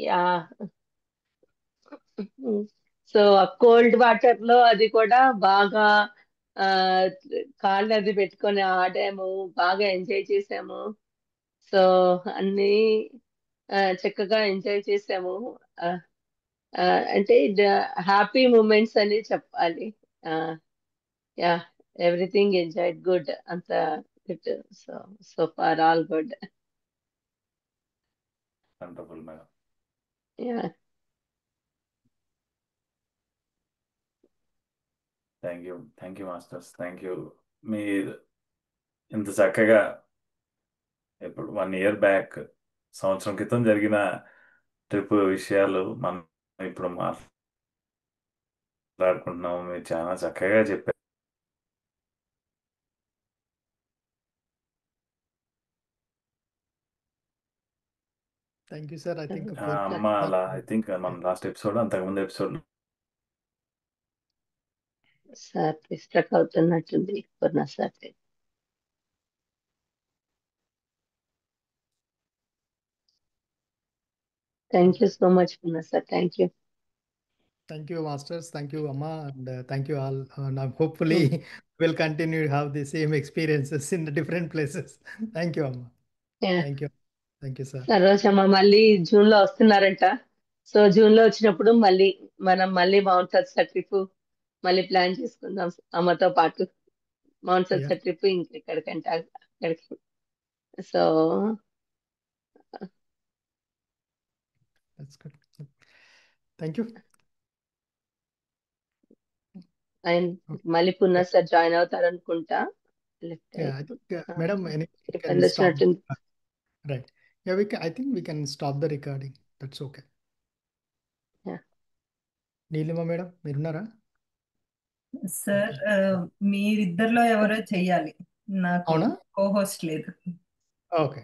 యా సో కోల్డ్ వాటర్ లో అది కూడా బాగా ఆ కాళ్ళు అది పెట్టుకొని ఆడాము, బాగా ఎంజాయ్ చేసాము. సో అన్ని చక్కగా ఎంజాయ్ చేసాము. ఆ, అంటే హ్యాపీ మూమెంట్స్ అని చెప్పాలి. యా, ఎవ్రీథింగ్ ఎంజాయ్డ్ గుడ్, అంత good. So so far all good. Wonderful madam. Yeah, thank you masters, thank you. మీరు ఇంత చక్కగా ఇప్పుడు 1 year బ్యాక్, సంవత్సరం క్రితం జరిగిన ట్రిప్ విషయాలు మనం ఇప్పుడు మాట్లాడుకుంటున్నాము. మీరు చాలా చక్కగా చెప్పారు. Thank you sir. I think అమ్మ అలా ఐ థింక్ మన లాస్ట్ ఎపిసోడ్, అంతకుముందు ఎపిసోడ్ సార్ డిస్ట్రక్ అవుతున్నట్టుంది Purna sir. Thank you so much Purna sir, thank you. Thank you, masters. Thank you, Amma, and thank you all. Now, hopefully, we'll continue to have the same experiences in the different places. Thank you, Amma. Thank you. Thank you, sir. Sarojamma మళ్ళీ June లో వస్తున్నారంట. So June లో వచ్చినప్పుడు మనం మళ్ళీ mount సత్సా trip మళ్ళీ plan చేసుకుందాం అమ్మతో పాటు. మౌంట్ సత్సా ట్రిప్ ఇంకెక్కడికంటే అక్కడికి. So That's good. Thank you. ఆయన మళ్ళీ పునః సార్ జాయిన్ అవుతారు అనుకుంటా. Yeah, I think, madam, we can stop. వచ్చినట్టుంది. Right. Yeah, I think we can stop the recording. That's okay. Yeah. Neelima madam మీరున్నారా? సార్ మీరిద్దరిలో ఎవరో చెయ్యాలి, నాకు అవునా? కోహోస్ట్ లేదు. ఓకే.